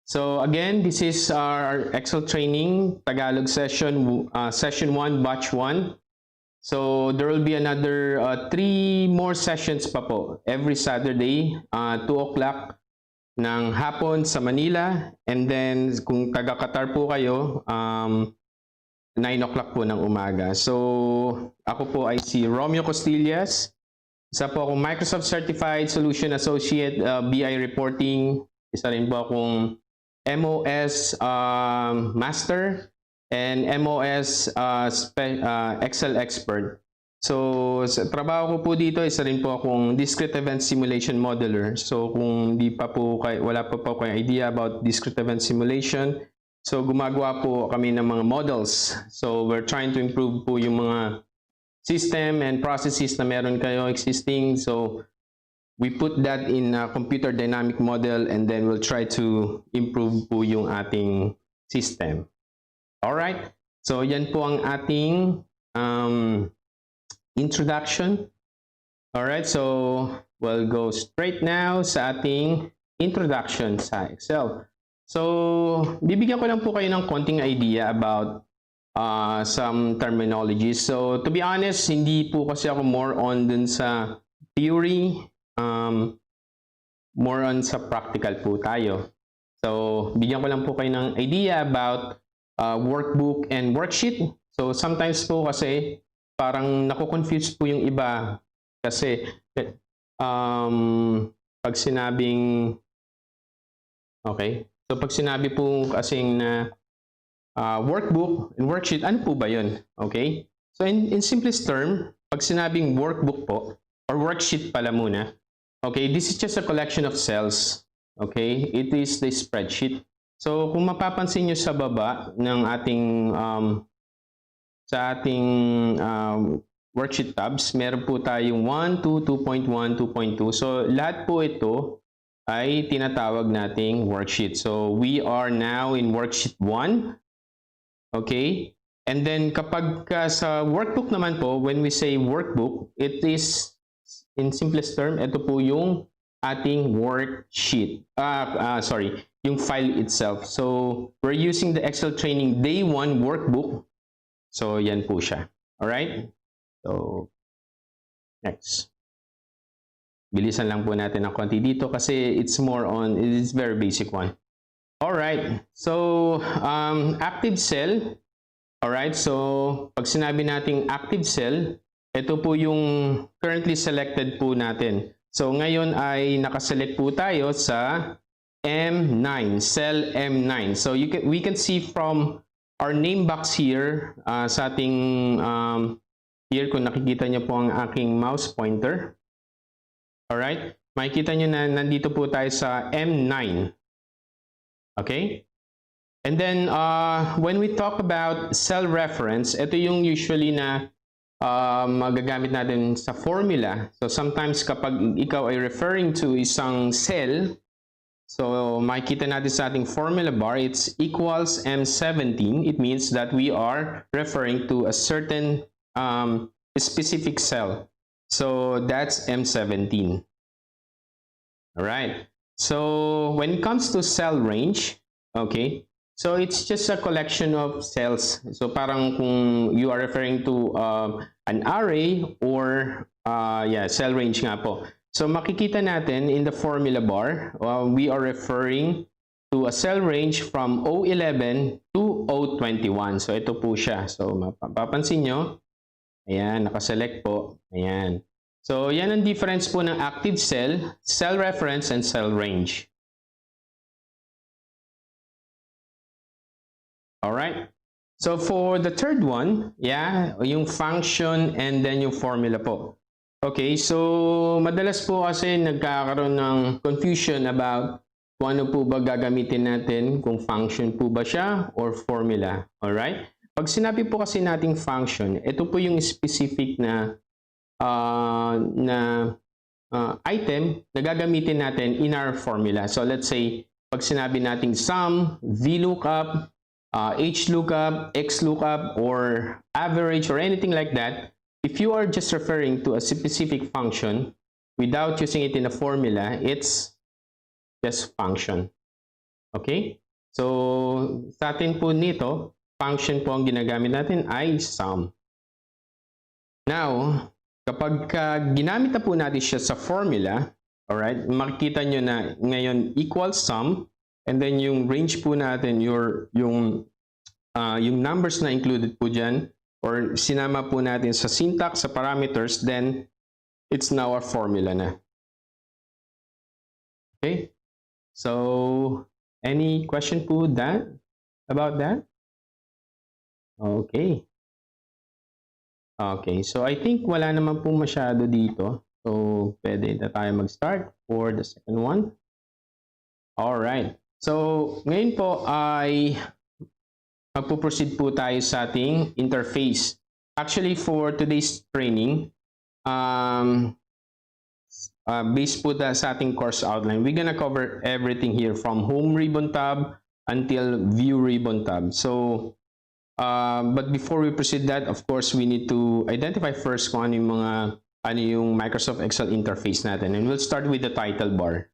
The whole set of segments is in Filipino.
So again, this is our Excel training Tagalog session 1, batch 1. So there will be another 3 more sessions pa po every Saturday, 2 o'clock ng hapon sa Manila, and then kung taga-Qatar po kayo, 9 o'clock po ng umaga. So ako po ay si Romeo Costillas. Isa po akong Microsoft Certified Solution Associate, BI Reporting. Isa rin po akong MOS Master and MOS Excel Expert. So sa trabaho ko po dito, isa rin po akong Discrete Event Simulation Modeler. So kung wala pa po kayong idea about Discrete Event Simulation, so gumagawa po kami ng mga models. So we're trying to improve po yung mga system and processes na meron kayo existing. So we put that in a computer dynamic model, and then we'll try to improve po yung ating system. Alright, so yan po ang ating introduction. Alright, so we'll go straight now sa ating introduction sa Excel. So bibigyan ko lang po kayo ng konting idea about some terminologies. So to be honest, hindi po kasi ako more on dun sa theory, more on sa practical po tayo. So bigyan ko lang po kayo ng idea about workbook and worksheet. So sometimes po kasi parang nako-confuse po yung iba kasi pag sinabing so pag sinabi po kasing na workbook and worksheet, ano po ba yun? Okay? So in simplest term, pag sinabing workbook po or worksheet pala muna, okay, this is just a collection of cells. Okay? It is the spreadsheet. So kung mapapansin nyo sa baba ng ating worksheet tabs, meron po tayong 1, 2, 2.1, 2.2. So lahat po ito ay tinatawag nating worksheet. So we are now in worksheet 1. Okay? And then kapag sa workbook naman po, when we say workbook, it is in simplest term, ito po yung ating worksheet. Yung file itself. So we're using the Excel Training Day 1 workbook. So yan po siya. Alright? So next. Bilisan lang po natin ng konti dito kasi it is very basic one. Alright. So active cell. Alright. So pag sinabi nating active cell, ito po yung currently selected po natin. So ngayon ay nakaselect po tayo sa M9, cell M9. So we can see from our name box here sa ating here, kung nakikita niyo po ang aking mouse pointer. Alright? Makikita niyo na nandito po tayo sa M9. Okay? And then when we talk about cell reference, ito yung usually na magagamit natin sa formula. So sometimes kapag ikaw ay referring to isang cell, so makikita natin sa ating formula bar, it's equals M17. It means that we are referring to a certain specific cell. So that's M17. Alright. So when it comes to cell range, okay, so it's just a collection of cells. So parang kung you are referring to an array or cell range nga po. So makikita natin in the formula bar, we are referring to a cell range from O11 to O21. So ito po siya. So mapapansin nyo, ayan, nakaselect po. Ayan. So yan ang difference po ng active cell, cell reference, and cell range. Alright. So for the third one, yung function and then yung formula po. Okay, so madalas po kasi nagkakaroon ng confusion about kung ano po ba gagamitin natin, kung function po ba siya or formula. Alright? Pag sinabi po kasi nating function, ito po yung specific na item na gagamitin natin in our formula. So let's say, pag sinabi nating sum, VLOOKUP, HLOOKUP, XLOOKUP, or average, or anything like that, if you are just referring to a specific function without using it in a formula, it's just function. Okay? So, sa atin po nito, function po ang ginagamit natin ay sum. Now, kapag ginamit na po natin siya sa formula, alright, makikita nyo na ngayon equals sum, and then yung range po natin, yung numbers na included po dyan, or sinama po natin sa syntax, sa parameters, then it's now a formula na. Okay? So, any question po about that? Okay. Okay, so I think wala naman po masyado dito. So, pwede na tayo mag-start for the second one. Alright. So, ngayon po ay magpo-proceed po tayo sa ating interface. Actually, for today's training, based po sa ating course outline, we're gonna cover everything here from Home ribbon tab until View ribbon tab. So, but before we proceed that, of course, we need to identify first kung ano yung Microsoft Excel interface natin. And we'll start with the title bar.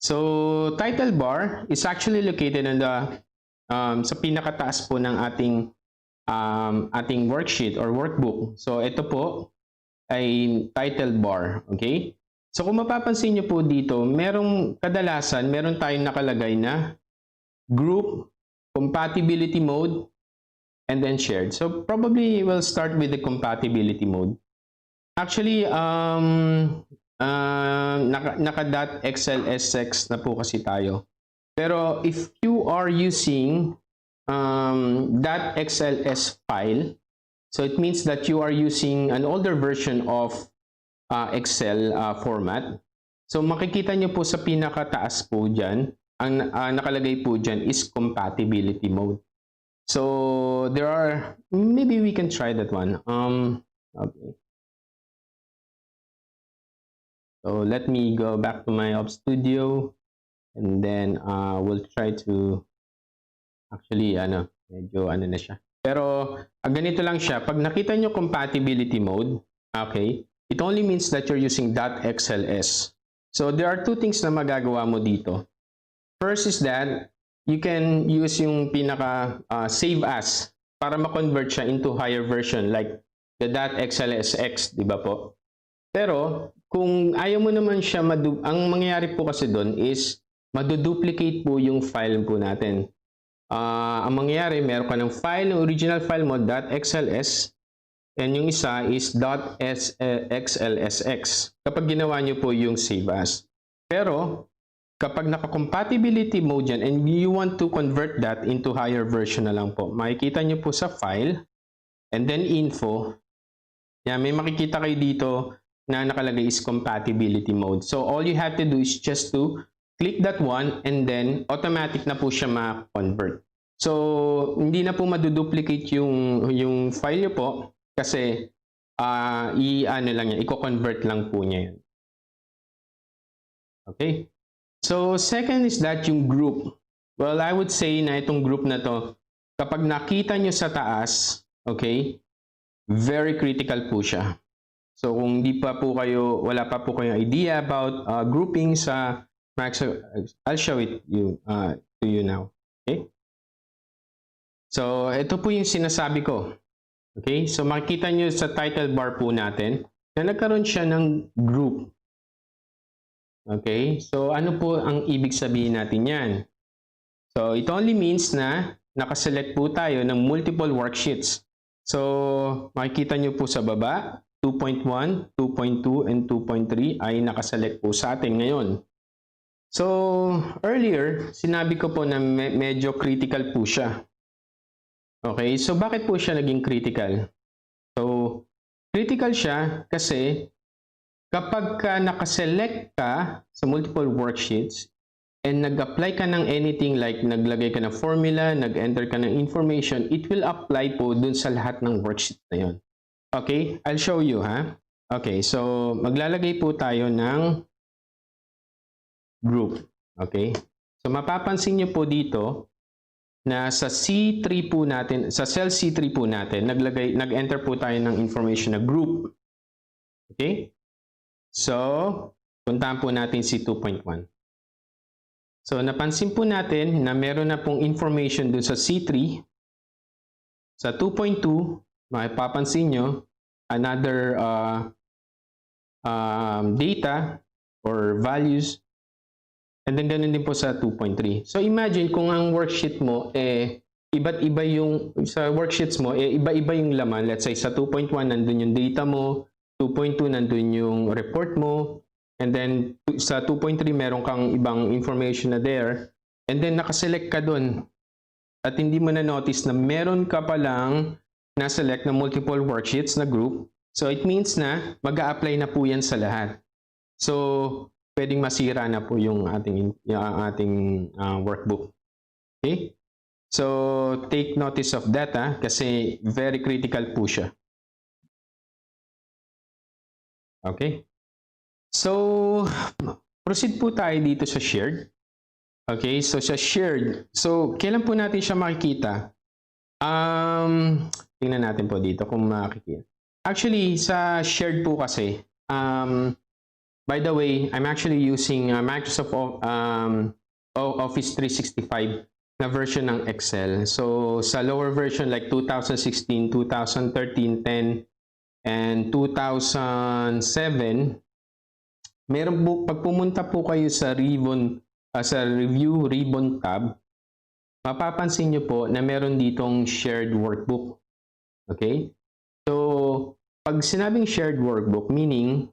So, title bar is actually located in the sa pinakataas po ng ating worksheet or workbook. So, ito po ay title bar. Okay? So, kung mapapansin nyo po dito, meron tayong nakalagay na group, compatibility mode, and then shared. So probably we'll start with the compatibility mode. Actually, naka.xlsx na po kasi tayo. Pero if you are using .xls file, so it means that you are using an older version of Excel format. So makikita nyo po sa pinakataas po dyan, ang nakalagay po dyan is compatibility mode. So there are, maybe we can try that one. Okay. So let me go back to my Op Studio, and then we'll try to actually medyo na siya. Pero ganito lang siya. Pag nakita nyo compatibility mode, okay, it only means that you're using .xls. So there are two things na magagawa mo dito. First is that you can use yung pinaka save as para ma-convert siya into higher version like the .xlsx, di ba po? Pero kung ayaw mo naman siya ang mangyayari po kasi doon is maduduplicate po yung file po natin. Ang mangyayari, meron ka ng file, original file mo .xls, and yung isa is .xlsx kapag ginawa nyo po yung save as. Pero kapag naka-compatibility mode yan and you want to convert that into higher version na lang po, makikita nyo po sa file and then info. Yan, may makikita kayo dito na nakalagay is compatibility mode. So all you have to do is just to click that one and then automatic na po siya ma-convert. So hindi na po maduduplicate yung file nyo po kasi i-convert lang po niya yan. Okay? So, second is that yung group. Well, I would say na itong group na to, kapag nakita nyo sa taas, okay, very critical po siya. So, kung wala pa po kayong idea about grouping sa Microsoft, I'll show it to you now. Okay? So, ito po yung sinasabi ko. Okay? So, makikita nyo sa title bar po natin na nagkaroon siya ng group. Okay, so ano po ang ibig sabihin natin yan? So it only means na nakaselect po tayo ng multiple worksheets. So makikita nyo po sa baba, 2.1, 2.2, and 2.3 ay nakaselect po sa atin ngayon. So earlier, sinabi ko po na medyo critical po siya. Okay, so bakit po siya naging critical? So critical siya kasi kapag nakaselect ka sa multiple worksheets and nag-apply ka ng anything like naglagay ka ng formula, nag-enter ka ng information, it will apply po dun sa lahat ng worksheet na yun. Okay? I'll show you, ha? Okay, so maglalagay po tayo ng group. Okay? So mapapansin nyo po dito na sa C3 po natin, sa cell C3 po natin, nag-enter po tayo ng information na group. Okay? So, puntahan po natin si 2.1. So napansin po natin na meron na pong information dun sa C3. Sa 2.2, mapapansin nyo, another data or values. And then ganun din po sa 2.3. So imagine kung ang worksheet mo iba't iba yung sa worksheets mo iba-iba yung laman. Let's say sa 2.1 nandun yung data mo, 2.2 nandun yung report mo, and then sa 2.3 meron kang ibang information na there, and then nakaselect ka dun at hindi mo na notice na meron ka palang na-select na multiple worksheets na group. So it means na mag-a-apply na po yan sa lahat. So pwedeng masira na po yung ating workbook. Okay? So take notice of that kasi very critical po siya. Okay? So proceed po tayo dito sa shared. Okay, so sa shared, so kailan po natin siya makikita? Tingnan natin po dito kung makikita. Actually, sa shared po kasi, by the way, I'm actually using Microsoft Office 365 na version ng Excel. So sa lower version like 2016, 2013, 10, and 2007, meron po, pag pumunta po kayo sa ribbon, sa Review Ribbon tab, mapapansin nyo po na meron ditong shared workbook. Okay? So, pag sinabing shared workbook, meaning,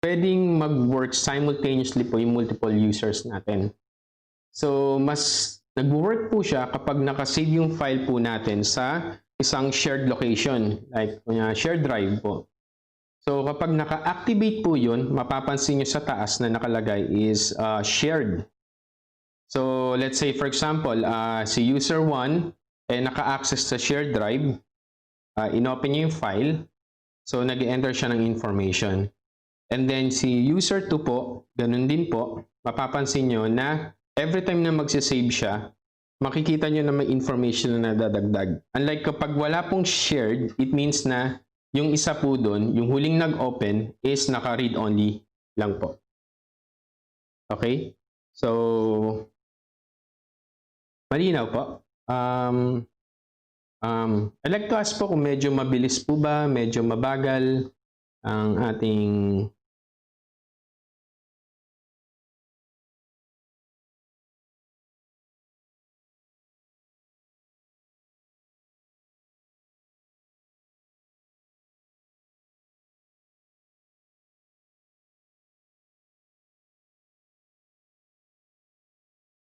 pwedeng mag-work simultaneously po yung multiple users natin. So, mas nag-work po siya kapag nakasave yung file po natin sa isang shared location, like shared drive po. So, kapag naka-activate po yun, mapapansin nyo sa taas na nakalagay is shared. So, let's say for example, si user 1 naka-access sa shared drive, in-open nyo yung file, so nag-enter siya ng information. And then si user 2 po, ganun din po, mapapansin nyo na every time na magsisave siya, makikita nyo na may information na nadadagdag. Unlike kapag wala pong shared, it means na yung isa po doon, yung huling nag-open is naka-read only lang po. Okay? So, malinaw po. I'd like to ask po kung medyo mabilis po ba, medyo mabagal ang ating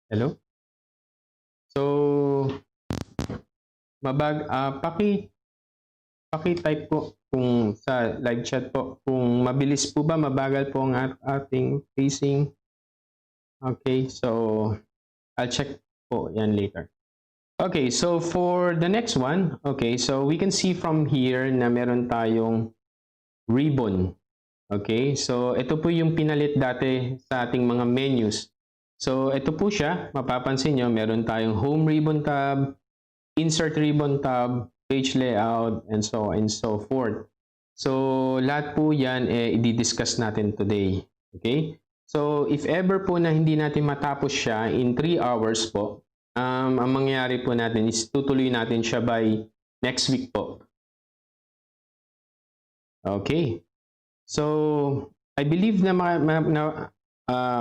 hello? So, paki-type po kung sa live chat po kung mabilis po ba, mabagal po ang ating pacing. Okay, so I'll check po yan later. Okay, so for the next one, okay, so we can see from here na meron tayong ribbon. Okay, so ito po yung pinalit dati sa ating mga menus. So ito po siya, mapapansin nyo, meron tayong home ribbon tab, insert ribbon tab, page layout, and so on and so forth. So lahat po yan i-discuss natin today. Okay, so if ever po na hindi natin matapos siya in 3 hours po, ang mangyayari po natin is tutuloy natin siya by next week po. Okay, so I believe na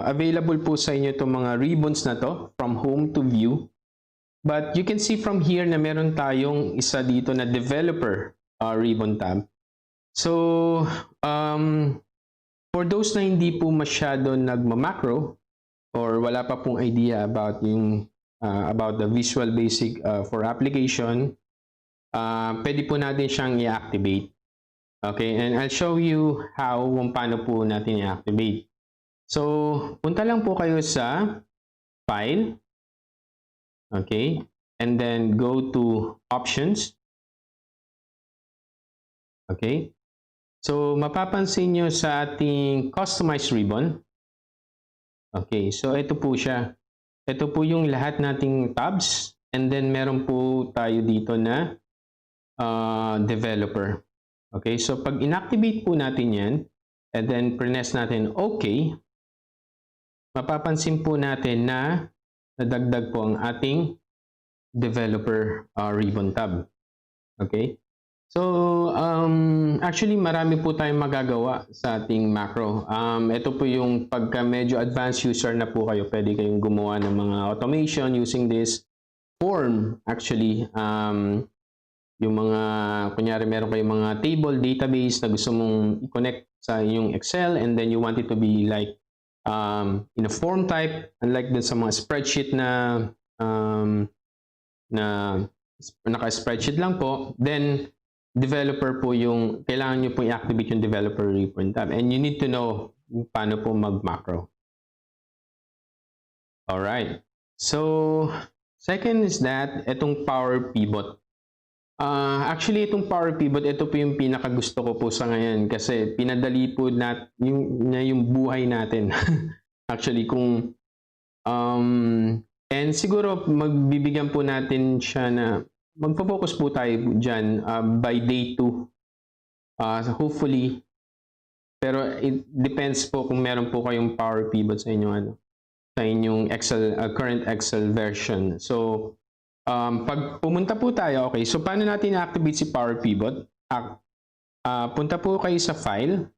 available po sa inyo itong mga ribbons na to from home to view. But you can see from here na meron tayong isa dito na developer ribbon tab. So, for those na hindi po masyado nagma-macro or wala pa pong idea about yung about the Visual Basic for application, pwede po natin siyang i-activate. Okay, and I'll show you how kung paano po natin i-activate. So, punta lang po kayo sa File. Okay, and then go to Options. Okay, so mapapansin nyo sa ating Customize Ribbon. Okay, so ito po siya. Ito po yung lahat nating tabs, and then meron po tayo dito na Developer. Okay, so pag inactivate po natin yan, and then press natin OK, mapapansin po natin na nadagdag po ang ating developer ribbon tab. Okay? So, actually marami po tayong magagawa sa ating macro. Ito po yung pagka medyo advanced user na po kayo, pwede kayong gumawa ng mga automation using this form. Actually, yung mga, kunyari meron kayong mga table, database na gusto mong i-connect sa inyong Excel and then you want it to be like in a form type, unlike dun sa mga spreadsheet na naka-spreadsheet lang po, then developer po yung, kailangan nyo po i-activate yung developer ribbon tab and you need to know paano po mag-macro. Alright. So, second is that, itong power pivot. Actually, itong power pivot, ito po yung pinakagusto ko po sa ngayon kasi pinadali po yung buhay natin. Actually, kung and siguro magbibigyan po natin siya na magpo-focus po tayo dyan by day 2. Hopefully, pero it depends po kung meron po kayong power pivot sa inyong sa inyong Excel current Excel version. So, pag pumunta po tayo, okay, so paano natin i-activate si Power Pivot? Punta po kayo sa File.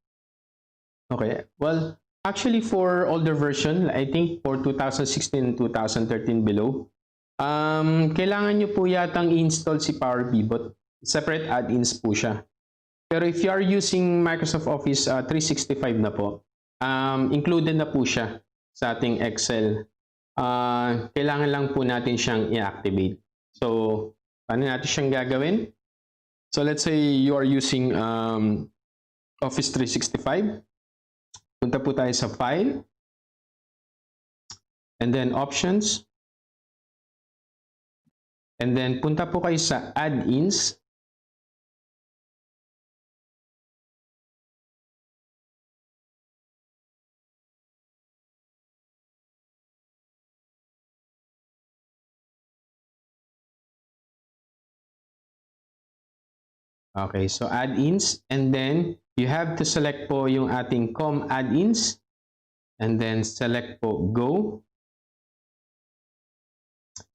Okay, well, actually for older version, I think for 2016 and 2013 below, kailangan nyo po yatang i-install si Power Pivot. Separate add-ins po siya. Pero if you are using Microsoft Office 365 na po, included na po siya sa ating Excel. Kailangan lang po natin siyang i-activate. So, paano natin siyang gagawin? So, let's say you are using Office 365. Punta po tayo sa File. And then Options. And then punta po kayo sa Add-ins. Okay, so add-ins, and then you have to select po yung ating com add-ins, and then select po go.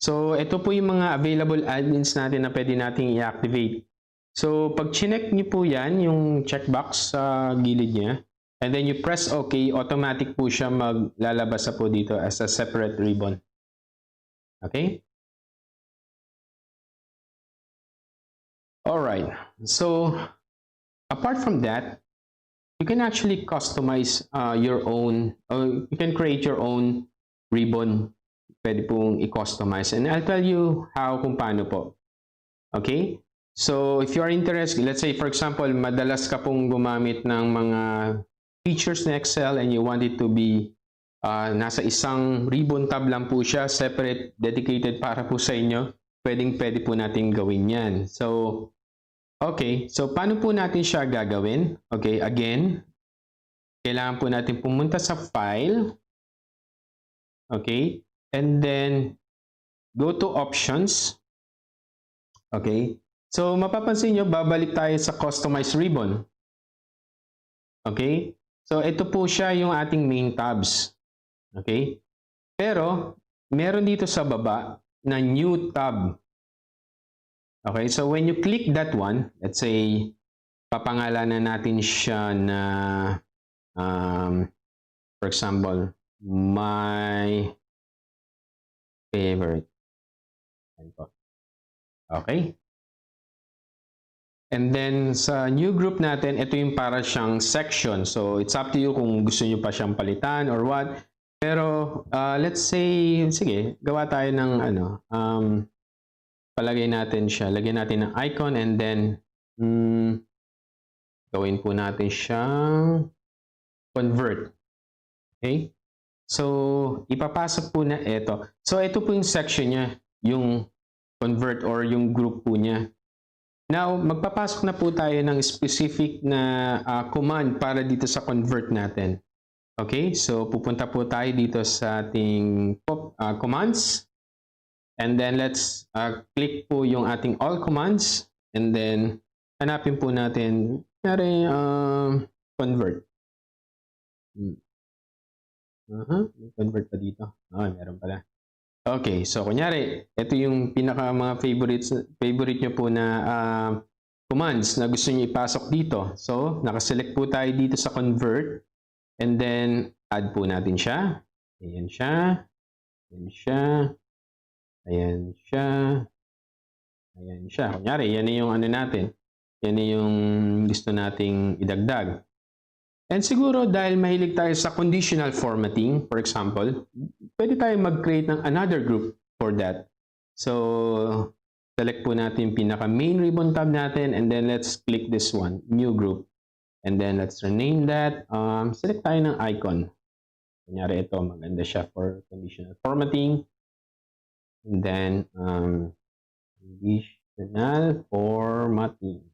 So ito po yung mga available add-ins natin na pwede nating i-activate. So pag chinek niyo po yan, yung checkbox sa gilid niya, and then you press OK, automatic po siya maglalabas po dito as a separate ribbon. Okay? Alright, so apart from that, you can actually customize your own, you can create your own ribbon. Pwede pong i-customize. And I'll tell you how, kung paano po. Okay? So if you are interested, let's say for example, madalas ka pong gumamit ng mga features na Excel and you want it to be nasa isang ribbon tab lang po siya, separate, dedicated para po sa inyo, pwede po natin gawin yan. So, okay, so paano po natin siya gagawin? Okay, again, kailangan po natin pumunta sa File. Okay, and then go to Options. Okay, so mapapansin nyo, babalik tayo sa Customize Ribbon. Okay, so ito po siya yung ating main tabs. Okay, pero meron dito sa baba na New Tab. Okay, so when you click that one, let's say, papangalanan natin siya na, for example, my favorite. Okay. And then sa new group natin, ito yung para siyang section. So it's up to you kung gusto nyo pa siyang palitan or what. Pero let's say, sige, gawa tayo ng palagay natin siya. Lagyan natin ng icon and then gawin po natin siyang convert. Okay? So, ipapasok po na ito. So, ito po yung section niya, yung convert or yung group po niya. Now, magpapasok na po tayo ng specific na command para dito sa convert natin. Okay? So, pupunta po tayo dito sa ating commands. And then let's click po yung ating all commands and then hanapin po natin convert. Convert pa dito. Meron pala. Okay, so kunyari, ito yung pinaka mga favorite nyo po na commands na gusto nyo ipasok dito. So, nakaselect po tayo dito sa convert and then add po natin siya. Ayan siya. Ayan siya. Ayan siya. Ayan siya. Kunyari, yan yung ano natin. Yan yung gusto nating idagdag. And siguro dahil mahilig tayo sa conditional formatting, for example, pwede tayo mag-create ng another group for that. So, select po natin yung pinaka main ribbon tab natin and then let's click this one, new group. And then let's rename that. Select tayo ng icon. Kunyari ito, maganda siya for conditional formatting. And then, conditional formatting.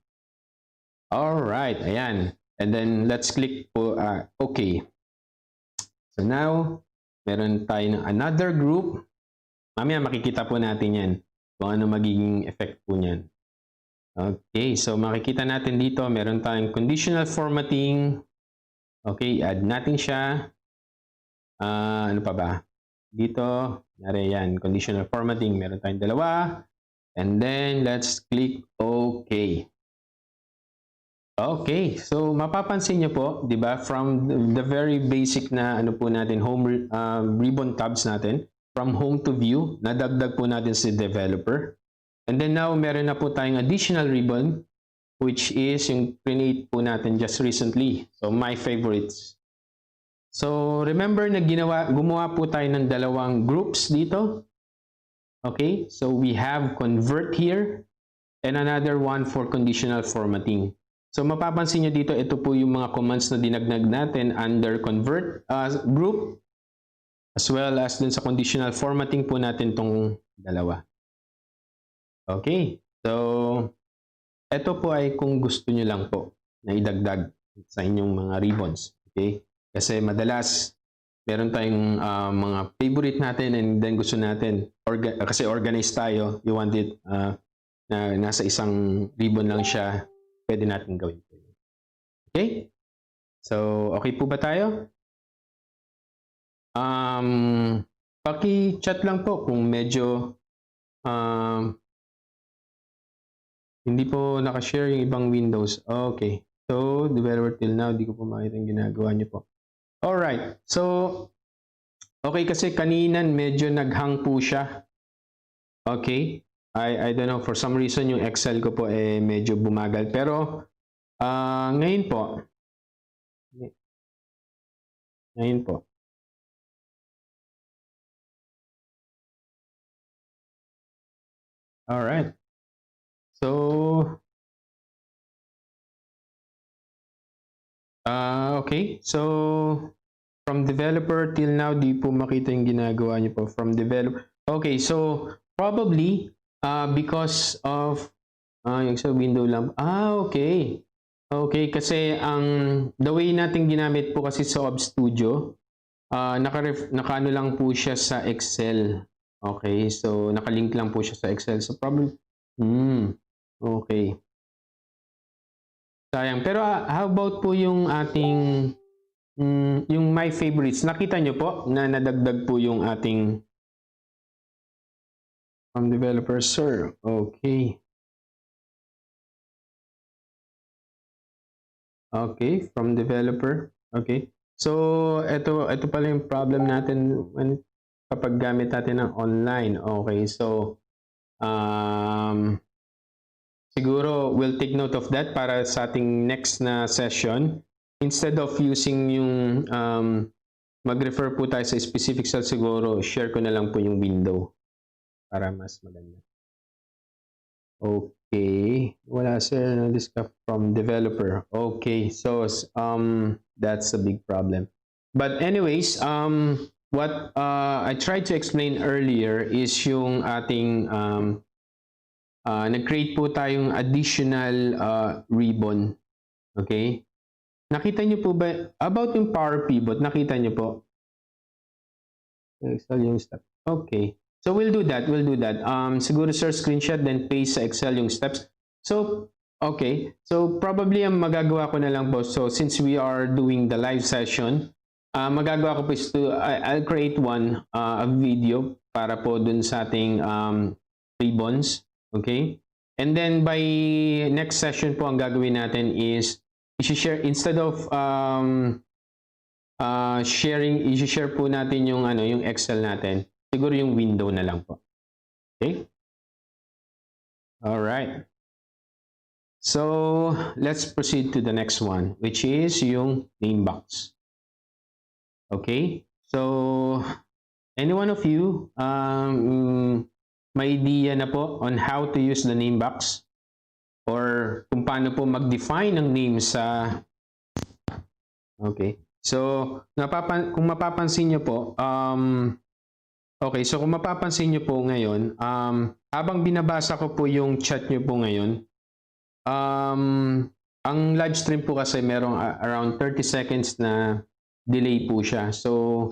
Alright, ayan. And then, let's click po, OK. So now, meron tayo ng another group. Mamaya makikita po natin yan. Kung ano magiging effect po niyan. Okay, so makikita natin dito, meron tayong conditional formatting. Okay, add natin siya. Ano pa ba? Dito, nari yan, conditional formatting. Meron tayong dalawa. And then, let's click OK. Okay, so mapapansin nyo po, di ba, from the very basic na ano po natin, home ribbon tabs natin, from home to view, nadagdag po natin si developer. And then now, meron na po tayong additional ribbon, which is yung create po natin just recently. So, my favorites. So, remember na gumawa po tayo ng dalawang groups dito. Okay, so we have convert here and another one for conditional formatting. So, mapapansin nyo dito, ito po yung mga commands na dinagdag natin under convert group as well as dun sa conditional formatting po natin tong dalawa. Okay, so ito po ay kung gusto nyo lang po na idagdag sa inyong mga ribbons. Okay, kasi madalas meron tayong mga favorite natin and then gusto natin, kasi organized tayo, you want it na nasa isang ribbon lang siya, pwede natin gawin po. Okay? So, okay po ba tayo? Paki-chat lang po kung medyo hindi po nakashare yung ibang windows. Okay. So, developer till now, di ko po makita yung ginagawa niyo po. Alright. So, okay, kasi kaninan medyo naghang po siya. Okay. I don't know, for some reason yung Excel ko po medyo bumagal. Pero, ngayon po. Alright. So, okay. So, from developer till now, di po makita yung ginagawa niyo po. From developer. Okay, so, probably, because of yung sa window lang. Okay. Okay, kasi the way natin ginamit po kasi sa OB Studio, naka-ano lang po siya sa Excel. Okay, so nakalink lang po siya sa Excel. So probably, okay. Sayang. Pero how about po yung ating, yung my favorites. Nakita nyo po na nadagdag po yung ating from developer, sir. Okay. Okay, from developer. Okay. So, ito pala yung problem natin kapag gamit natin ng online. Okay, so, siguro we'll take note of that para sa ating next na session. Instead of using yung, mag-refer po tayo sa specific cell, siguro share ko na lang po yung window para mas maganda. Okay, wala sir, no discuss from developer. Okay, so that's a big problem. But anyways, what I tried to explain earlier is yung ating nag-create po tayong additional ribbon. Okay? Nakita niyo po ba about yung power pivot? Nakita niyo po? Excel yung step. Okay. So we'll do that. Siguro sir, screenshot then paste sa Excel yung steps. So, okay. So probably ang magagawa ko na lang po. So since we are doing the live session, magagawa ko po is I'll create a video para po dun sa ating ribbons. Okay? And then by next session po, ang gagawin natin is i-share, instead of i-share po natin yung yung Excel natin. Siguro yung window na lang po. Okay? All right. So, let's proceed to the next one, which is yung name box. Okay? So, any one of you may idea na po on how to use the name box or kung paano po mag-define ng name sa... Okay. So, kung mapapansin nyo po, okay, so kung mapapansin nyo po ngayon, habang binabasa ko po yung chat nyo po ngayon, ang live stream po kasi merong around 30 seconds na delay po siya. So,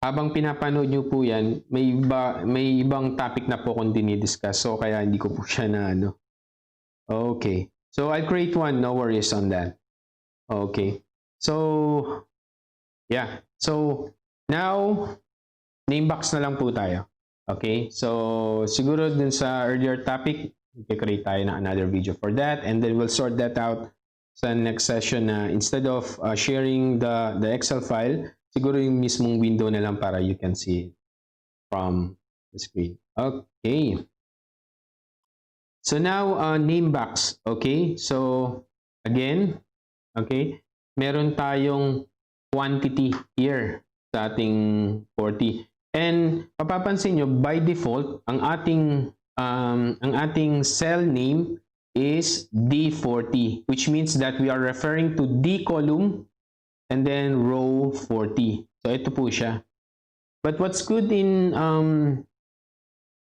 habang pinapanood nyo po yan, may ibang topic na po kung dinidiscuss. So, kaya hindi ko po siya na Okay. So, I'll create one. No worries on that. Okay. So, yeah. So, now, name box na lang po tayo. Okay. So, siguro dun sa earlier topic, i-create tayo na another video for that. And then we'll sort that out sa next session na instead of sharing the Excel file, siguro yung mismong window na lang para you can see it from the screen. Okay. So now, name box. Okay. So, again, okay, meron tayong quantity here sa ating 40. And mapapansin nyo, by default, ang ating cell name is D40, which means that we are referring to D column and then row 40. So ito po siya. But what's good in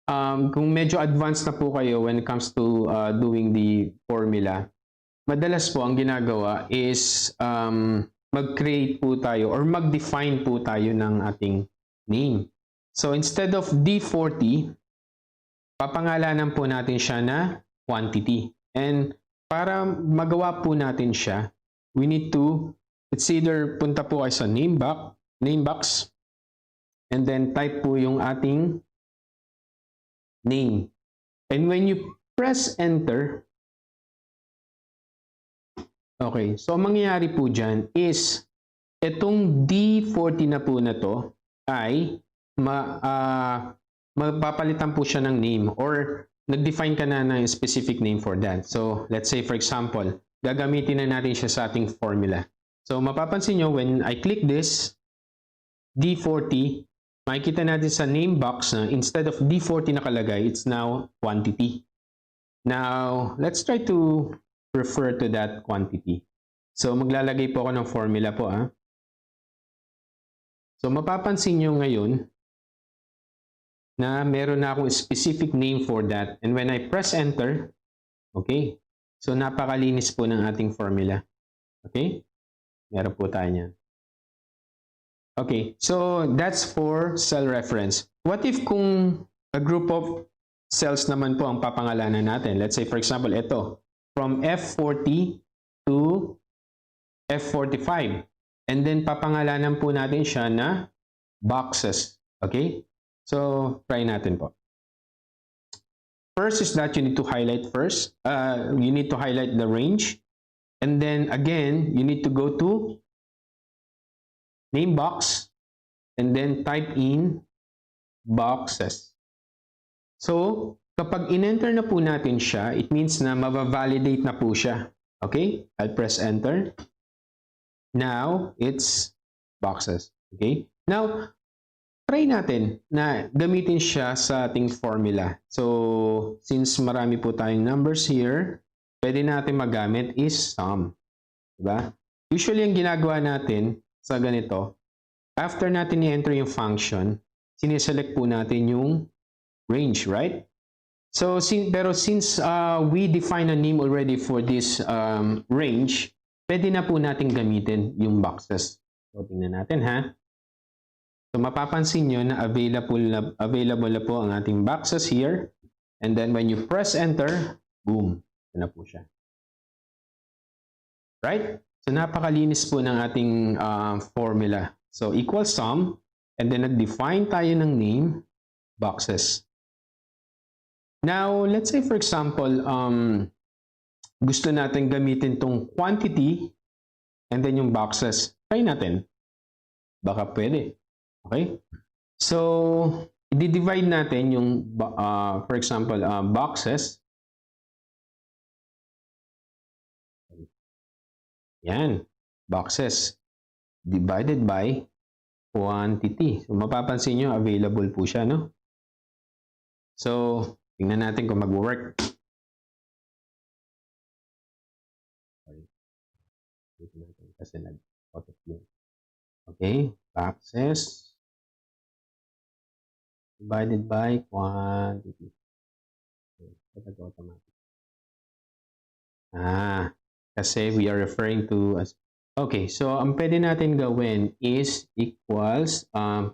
kung medyo advanced na po kayo when it comes to doing the formula, madalas po ang ginagawa is mag-create po tayo or mag-define po tayo ng ating name. So instead of D40, papangalanan po natin siya na quantity. And para magawa po natin siya, we need to, it's either punta po kayo sa name box, and then type po yung ating name. And when you press enter, okay, so ang mangyayari po dyan is, itong D40 na po na to ay mapapalitan po siya ng name or nag-define ka na ng specific name for that. So, let's say for example, gagamitin na natin siya sa ating formula. So, mapapansin nyo, when I click this, D40, makikita natin sa name box na instead of D40 nakalagay, it's now quantity. Now, let's try to refer to that quantity. So, maglalagay po ako ng formula po. So, mapapansin nyo ngayon na meron na akong specific name for that. And when I press enter, okay, so napakalinis po ng ating formula. Okay? Meron po tayo niyan. Okay, so that's for cell reference. What if kung a group of cells naman po ang papangalanan natin? Let's say for example, ito, from F40 to F45. And then papangalanan po natin siya na boxes. Okay? So, try natin po. First is that you need to highlight first. You need to highlight the range. And then, again, you need to go to name box and then type in boxes. So, kapag in-enter na po natin siya, it means na mabavalidate na po siya. Okay? I'll press enter. Now, it's boxes. Okay? Now, try natin na gamitin siya sa ating formula. So, since marami po tayong numbers here, pwede natin magamit is sum. Diba? Usually, ang ginagawa natin sa ganito, after natin i-enter yung function, siniselect po natin yung range, right? So, pero since we define a name already for this range, pwede na po natin gamitin yung boxes. So, tingnan natin ha. So, mapapansin nyo na available na po ang ating boxes here. And then, when you press enter, boom, ito na po siya. Right? So, napakalinis po ng ating formula. So, equals sum, and then nag-define tayo ng name, boxes. Now, let's say for example, gusto natin gamitin tong quantity, and then yung boxes. Try natin. Baka pwede. Okay? So, i-divide natin yung, for example, boxes. Yan. Boxes. Divided by quantity. So, mapapansin nyo, available po siya, no? So, tingnan natin kung mag-work. Kasi nag-auto-fill. Okay, boxes divided by quantity. Okay, automatic. Kasi we are referring to as. Okay, so ang pwede natin gawin is equals,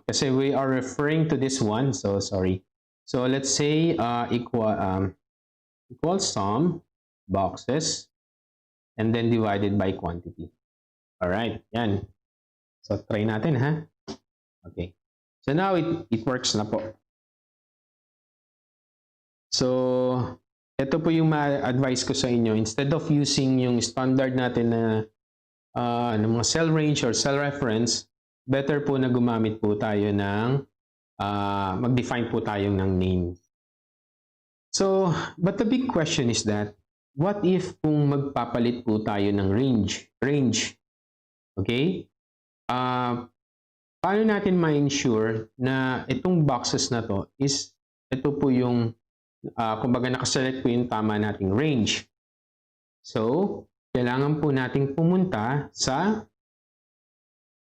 kasi we are referring to this one, so sorry. So let's say equals sum boxes and then divided by quantity. Alright, yan. So try natin, ha? Okay. So now it works na po. So ito po yung ma-advise ko sa inyo. Instead of using yung standard natin na ng mga cell range or cell reference, better po na gumamit po tayo ng mag-define po tayo ng name. So, but the big question is that, what if kung magpapalit po tayo ng range? Okay? Paano natin ma-ensure na itong boxes na to is, ito po yung, kumbaga nakaselect po yung tama nating range. So, kailangan po nating pumunta sa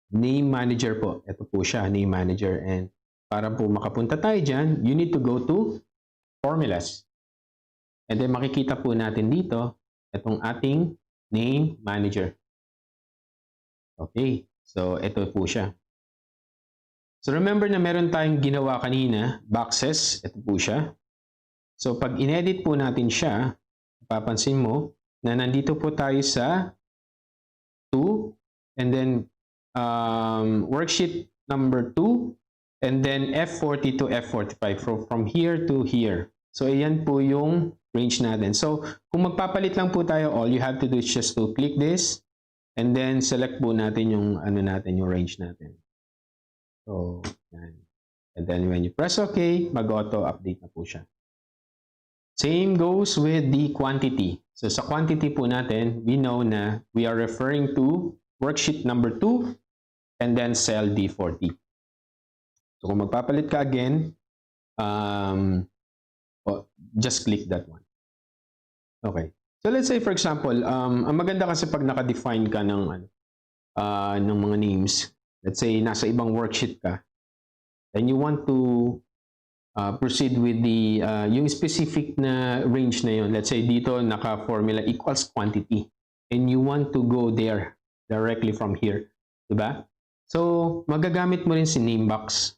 name manager po. Ito po siya, name manager. And para po makapunta tayo dyan, you need to go to formulas. And then makikita po natin dito, itong ating name manager. Okay, so ito po siya. So remember na meron tayong ginawa kanina, boxes, ito po siya. So pag inedit po natin siya, papansin mo na nandito po tayo sa 2, and then worksheet number 2, and then F40 to F45, from here to here. So ayan po yung range natin. So kung magpapalit lang po tayo, all you have to do is just to click this, and then select po natin yung yung range natin. So, yan. And then when you press OK, mag-auto update na po siya. Same goes with the quantity. So sa quantity po natin, we know na we are referring to worksheet number 2 and then cell D40. So kung magpapalit ka again, just click that one. Okay. So let's say for example, ang maganda kasi pag naka-define ka ng mga names, let's say nasa ibang worksheet ka, then you want to proceed with the yung specific na range na yun. Let's say dito naka-formula equals quantity, and you want to go there directly from here, diba? So magagamit mo rin si name box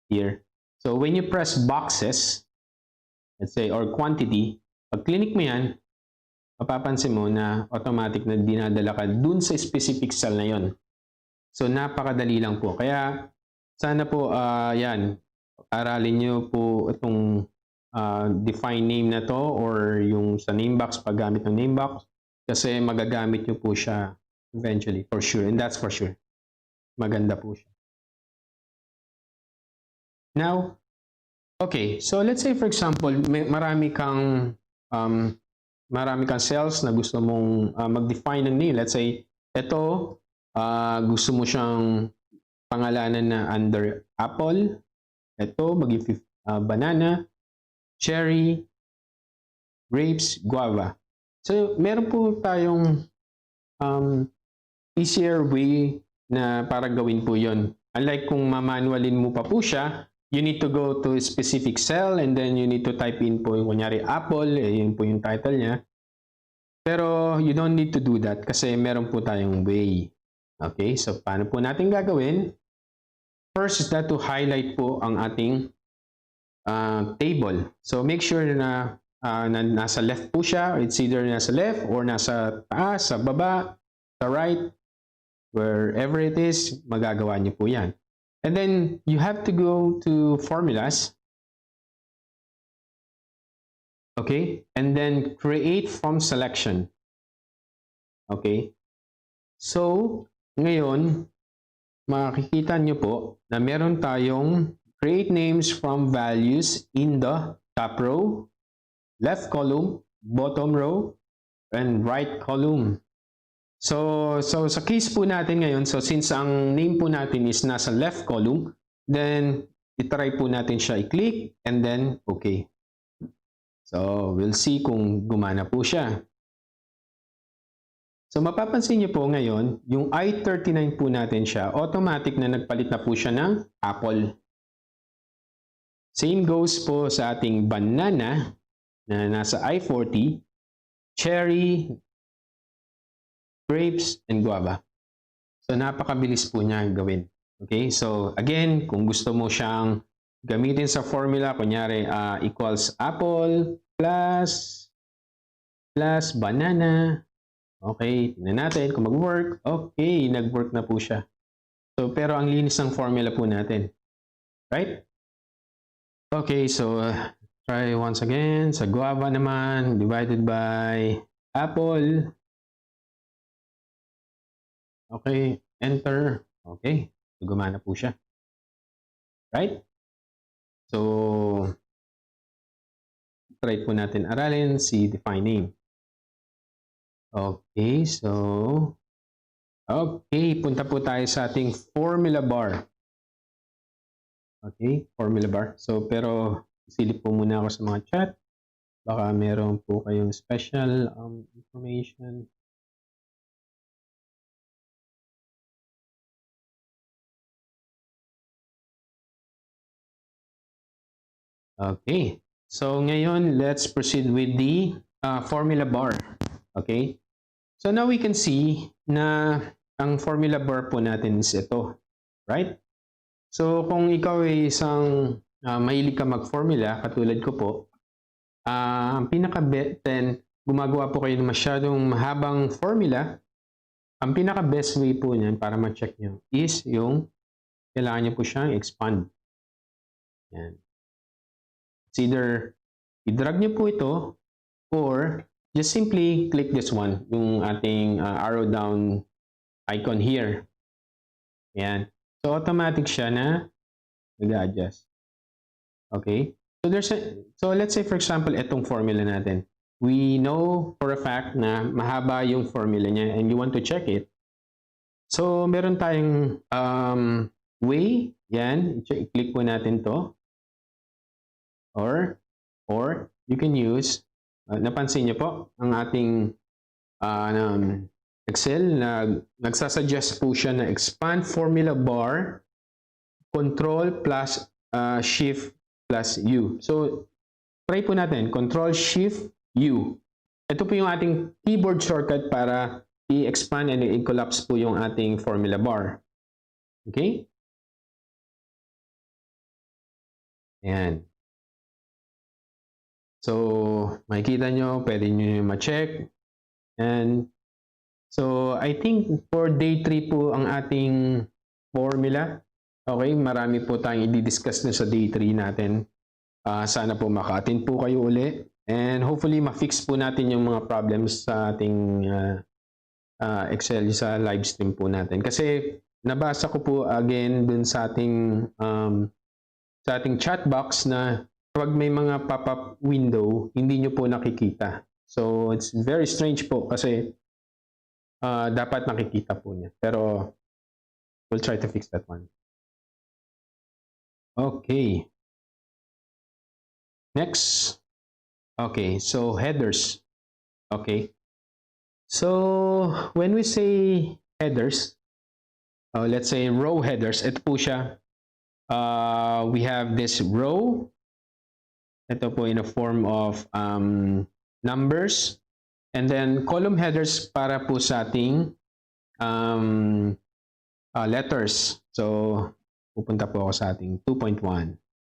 here. So when you press boxes, let's say, or quantity, pag click mo yan, mapapansin mo na automatic na dinadala ka dun sa specific cell na yon. So napakadali lang po. Kaya sana po yan, aralin nyo po itong define name na to, or yung sa name box, paggamit ng name box, kasi magagamit nyo po siya eventually, for sure. And that's for sure. Maganda po siya. Now, okay, so let's say for example, marami kang cells na gusto mong mag-define ng name. Let's say, ito, gusto mo siyang pangalanan na under apple. Ito, maging banana, cherry, grapes, guava. So, meron po tayong easier way na para gawin po yon. Unlike kung mamanualin mo pa po siya, you need to go to a specific cell and then you need to type in po yung kunyari apple, yun po yung title niya. Pero you don't need to do that kasi meron po tayong way. Okay, so paano po natin gagawin? First is that to highlight po ang ating table. So make sure na nasa left po siya, or it's either nasa left or nasa taas, sa baba, sa right. Wherever it is, magagawa niyo po yan. And then, you have to go to formulas. Okay? And then, create from selection. Okay? So, ngayon, makikita nyo po na meron tayong create names from values in the top row, left column, bottom row, and right column. So sa case po natin ngayon, so since ang name po natin is nasa left column, then itry po natin siya i-click and then okay. So we'll see kung gumana po siya. So mapapansin niyo po ngayon, yung I-39 po natin siya, automatic na nagpalit na po siya ng apple. Same goes po sa ating banana na nasa I-40, cherry, grapes, and guava. So napakabilis po niya gawin. Okay, so again, kung gusto mo siyang gamitin sa formula, kunyari equals apple plus banana. Okay, tingnan natin kung mag-work. Okay, nag-work na po siya. So pero ang linis ng formula po natin. Right? Okay, so try once again. Sa guava naman, divided by apple. Okay, enter. Okay, so gumana po siya. Right? So, try po natin aralin si define name. Okay, so, okay, punta po tayo sa ating formula bar. Okay, formula bar. So, pero, silip po muna ako sa mga chat. Baka meron po kayong special information. Okay, so ngayon, let's proceed with the formula bar. Okay, so now we can see na ang formula bar po natin is ito, right? So kung ikaw ay isang mahilig ka mag-formula, katulad ko po, ang pinaka-10, gumagawa po kayo ng masyadong mahabang formula, ang pinaka-best way po niyan para ma-check nyo is yung kailangan nyo po siyang expand. Yan. It's either i-drag nyo po ito or just simply click this one, yung ating arrow down icon here. Yan. So automatic siya na nag-adjust. Okay? So let's say for example, itong formula natin. We know for a fact na mahaba yung formula niya and you want to check it. So meron tayong way. Yan. I-click po natin to. Or you can use, napansin niyo po, ang ating Excel na nagsasuggest po siya na expand formula bar, control plus shift plus U. So, try po natin, control shift U. Ito po yung ating keyboard shortcut para i-expand and i-collapse po yung ating formula bar. Okay? Ayan. So, makikita nyo, pwede nyo ma-check. And so, I think for day 3 po ang ating formula. Okay, marami po tayong i-discuss na sa day 3 natin. Sana po maka-attend po kayo uli. And hopefully, ma-fix po natin yung mga problems sa ating Excel sa live stream po natin. Kasi nabasa ko po again dun sa ating chat box na pag may mga pop-up window, hindi nyo po nakikita. So, it's very strange po kasi dapat nakikita po niya. Pero, we'll try to fix that one. Okay. Next. Okay, so headers. Okay. So, when we say headers, let's say row headers, ito po siya. We have this row. Ito po in a form of numbers. And then column headers para po sa ating letters. So, pupunta po ako sa ating 2.1.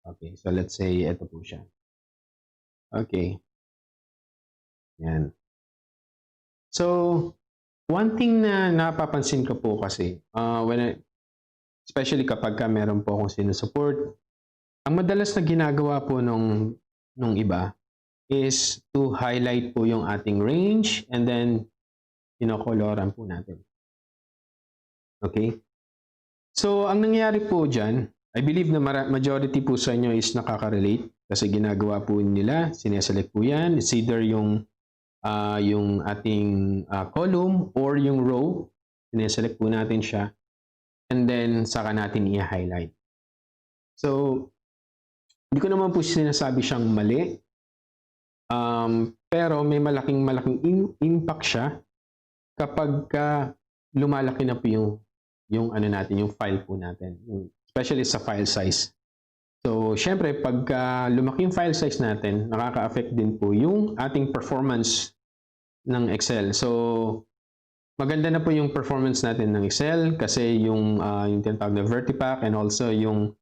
Okay, so let's say ito po siya. Okay. Yan. So, One thing na napapansin ko po kasi, especially kapag meron po akong sinusupport, ang madalas na ginagawa po nung iba is to highlight po yung ating range and then kinokoloran po natin. Okay? So, ang nangyayari po dyan, I believe na majority po sa inyo is nakaka-relate kasi ginagawa po nila, sineselect po yan. It's either yung ating column or yung row, sineselect po natin siya and then saka natin i-highlight. So, hindi ko naman po sinasabi siyang mali, pero may malaking impact siya kapag lumalaki na po yung ano natin, yung file po natin, especially sa file size. So, syempre, pag lumaki yung file size natin, nakaka-affect din po yung ating performance ng Excel. So, maganda na po yung performance natin ng Excel kasi yung tinatawag na Vertipack and also yung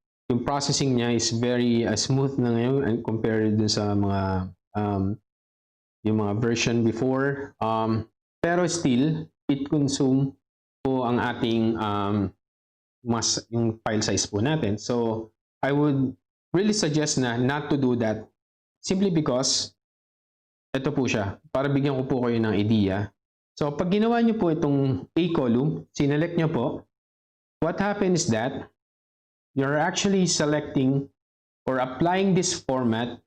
processing niya is very smooth na ngayon compared dun sa mga yung mga version before. Pero still, it consume po ang ating yung file size po natin. So, I would really suggest na not to do that simply because ito po siya. Para bigyan ko po kayo ng idea. So, pag ginawa nyo po itong A column, sinelect nyo po, what happens is that you're actually selecting or applying this format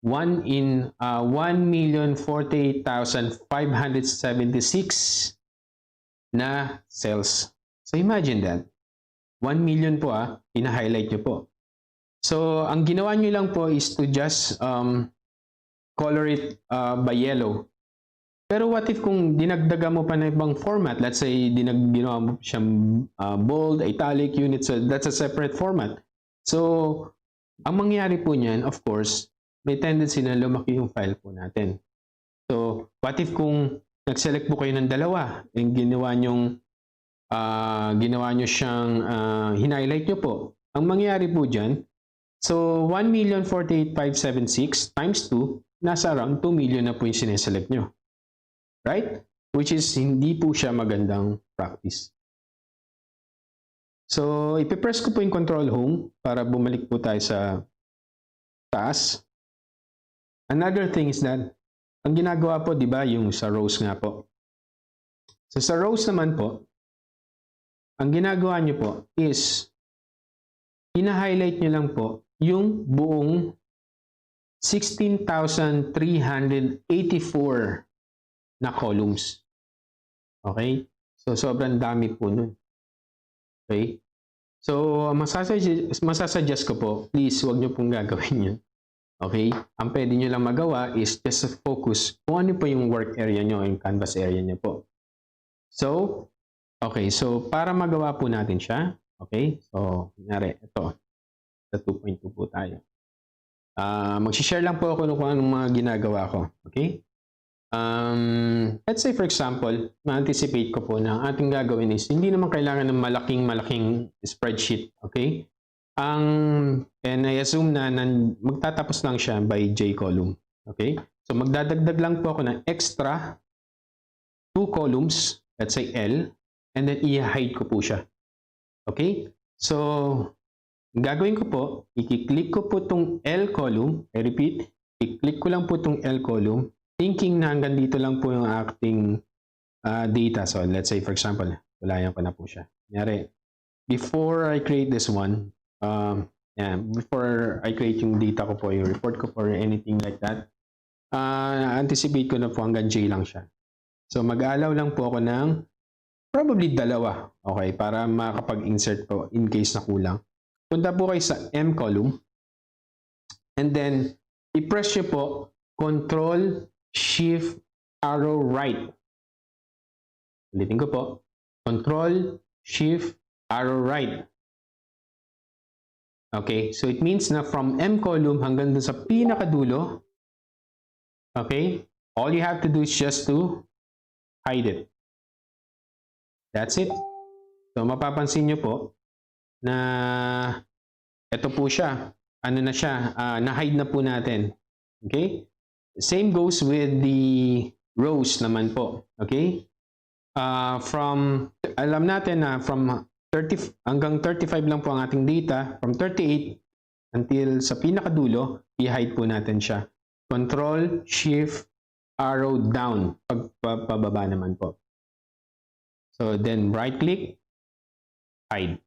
1,048,576 na cells. So imagine that. 1 million po ina-highlight nyo po. So ang ginawa nyo lang po is to just color it by yellow. Pero what if kung dinagdagan mo pa na ibang format? Let's say ginawa mo siyang bold, italic, unit, so that's a separate format. So ang mangyayari po niyan, of course, may tendency na lumaki yung file po natin. So what if kung nag-select po kayo ng dalawa and ginawa nyo siyang hin-highlight nyo po. Ang mangyayari po dyan, so 1,048,576 times 2, nasa around 2 million na po yung sineselect nyo. Right? Which is hindi po siya magandang practice. So, ipipress ko po yung control home para bumalik po tayo sa taas. Another thing is that, ang ginagawa po, di ba, yung sa rows nga po. So, sa rows naman po, ang ginagawa nyo po is, ina-highlight nyo lang po yung buong 16,384 na columns. Okay? So, sobrang dami po nun. Okay? So, masasuggest ko po, please, huwag nyo pong gagawin yun. Okay? Ang pwede nyo lang magawa is just focus kung ano po yung work area nyo, yung canvas area nyo po. So, okay. So, para magawa po natin siya, okay? So, kunyari, ito. Sa 2.2 po tayo. Mag-share lang po ako kung anong mga ginagawa ko. Okay? Let's say, for example, ma-anticipate ko po na ang ating gagawin is hindi naman kailangan ng malaking spreadsheet. Okay? And I assume na magtatapos lang siya by J column. Okay? So, magdadagdag lang po ako ng extra 2 columns, let's say L, and then i-hide ko po siya. Okay? So, gagawin ko po, i-click ko po itong L column. I repeat, i-click ko lang po itong L column, thinking na hanggang dito lang po yung acting data. So, let's say, for example, walayan ko na po siya. Kunyari, before I create this one, before I create yung data ko po, yung report ko or anything like that, anticipate ko na po hanggang J lang siya. So, mag-allow lang po ako ng probably dalawa, okay, para makapag-insert po in case na kulang. Punta po kayo sa M column and then i-press nyo po Control Shift Arrow Right. Ulitin ko po, Control Shift Arrow Right. Okay, so it means na from M column hanggang dun sa pinakadulo, okay, all you have to do is just to hide it. That's it. So, mapapansin nyo po na ito po siya. Ano na siya? Na-hide na po natin. Okay? Same goes with the rows naman po. Okay? alam natin na from 30 hanggang 35 lang po ang ating data, from 38 until sa pinakadulo, i-hide po natin siya. Control, Shift, arrow down, pababa naman po. So then right click, hide.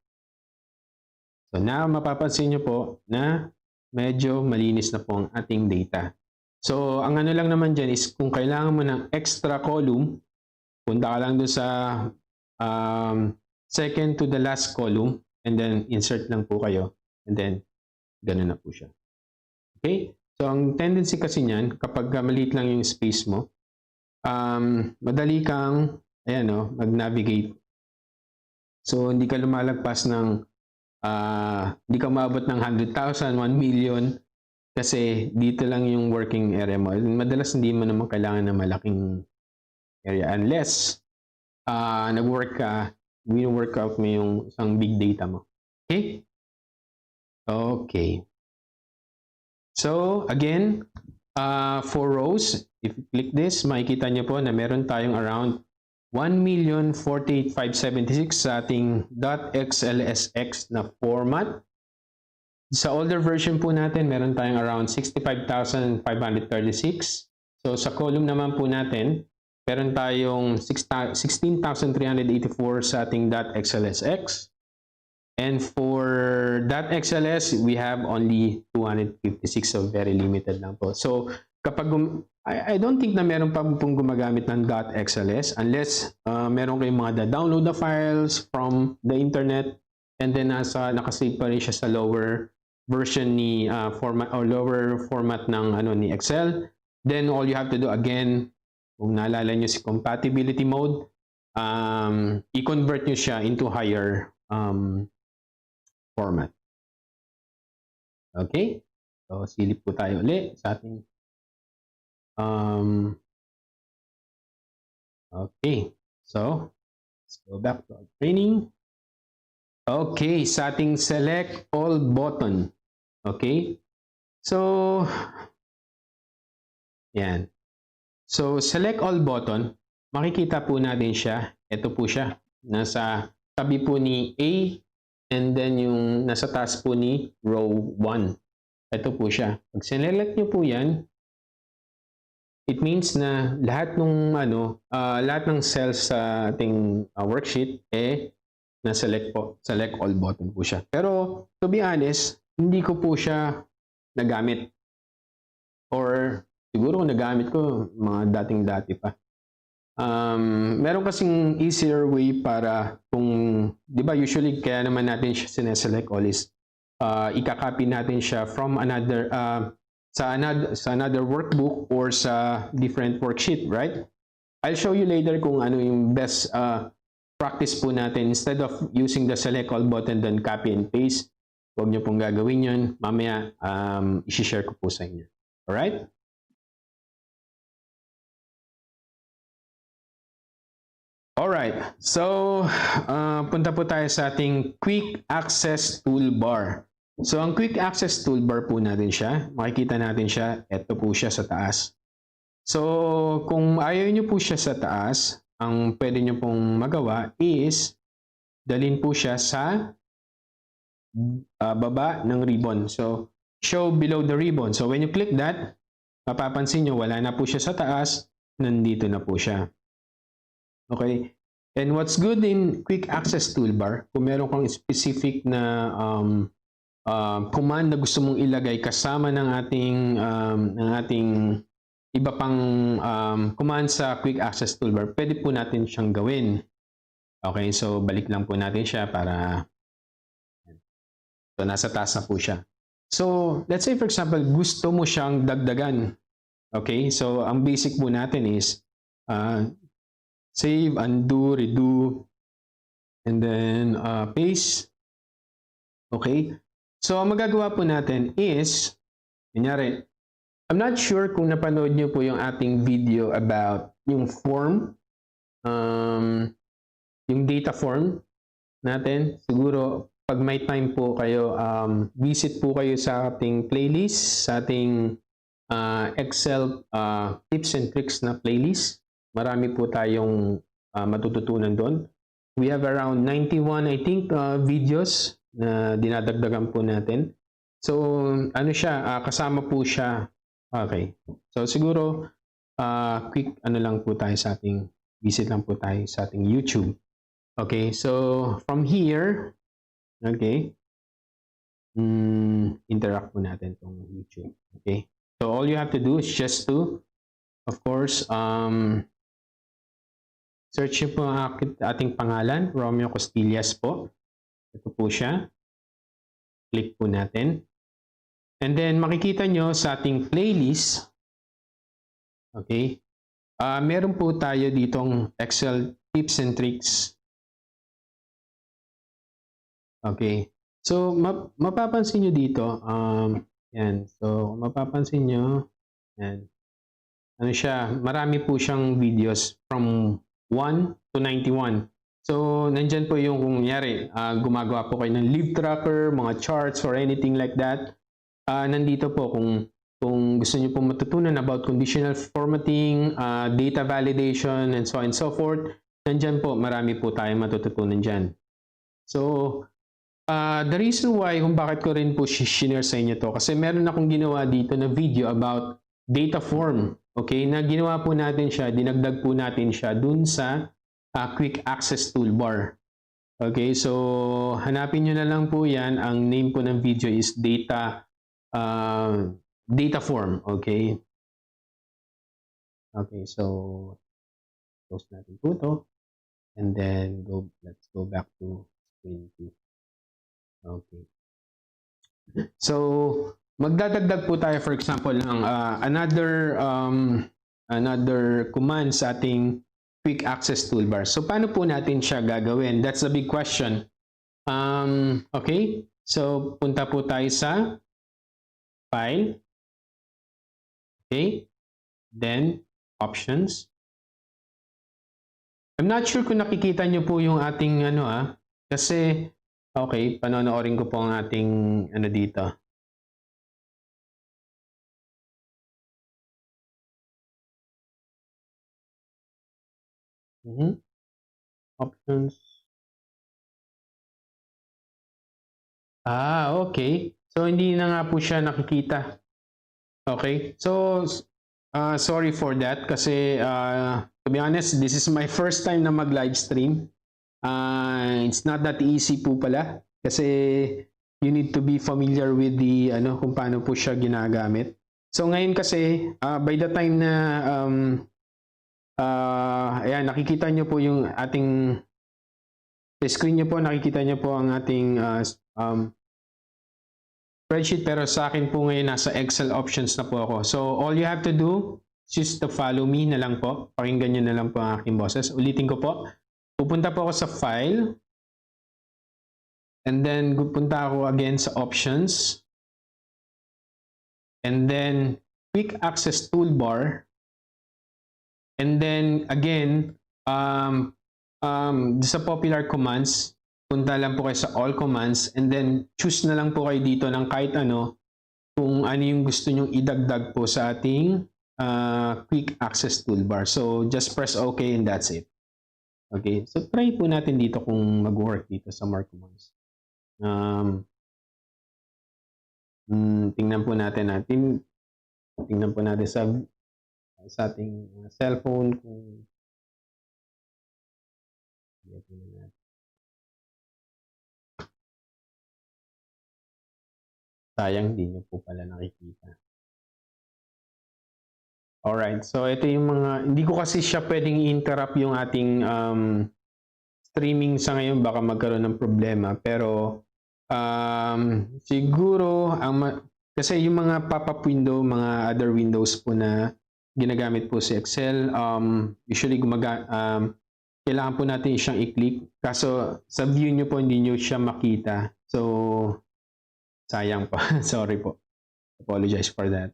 So now mapapansin nyo po na medyo malinis na po ang ating data. So ang ano lang naman dyan is kung kailangan mo ng extra column, punta ka lang doon sa second to the last column and then insert lang po kayo and then ganun na po siya. Okay? So ang tendency kasi niyan, kapag maliit lang yung space mo, madali kang mag-navigate. So hindi ka lumalagpas ng hindi ka maabot ng 100,000, 1 million kasi dito lang yung working area mo. Madalas hindi mo naman kailangan ng malaking area unless nag-work ka, wino-workout mo yung isang big data mo. Okay? Okay. So again, for rows, if you click this, makikita nyo po na meron tayong around 1,048,576 sa ating .xlsx na format. Sa older version po natin, meron tayong around 65,536. So sa column naman po natin, meron tayong 16,384 sa ating .xlsx. And for .xls, we have only 256, so very limited lang po. So kapag I don't think na meron pa pong gumagamit ng .xls unless meron kayong mga download the files from the internet and then nakasave pa rin siya sa lower version ni format or lower format ng ni Excel. Then all you have to do again, kung naalala nyo si compatibility mode, i-convert nyo siya into higher format. Okay? So silip po tayo ulit sa ating okay, so let's go back to our training. Okay, sa ating select all button. Okay, so yan. So select all button, makikita po natin siya. Ito po siya. Nasa tabi po ni A and then yung nasa taas po ni row 1. Ito po siya. Pag select nyo po yan, it means na lahat ng lahat ng cells sa ating worksheet na-select po, select all button po siya. Pero to be honest, hindi ko po siya nagamit. Or siguro nagamit ko mga dating-dati pa. Meron kasing easier way para kung 'di ba usually kaya naman natin siya sineselect all is ika-copy natin siya from another sa another workbook or sa different worksheet, right? I'll show you later kung ano yung best practice po natin. Instead of using the select all button then copy and paste, huwag nyo pong gagawin yun. Mamaya isi-share ko po sa inyo. Alright? Alright, so punta po tayo sa ating quick access toolbar. So, ang quick access toolbar po natin siya. Makikita natin siya. Ito po siya sa taas. So, kung ayaw nyo po siya sa taas, ang pwede nyo pong magawa is dalhin po siya sa baba ng ribbon. So, show below the ribbon. So, when you click that, mapapansin nyo, wala na po siya sa taas. Nandito na po siya. Okay? And what's good in quick access toolbar, kung meron kang specific na command na gusto mong ilagay kasama ng ating iba pang command sa quick access toolbar, pwede po natin siyang gawin. Okay, so balik lang po natin siya para so nasa taas na po siya. So let's say for example, gusto mo siyang dagdagan. Okay, so ang basic po natin is save, undo, redo, and then paste. Okay. So, ang magagawa po natin is, kunyari, I'm not sure kung napanood nyo po yung ating video about yung form, yung data form natin. Siguro, pag may time po kayo, visit po kayo sa ating playlist, sa ating Excel tips and tricks na playlist. Marami po tayong matututunan doon. We have around 91, I think, videos na dinadagdagan po natin. So, ano siya, kasama po siya. Okay. So, siguro, quick ano lang po tayo sa ating, visit lang po tayo sa ating YouTube. Okay, so from here, okay, interact po natin itong YouTube. Okay, so all you have to do is just to, of course, search po ang ating pangalan, Romeo Costillas po. Ito po siya. Click po natin. And then makikita nyo sa ating playlist, okay, meron po tayo ditong Excel tips and tricks. Okay. So, mapapansin nyo dito, yan. So, mapapansin nyo, yan. Ano siya, marami po siyang videos from 1 to 91. So, nandyan po yung kung nangyari, gumagawa po kayo ng leave tracker, mga charts, or anything like that. Nandito po kung gusto nyo po matutunan about conditional formatting, data validation, and so on and so forth. Nandyan po, marami po tayong matututunan dyan. So, the reason why kung bakit ko rin po share sa inyo to, kasi meron akong ginawa dito na video about data form. Okay, na ginawa po natin siya, dinagdag po natin siya dun sa quick access toolbar. Okay, so hanapin nyo na lang po yan. Ang name po ng video is data form. Okay. Okay, so close natin po to. And then let's go back to screen 2. Okay. So, magdadagdag po tayo, for example, ng another command sa ating quick access toolbar. So, paano po natin siya gagawin? That's the big question. Okay. So, punta po tayo sa File. Okay. Then, Options. I'm not sure kung nakikita nyo po yung ating kasi okay, panonoorin ko po ang ating dito. Options. Okay. So, hindi na nga po siya nakikita. Okay. So, sorry for that kasi to be honest, this is my first time na mag-live stream. It's not that easy po pala kasi you need to be familiar with the kung paano po siya ginagamit. So ngayon kasi by the time na ayan, nakikita nyo po yung ating screen nyo po, nakikita nyo po ang ating spreadsheet, pero sa akin po ngayon nasa Excel options na po ako. So all you have to do is just to follow me na lang po. Pakinggan nyo na lang po ang aking boses. Ulitin ko po. Pupunta po ako sa File. And then, pupunta ako again sa Options. And then, Quick Access Toolbar. And then, again, sa Popular Commands, punta lang po kayo sa All Commands. And then, choose na lang po kayo dito ng kahit ano, kung ano yung gusto nyong idagdag po sa ating Quick Access Toolbar. So, just press OK and that's it. Okay, so try po natin dito kung mag-work dito sa More Commands. Tingnan po natin sa ating cellphone kung sayang, hindi nyo po pala nakikita. Alright, so ito yung mga, hindi ko kasi siya pwedeng i-interrupt yung ating streaming sa ngayon, baka magkaroon ng problema. Pero siguro, kasi yung mga pop-up window, mga other windows po na ginagamit po si Excel, usually kailangan po natin siyang i-click. Kaso sa view nyo po, hindi nyo siya makita. So, sayang po. Sorry po. Apologize for that.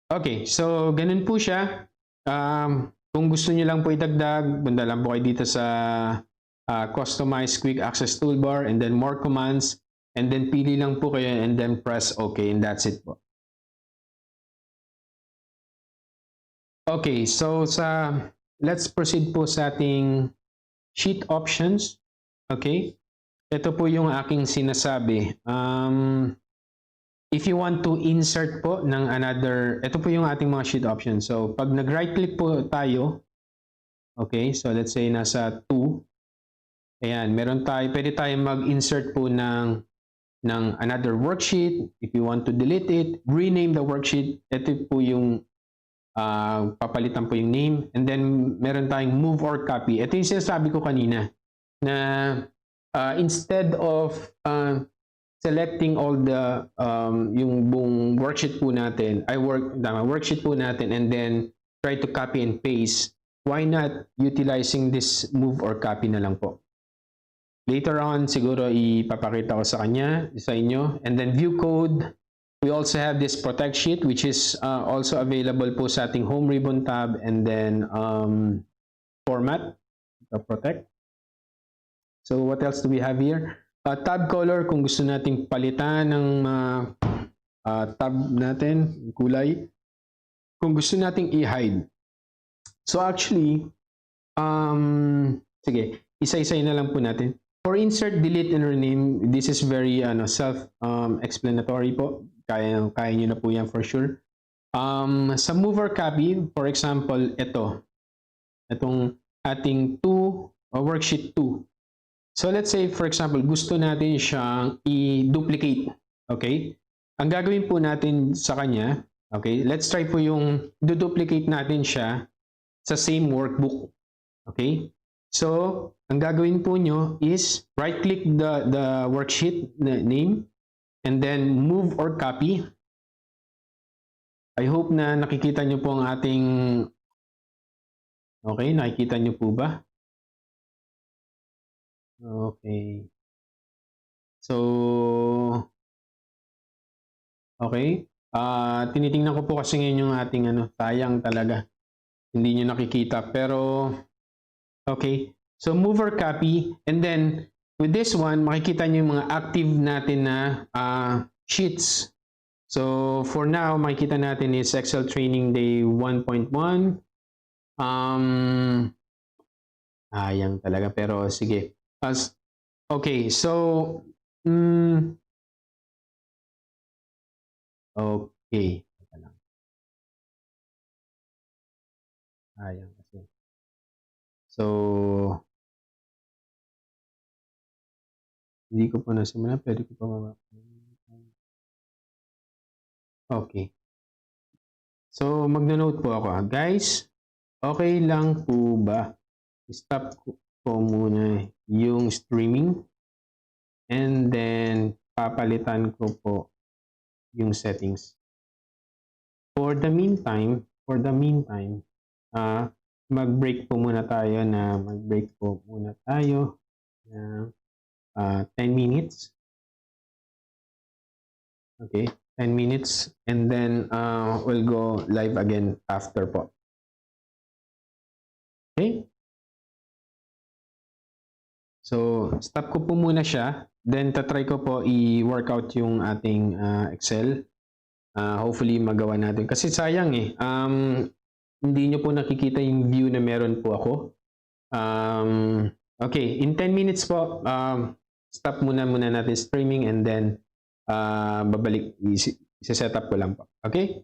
Okay, so ganun po siya. Kung gusto niyo lang po idagdag, banda lang po kayo dito sa Customize Quick Access Toolbar and then More Commands, and then pili lang po kayo and then press OK, and that's it po. Okay, so sa let's proceed po sa ating sheet options. Okay? Ito po yung aking sinasabi. If you want to insert po ng another, ito po yung ating mga sheet options. So, pag nag-right click po tayo, okay, so let's say nasa 2, ayan, pwede tayo mag-insert po ng another worksheet. If you want to delete it, rename the worksheet, ito po yung papalitan po yung name. And then, meron tayong move or copy. Ito yung sinasabi ko kanina na instead of selecting all the yung buong worksheet po natin, worksheet po natin and then try to copy and paste, why not utilizing this move or copy na lang po? Later on, siguro ipapakita ko sa inyo. And then view code, we also have this protect sheet which is also available po sa ating home ribbon tab and then format, protect. So what else do we have here? Tab color, kung gusto nating palitan ng tab natin, kulay. Kung gusto nating i-hide. So actually, sige, isa-isay na lang po natin. For insert, delete, and rename, this is very self-explanatory po. Kaya nyo na po yan for sure. Sa move or copy, for example, itong ating worksheet 2. So let's say, for example, gusto natin siyang i-duplicate. Okay? Ang gagawin po natin sa kanya, okay, let's try po yung duplicate natin siya sa same workbook. Okay? So, ang gagawin po nyo is right-click the worksheet name and then move or copy. I hope na nakikita nyo po ang ating... Okay, nakikita nyo po ba? Okay. So, okay. Tinitingnan ko po kasi ngayon yung ating sayang talaga. Hindi nyo nakikita. Pero, okay. So, move or copy. And then, with this one, makikita nyo yung mga active natin na sheets. So, for now, makikita natin is Excel Training Day 1.1. Ayang talaga. Pero, sige. Okay. So, okay. Ayan kasi. So, hindi ko pa nasimulan. Pwede ko pa okay. So, magna-note po ako. Guys, okay lang po ba? Stop ko muna yung streaming. And then, papalitan ko po yung settings. For the meantime, mag-break po muna tayo na 10 minutes. Okay, 10 minutes and then we'll go live again after po. Okay? So, stop ko po muna siya. Then, tatry ko po i-workout yung ating Excel. Hopefully, magawa natin. Kasi sayang hindi nyo po nakikita yung view na meron po ako. Okay, in 10 minutes po, stop muna natin streaming and then babalik, isa-set up ko lang po. Okay?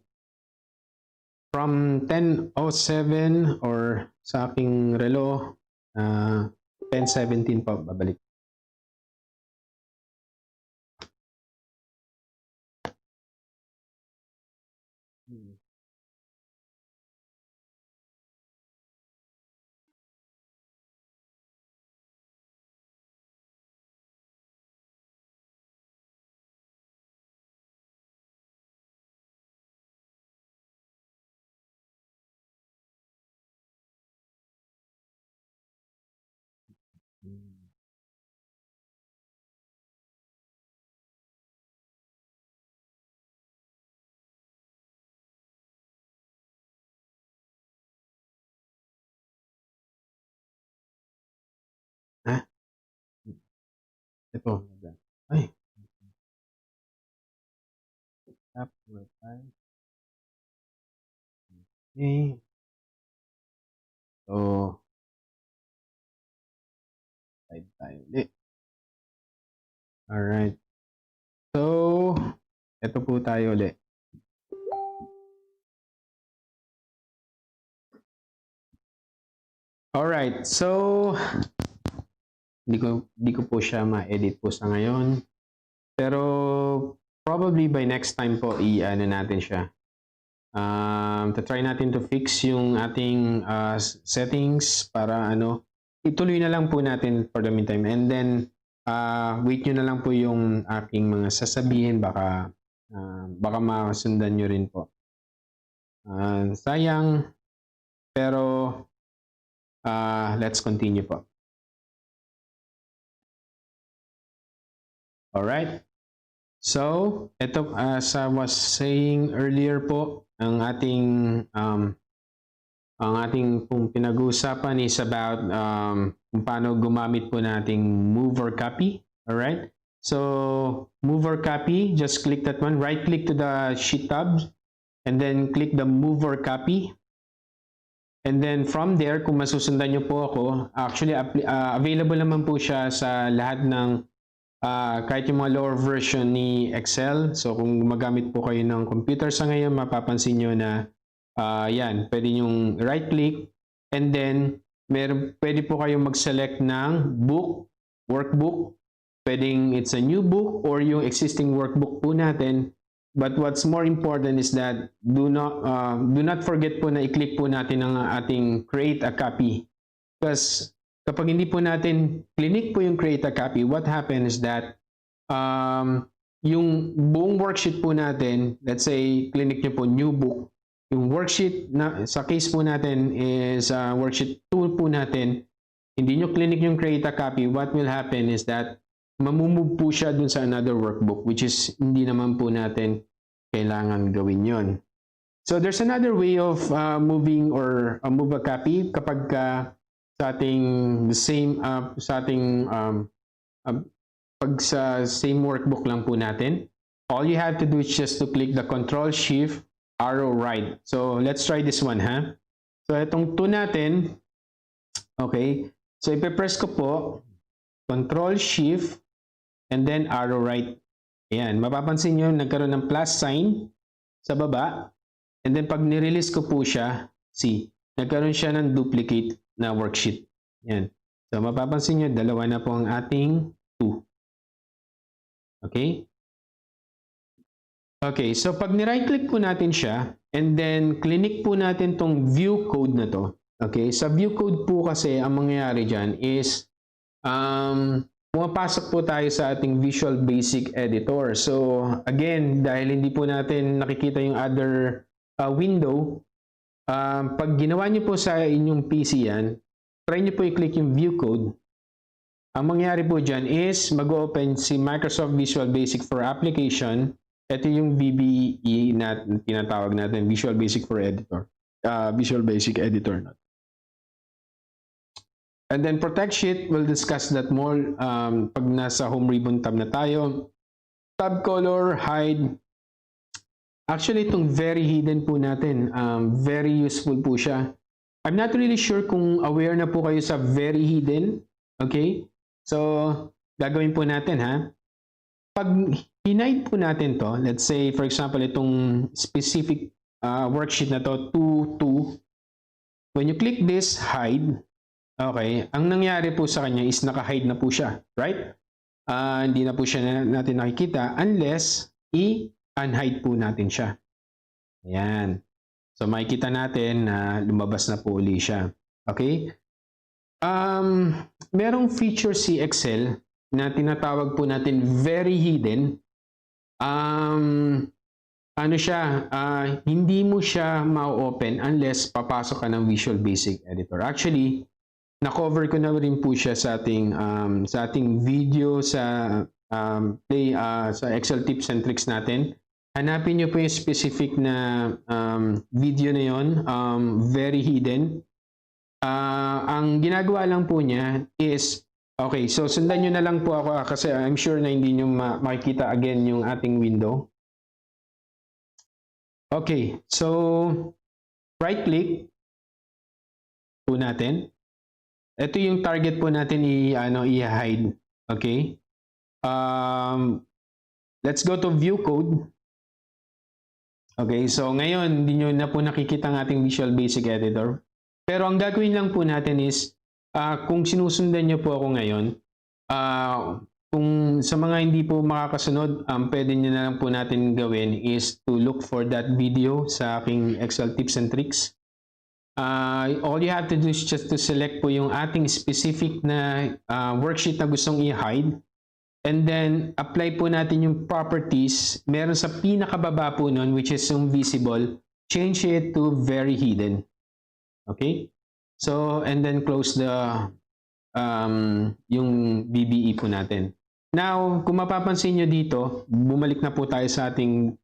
From 10:07 or sa aking relo, 10:17 po, babalik. Ha? Ito. Ay. Tap, okay. So, type tayo ulit. Alright. So, ito po tayo ulit. Alright. So, di ko po siya ma-edit po sa ngayon. Pero, probably by next time po, i-ano natin siya. Try natin to fix yung ating settings para ano, ituloy na lang po natin for the meantime. And then, wait nyo na lang po yung aking mga sasabihin. Baka masundan nyo rin po. Sayang, pero let's continue po. Alright. So, ito, as I was saying earlier po, ang ating pong pinag-uusapan is about kung paano gumamit po nating move or copy. Alright? So, move or copy, just click that one. Right-click to the sheet tab and then click the move or copy. And then from there, kung masusundan nyo po ako, actually available naman po siya sa lahat ng kahit yung mga lower version ni Excel. So kung gumagamit po kayo ng computer sa ngayon, mapapansin nyo na yan, pwede yung right click and then pwede po kayong mag-select ng book, workbook. Pwedeng it's a new book or yung existing workbook po natin. But what's more important is that do not forget po na i-click po natin ang ating create a copy. Because kapag hindi po natin click po yung create a copy, what happens is that yung buong worksheet po natin, let's say click nyo po new book, yung worksheet na sa case po natin is worksheet 2 po natin, hindi nyo click yung create a copy, what will happen is that mamumove po siya dun sa another workbook, which is hindi naman po natin kailangan gawin yon. So there's another way of moving or move a copy kapag sa ating pag sa same workbook lang po natin. All you have to do is just to click the Control Shift arrow right. So let's try this one, ha. So itong 2 natin, okay. So ipe-press ko po Control Shift and then arrow right. Ayan, mapapansin nyo nagkaroon ng plus sign sa baba. And then pag nirelease ko po siya, see, nagkaroon siya ng duplicate na worksheet. Ayan. So mapapansin nyo, dalawa na po ang ating 2. Okay? Okay, so pag ni-right click po natin siya, and then click po natin tong view code na to. Okay, sa view code po kasi ang mangyayari dyan is pumapasok po tayo sa ating Visual Basic Editor. So again, dahil hindi po natin nakikita yung other window, pag ginawa nyo po sa inyong PC yan, try nyo po i-click yung view code. Ang mangyayari po dyan is mag-open si Microsoft Visual Basic for Application. Ito yung VBE na tinatawag natin, Visual Basic for Editor. Visual Basic Editor. And then Protect Sheet, we'll discuss that more pag nasa Home Ribbon tab na tayo. Tab Color, Hide. Actually, itong very hidden po natin. Very useful po siya. I'm not really sure kung aware na po kayo sa very hidden. Okay? So, gagawin po natin, ha? Pag hinide po natin to, let's say, for example, itong specific worksheet na to, 2, when you click this, hide, okay, ang nangyari po sa kanya is naka-hide na po siya, right? Hindi na po siya natin nakikita unless i-unhide po natin siya. Ayan. So makikita natin na lumabas na po uli siya. Okay? Merong feature si Excel na tinatawag po natin very hidden. Ano siya, hindi mo siya ma-open unless papasok ka ng Visual Basic Editor. Actually, na-cover ko na rin po siya sa ating video sa sa Excel tips and tricks natin. Hanapin niyo po yung specific na video na yon, very hidden. Ang ginagawa lang po niya is, okay, so sundan nyo na lang po ako kasi I'm sure na hindi nyo makikita again yung ating window. Okay, so right click, po natin. Ito yung target po natin i-hide. Okay? Let's go to view code. Okay, so ngayon, hindi nyo na po nakikita ang ating Visual Basic Editor. Pero ang gagawin lang po natin is, kung sinusundan nyo po ako ngayon, kung sa mga hindi po makakasunod, pwede nyo na lang po natin gawin is to look for that video sa aking Excel tips and tricks. All you have to do is just to select po yung ating specific na worksheet na gustong i-hide. And then, apply po natin yung properties. Meron sa pinakababa po nun, which is yung visible. Change it to very hidden. Okay? So, and then close the yung BBE po natin. Now, kung mapapansin nyo dito, bumalik na po tayo sa ating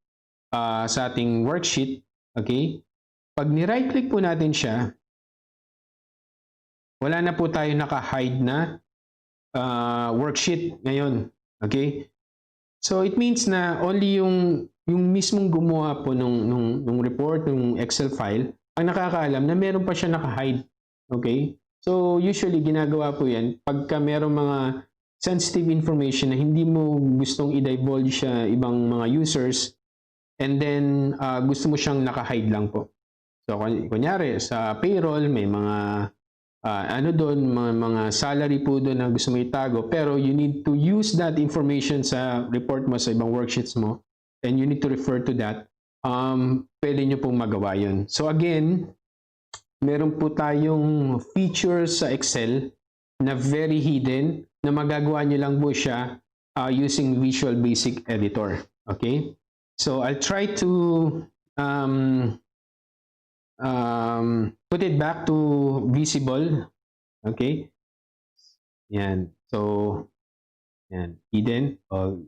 worksheet. Okay? Pag ni-right click po natin siya, wala na po tayo naka-hide na worksheet ngayon. Okay? So it means na only yung mismong gumawa po nung report, nung Excel file, ang nakakaalam na meron pa siya naka-hide. Okay? So usually ginagawa po yan pagka merong mga sensitive information na hindi mo gustong i-divulge siya ibang mga users, and then gusto mo siyang naka-hide lang po. So kunyari sa payroll may mga doon, mga salary po doon na gusto mo itago, pero you need to use that information sa report mo, sa ibang worksheets mo, and you need to refer to that. Pwede nyo pong magawa yun. So again, meron po tayong features sa Excel na very hidden, na magagawa nyo lang po siya using Visual Basic Editor. Okay? So I'll try to put it back to visible. Okay? Yan. So, yan. Hidden.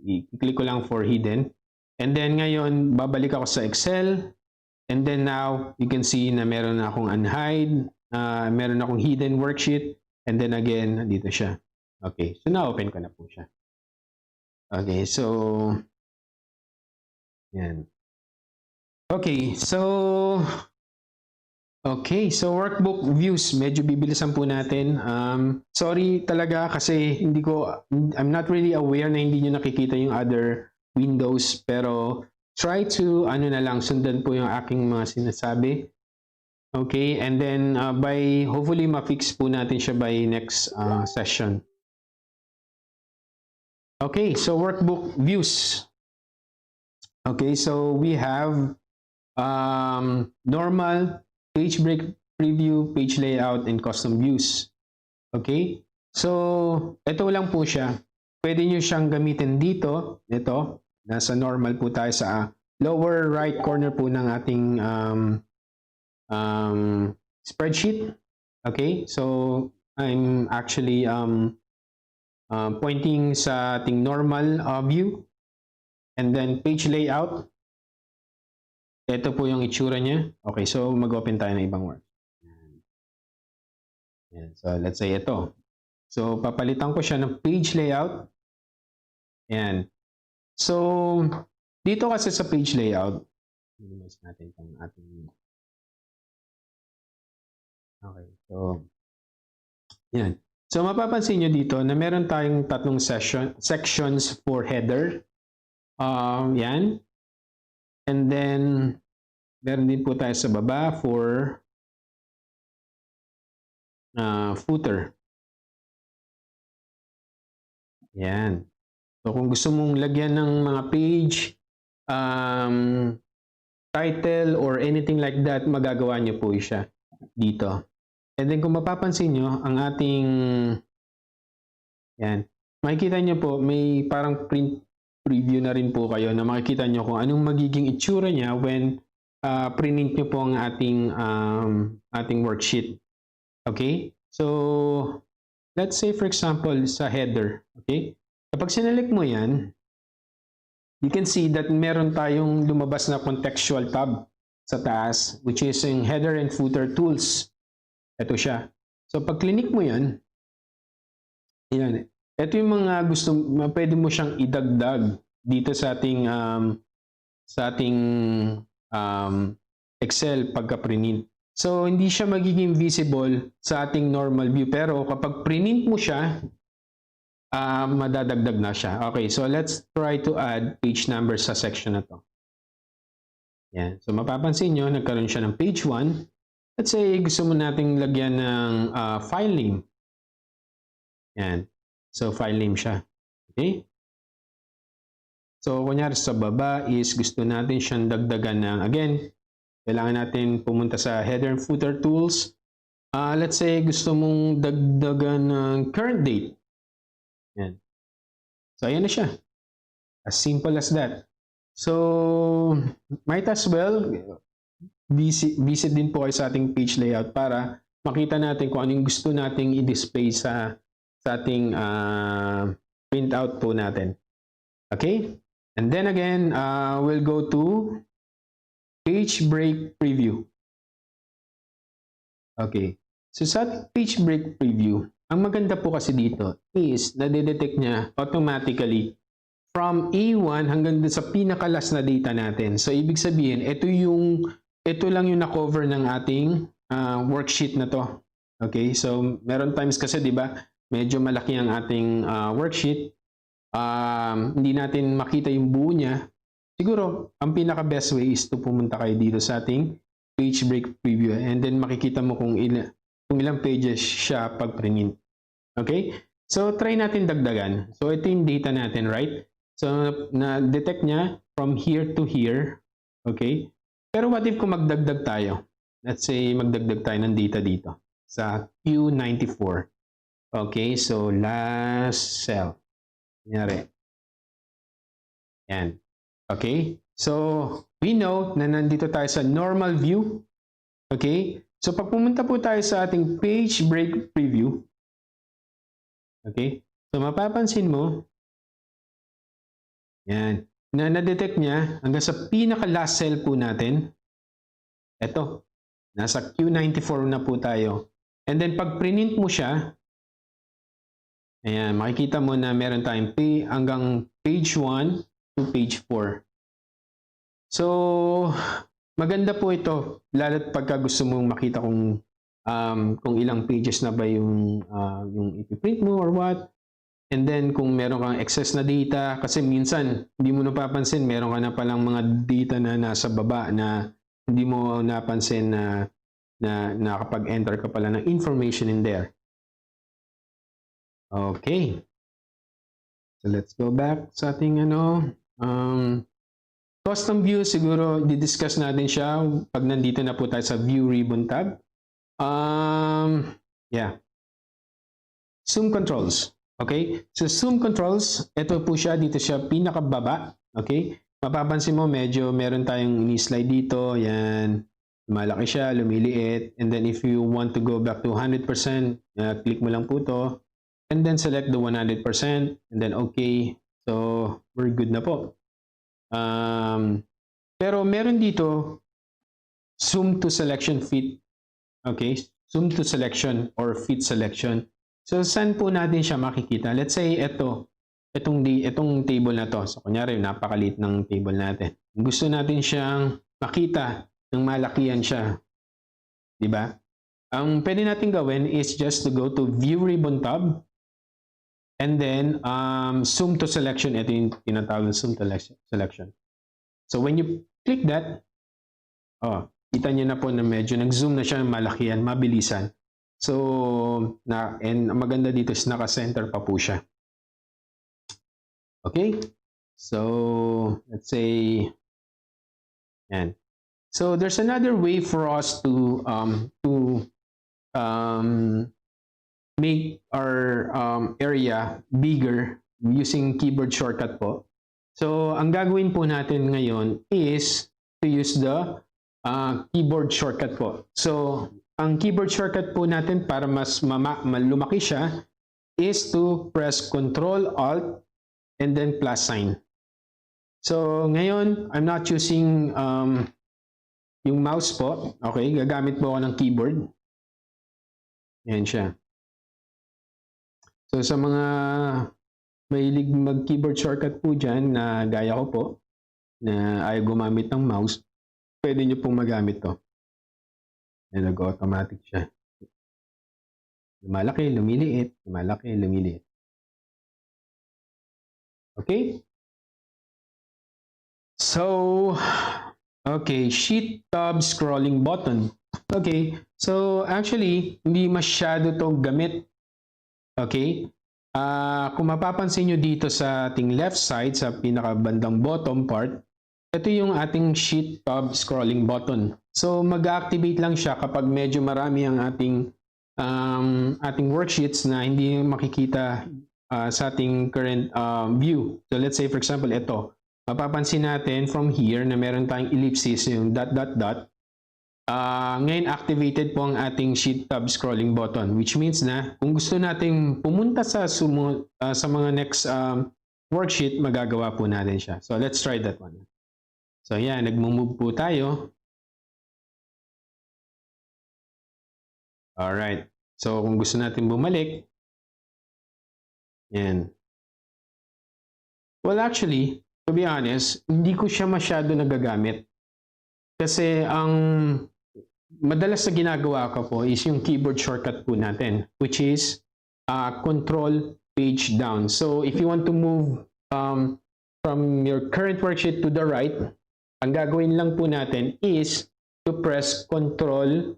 I-click ko lang for hidden. And then ngayon, babalik ako sa Excel. And then now, you can see na meron na akong unhide. Meron akong hidden worksheet. And then again, nandito siya. Okay. So, na-open ko na po siya. Okay. So, yan. Okay. So, workbook views, medyo bibilisan po natin. Sorry talaga kasi I'm not really aware na hindi nyo nakikita yung other windows, pero try to, na lang, sundan po yung aking mga sinasabi. Okay, and then hopefully ma-fix po natin siya by next session. Okay, so workbook views. Okay, so we have normal, page break preview, page layout, and custom views. Okay? So, ito lang po siya. Pwede nyo siyang gamitin dito. Ito, nasa normal po tayo sa lower right corner po ng ating spreadsheet. Okay? So, I'm actually pointing sa ating normal view. And then, page layout. Ito po yung itsura niya. Okay, so mag-open tayo ng ibang work. Yan. So, let's say ito. So, papalitan ko siya ng page layout. Ayan. So, dito kasi sa page layout, minimize natin itong ating... Okay, so, yan. So, mapapansin nyo dito na meron tayong tatlong sections for header. Yan. And then, meron din po tayo sa baba for footer. Yan. So, kung gusto mong lagyan ng mga page, title, or anything like that, magagawa nyo po siya dito. And then, kung mapapansin nyo, ang ating, yan, makikita nyo po, may parang print preview na rin po kayo na makikita nyo kung anong magiging itsura niya when print nyo po ang ating worksheet. Okay? So, let's say for example sa header. Okay? Kapag sinelect mo yan, you can see that meron tayong lumabas na contextual tab sa taas, which is yung header and footer tools. Ito siya. So, pag click mo yan, yan. Ito yung mga pwede mo siyang idagdag dito sa ating Excel pagka-print. So, hindi siya magiging visible sa ating normal view. Pero kapag print mo siya, madadagdag na siya. Okay, so let's try to add page number sa section na to. Yan. So, mapapansin nyo, nagkaroon siya ng page 1. Let's say, gusto mo nating lagyan ng file name. Yan. So, file name siya. Okay? So, kunyari sa baba is gusto natin siyang dagdagan ng, again, kailangan natin pumunta sa header and footer tools. Let's say gusto mong dagdagan ng current date. Yan. So, ayan na siya. As simple as that. So, might as well visit din po kayo sa ating page layout para makita natin kung anong gusto nating i-display sa ating printout po natin. Okay? And then again, we'll go to page break preview. Okay. So sa page break preview, ang maganda po kasi dito is nade-detect niya automatically from A1 hanggang sa pinakalas na data natin. So ibig sabihin, ito lang yung na-cover ng ating worksheet na to. Okay? So meron times kasi 'di ba, medyo malaki ang ating worksheet. Hindi natin makita yung buo niya. Siguro, ang pinaka-best way is to pumunta kayo dito sa ating page break preview and then makikita mo kung ilang pages siya pag print. Okay? So, try natin dagdagan. So, ito yung data natin, right? So, na-detect niya from here to here. Okay? Pero what if kung magdagdag tayo? Let's say, magdagdag tayo ng data dito sa Q94. Okay? So, last cell. Kunyari. Yan. Okay? So, we know na nandito tayo sa normal view. Okay? So, pag pumunta po tayo sa ating page break preview. Okay? So, mapapansin mo, yan, na na-detect niya hanggang sa pinaka-last cell po natin. Ito. Nasa Q94 na po tayo. And then, pag print mo siya, ayan, makikita mo na meron tayong hanggang page 1 to page 4. So, maganda po ito, lalo't pagka gusto mong makita kung ilang pages na ba yung ipiprint mo or what. And then, kung meron kang excess na data, kasi minsan, hindi mo napapansin, meron ka na palang mga data na nasa baba na hindi mo napansin na nakapag-enter ka pala ng information in there. Okay. So let's go back sa ating custom view. Siguro di-discuss natin siya pag nandito na po tayo sa view ribbon tab. Yeah. Zoom controls. Okay? So zoom controls, ito po siya, dito siya pinakababa. Okay? Mapapansin mo medyo meron tayong ini-slide dito. Yan. Malaki siya, lumiliit. And then if you want to go back to 100%, click mo lang po to. And then select the 100% and then okay. So, we're good na po. Pero meron dito zoom to selection fit. Okay? Zoom to selection or fit selection. So, saan po natin siya makikita? Let's say itong table na to. So, kunyari, napakaliit ng table natin. Gusto natin siyang makita ng malakihan siya. Diba? Ang pwede natin gawin is just to go to view ribbon tab. And then, zoom to selection. Ito yung tinatawag na zoom to selection. So, when you click that, kita nyo na po na medyo nag-zoom na siya, malakihan, mabilisan. So, and maganda dito is naka-center pa po siya. Okay? So, let's say, yan. So, there's another way for us to make our area bigger using keyboard shortcut po. So, ang gagawin po natin ngayon is to use the keyboard shortcut po. So, ang keyboard shortcut po natin para mas lumaki siya is to press Control Alt and then plus sign. So, ngayon, I'm not using yung mouse po. Okay, gagamit po ako ng keyboard. Yan siya. So, sa mga mahilig mag-keyboard shortcut po dyan na gaya ko po, na ayaw gumamit ng mouse, pwede nyo pong magamit to. Yan, nag-automatic siya. Lumalaki, lumiliit, lumalaki, lumiliit. Okay? So, okay, sheet tab scrolling button. Okay, so actually, hindi masyado to gamit. Okay? Kung mapapansin nyo dito sa ating left side, sa pinakabandang bottom part, ito yung ating sheet tab scrolling button. So, mag-activate lang siya kapag medyo marami ang ating worksheets na hindi makikita sa ating current view. So, let's say for example, ito. Mapapansin natin from here na meron tayong ellipsis, yung dot, dot, dot. Ngayon activated po ang ating sheet tab scrolling button, which means na kung gusto nating pumunta sa mga next worksheet, magagawa po natin siya. So let's try that one. So yan, nagmo-move po tayo. Alright. So kung gusto natin bumalik, yan. Well actually, to be honest, hindi ko siya masyado nagagamit. Kasi ang madalas na ginagawa ko po is yung keyboard shortcut po natin, which is control page down. So if you want to move from your current worksheet to the right, ang gagawin lang po natin is to press control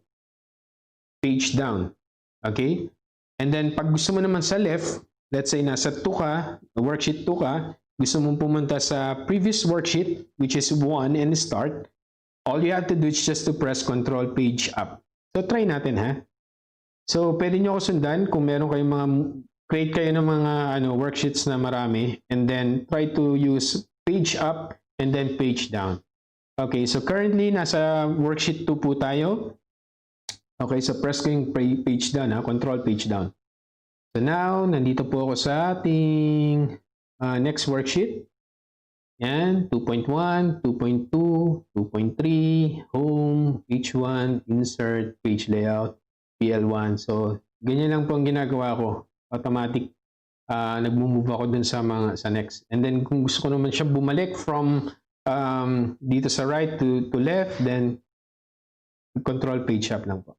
page down. Okay? And then pag gusto mo naman sa left, let's say nasa 2 ka, worksheet 2 ka, gusto mong pumunta sa previous worksheet, which is 1 and start, all you have to do is just to press control page up. So try natin ha. So pwede nyo ako sundan kung meron kayong create kayo ng mga worksheets na marami, and then try to use page up and then page down. Okay, so currently nasa worksheet 2 po tayo. Okay, so press ko yung page down ha, control page down. So now, nandito po ako sa ating next worksheet. Yan, 2.1, 2.2, 2.3, home, page 1, insert, page layout, PL1. So, ganyan lang po ang ginagawa ko. Automatic, nagmo-move ako dun sa next. And then, kung gusto ko naman siya bumalik from dito sa right to left, then control page up lang po.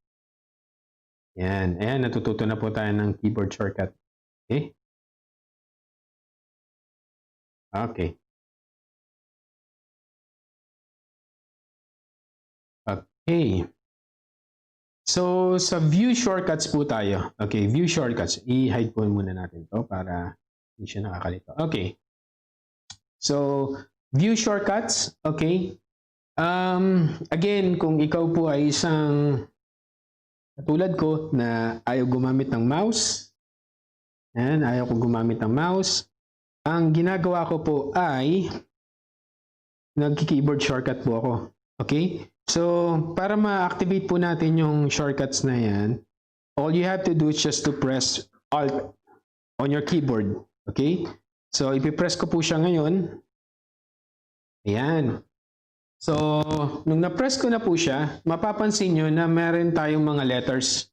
Yan, ayan, natututo na po tayo ng keyboard shortcut. Okay? Okay. Okay. So, sa view shortcuts po tayo. Okay, view shortcuts. I-hide po muna natin to para hindi siya nakakalito. Okay. So, view shortcuts. Okay. Again, kung ikaw po ay isang katulad ko na ayaw gumamit ng mouse, yan, ayaw ko gumamit ng mouse, ang ginagawa ko po ay nag-keyboard shortcut po ako. Okay? So, para ma-activate po natin yung shortcuts na yan, all you have to do is just to press Alt on your keyboard. Okay? So, ipipress ko po siya ngayon. Ayan. So, nung na-press ko na po siya, mapapansin nyo na meron tayong mga letters.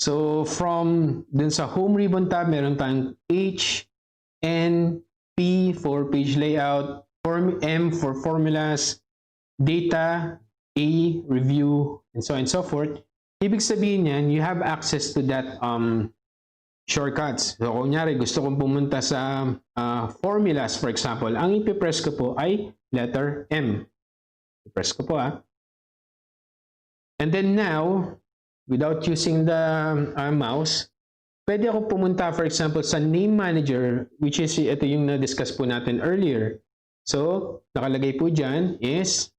So, from dun sa Home Ribbon tab, meron tayong H, N, P for page layout, M for formulas, data, A, review, and so on and so forth. Ibig sabihin yan, you have access to that shortcuts. So, kunyari, gusto kong pumunta sa formulas, for example, ang ipipress ko po ay letter M. Ipipress ko po And then now, without using the mouse, pwede ako pumunta, for example, sa name manager, which is, ito yung na-discuss po natin earlier. So, nakalagay po dyan is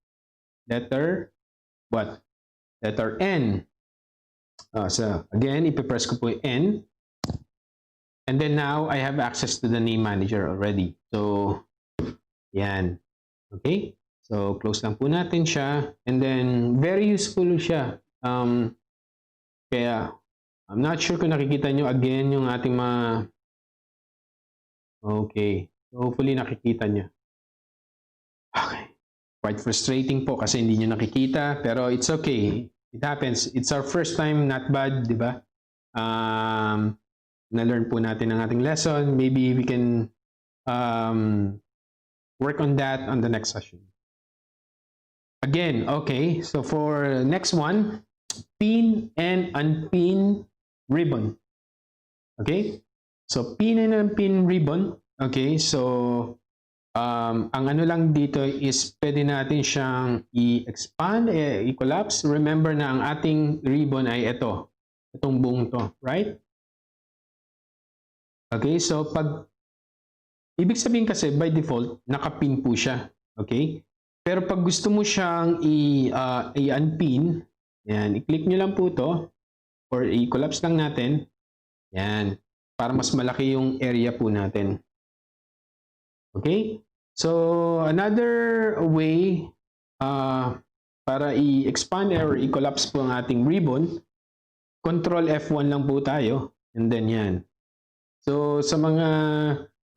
letter, what? Letter N. So, again, ipipress ko po yung N. And then now, I have access to the name manager already. So, yan. Okay? So, close lang po natin siya. And then, very useful siya. Kaya, I'm not sure kung nakikita nyo again yung ating mga... Okay. So, hopefully, nakikita nyo. Okay. Quite frustrating po kasi hindi nyo nakikita. Pero it's okay. It happens. It's our first time, not bad, di ba? Na-learn po natin ang ating lesson. Maybe we can work on that on the next session. Again, okay. So for next one, pin and unpin ribbon. Okay? So, pin and unpin ribbon. Okay, so ang ano lang dito is pwede natin siyang i-expand, i-collapse. Remember na ang ating ribbon ay ito. Itong buong to, right? Okay, so ibig sabihin kasi by default, nakapin po siya. Okay? Pero pag gusto mo siyang i-unpin, yan, i-click nyo lang po to or i-collapse lang natin. Yan, para mas malaki yung area po natin. Okay? So, another way para i-expand or i-collapse po ang ating ribbon, Control F1 lang po tayo. And then yan. So, sa mga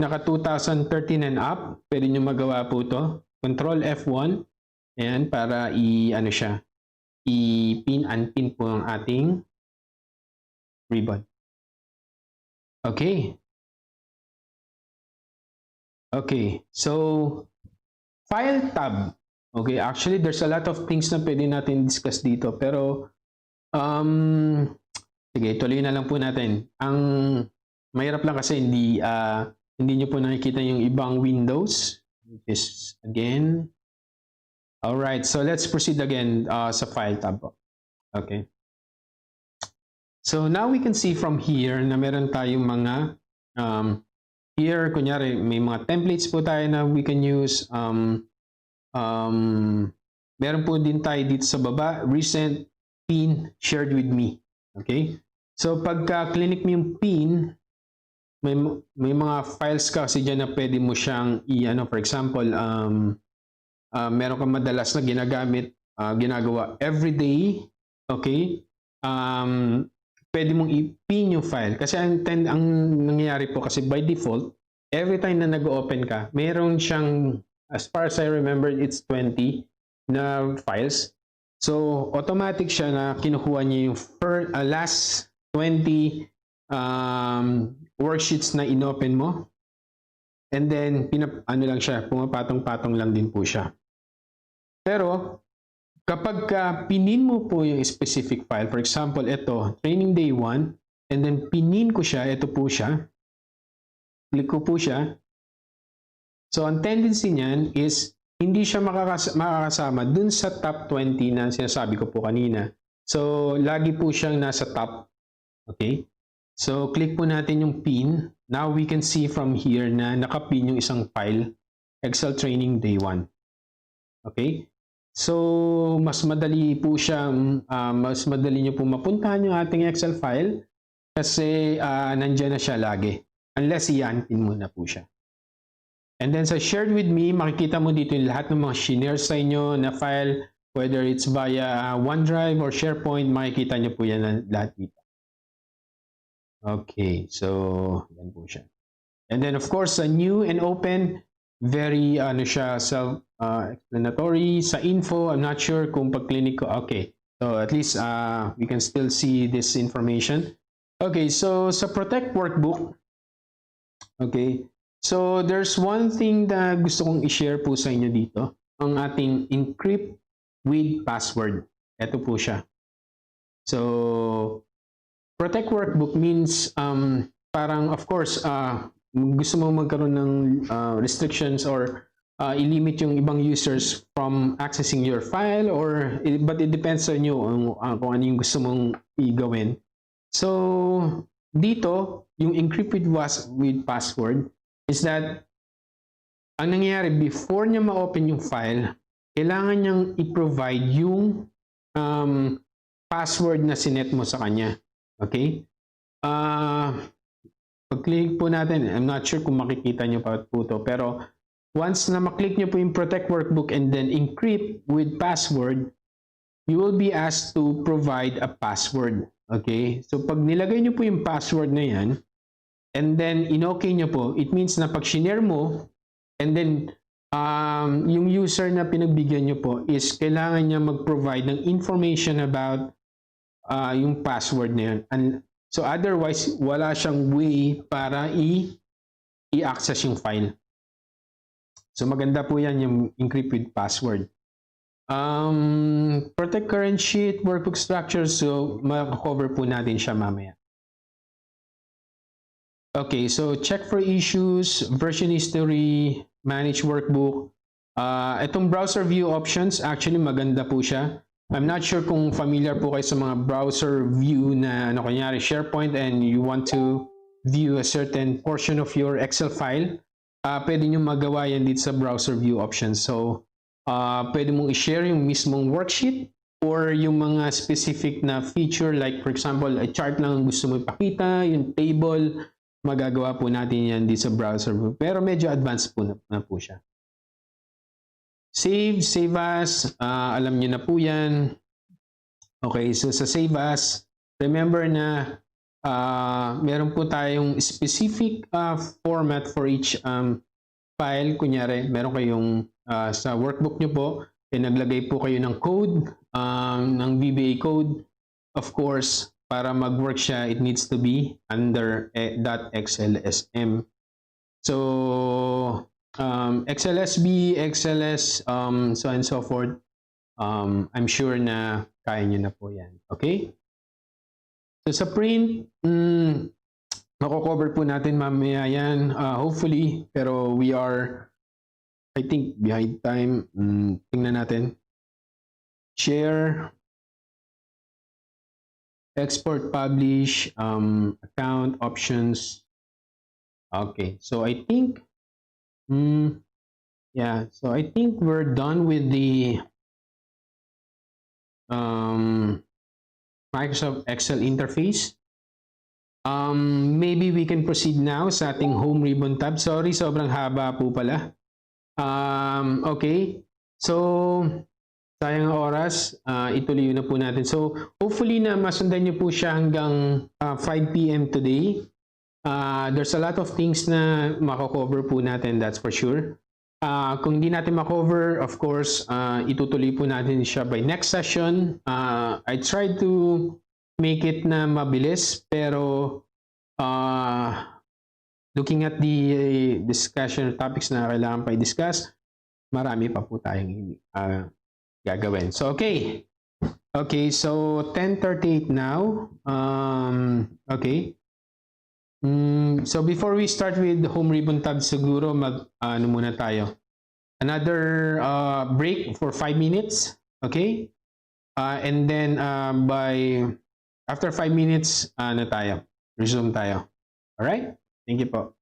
naka 2013 and up, pwede nyo magawa po to. Control F1. Ayan, para i-ano siya, i-pin, unpin po ang ating ribbon. Okay. Okay, so File tab. Okay, actually there's a lot of things na pwede natin discuss dito, pero sige, tuloy na lang po natin. Ang mahirap lang kasi hindi nyo po nakikita yung ibang windows. This again. Alright, so let's proceed again sa File tab. Okay. So now we can see from here na meron tayong mga here, kunyari, may mga templates po tayo na we can use. Meron po din tayo dito sa baba, recent pin shared with me. Okay? So, pagka clinic mo yung pin, may mga files kasi dyan na pwede mo siyang for example, meron kang madalas na ginagawa everyday. Okay? Pwede mong i-pin yung file. Kasi ang nangyayari po kasi by default, every time na nag-open ka, meron siyang, as far as I remember, it's 20 na files. So, automatic siya na kinukuha niya yung last 20 worksheets na inopen mo. And then, lang siya, pumapatong-patong lang din po siya. Pero, kapag pinin mo po yung specific file, for example, ito, training day 1, and then pinin ko siya, ito po siya, click ko po siya. So, ang tendency niyan is, hindi siya makakasama dun sa top 20 na sinasabi ko po kanina. So, lagi po siyang nasa top. Okay? So, click po natin yung pin. Now, we can see from here na nakapin yung isang file, Excel Training Day 1. Okay? So, mas madali po siya, mas madali nyo po mapuntahan yung ating Excel file kasi nandyan na siya lagi. Unless i-unpin mo na po siya. And then sa shared with me, makikita mo dito yung lahat ng mga shinare sa inyo na file, whether it's via OneDrive or SharePoint, makikita nyo po yan lahat dito. Okay, so yan po siya. And then of course, sa new and open, very self-explanatory. Sa info, I'm not sure kung pag-clinic ko. Okay, so at least we can still see this information. Okay, so sa Protect Workbook, okay, so there's one thing na gusto kong i-share po sa inyo dito, ang ating encrypt with password. Ito po siya. So, Protect Workbook means parang of course, gusto mo magkaroon ng restrictions or i-limit yung ibang users from accessing your file but it depends on you kung ano yung gusto mong i-gawin. So, dito, yung encrypt with password is that ang nangyayari before niya ma-open yung file, kailangan niyang i-provide yung password na sinet mo sa kanya. Okay? Pag-click po natin, I'm not sure kung makikita nyo pa po ito, pero once na maklik nyo po yung Protect Workbook and then encrypt with password, you will be asked to provide a password. Okay? So pag nilagay nyo po yung password na yan, and then in-okay nyo po, it means na pag shinare mo, and then yung user na pinagbigyan nyo po is kailangan niya mag-provide ng information about yung password na yun. So otherwise, wala siyang way para i-access yung file. So maganda po yan yung encrypt with password. Protect current sheet, workbook structure. So, makakover po natin siya mamaya. Okay, so check for issues, version history, manage workbook. Itong browser view options, actually maganda po siya. I'm not sure kung familiar po kayo sa mga browser view na kunyari SharePoint and you want to view a certain portion of your Excel file. Pwede nyo magawa yan dito sa browser view options. So, pwede mong i-share yung mismong worksheet or yung mga specific na feature like for example, a chart lang ang gusto mo ipakita, yung table, magagawa po natin yan dito sa browser view. Pero medyo advanced po na po siya. Save as, alam niyo na po yan. Okay, so sa save as, remember na meron po tayong specific format for each file. Kunyari, meron kayong sa workbook nyo po, naglagay po kayo ng code, ng VBA code. Of course, para mag-work siya, it needs to be under .xlsm. So, XLSB, XLS, so and so forth. I'm sure na kaya nyo na po yan. Okay? So sa print, mako-cover po natin mamaya yan. Hopefully, pero we are, I think, behind time. Tingnan natin. Share. Export, publish, account, options. Okay, so I think, yeah, so I think we're done with the Microsoft Excel interface. Maybe we can proceed now sa ating home ribbon tab. Sorry, sobrang haba po pala. Okay, so sayang ang oras, ituloy na po natin. So hopefully na masundan niyo po siya hanggang 5 p.m. today. There's a lot of things na mako-cover po natin, that's for sure. Kung hindi natin ma-cover, of course, itutuloy po natin siya by next session. I tried to make it na mabilis, pero looking at the discussion topics na kailangan pa i-discuss, marami pa po tayong gagawin. So, okay. Okay, so 10:38 now. Okay. So before we start with the home ribbon tab, siguro ano muna tayo. Another break for 5 minutes, okay? And then after 5 minutes, ano tayo? Resume tayo. All right? Thank you po.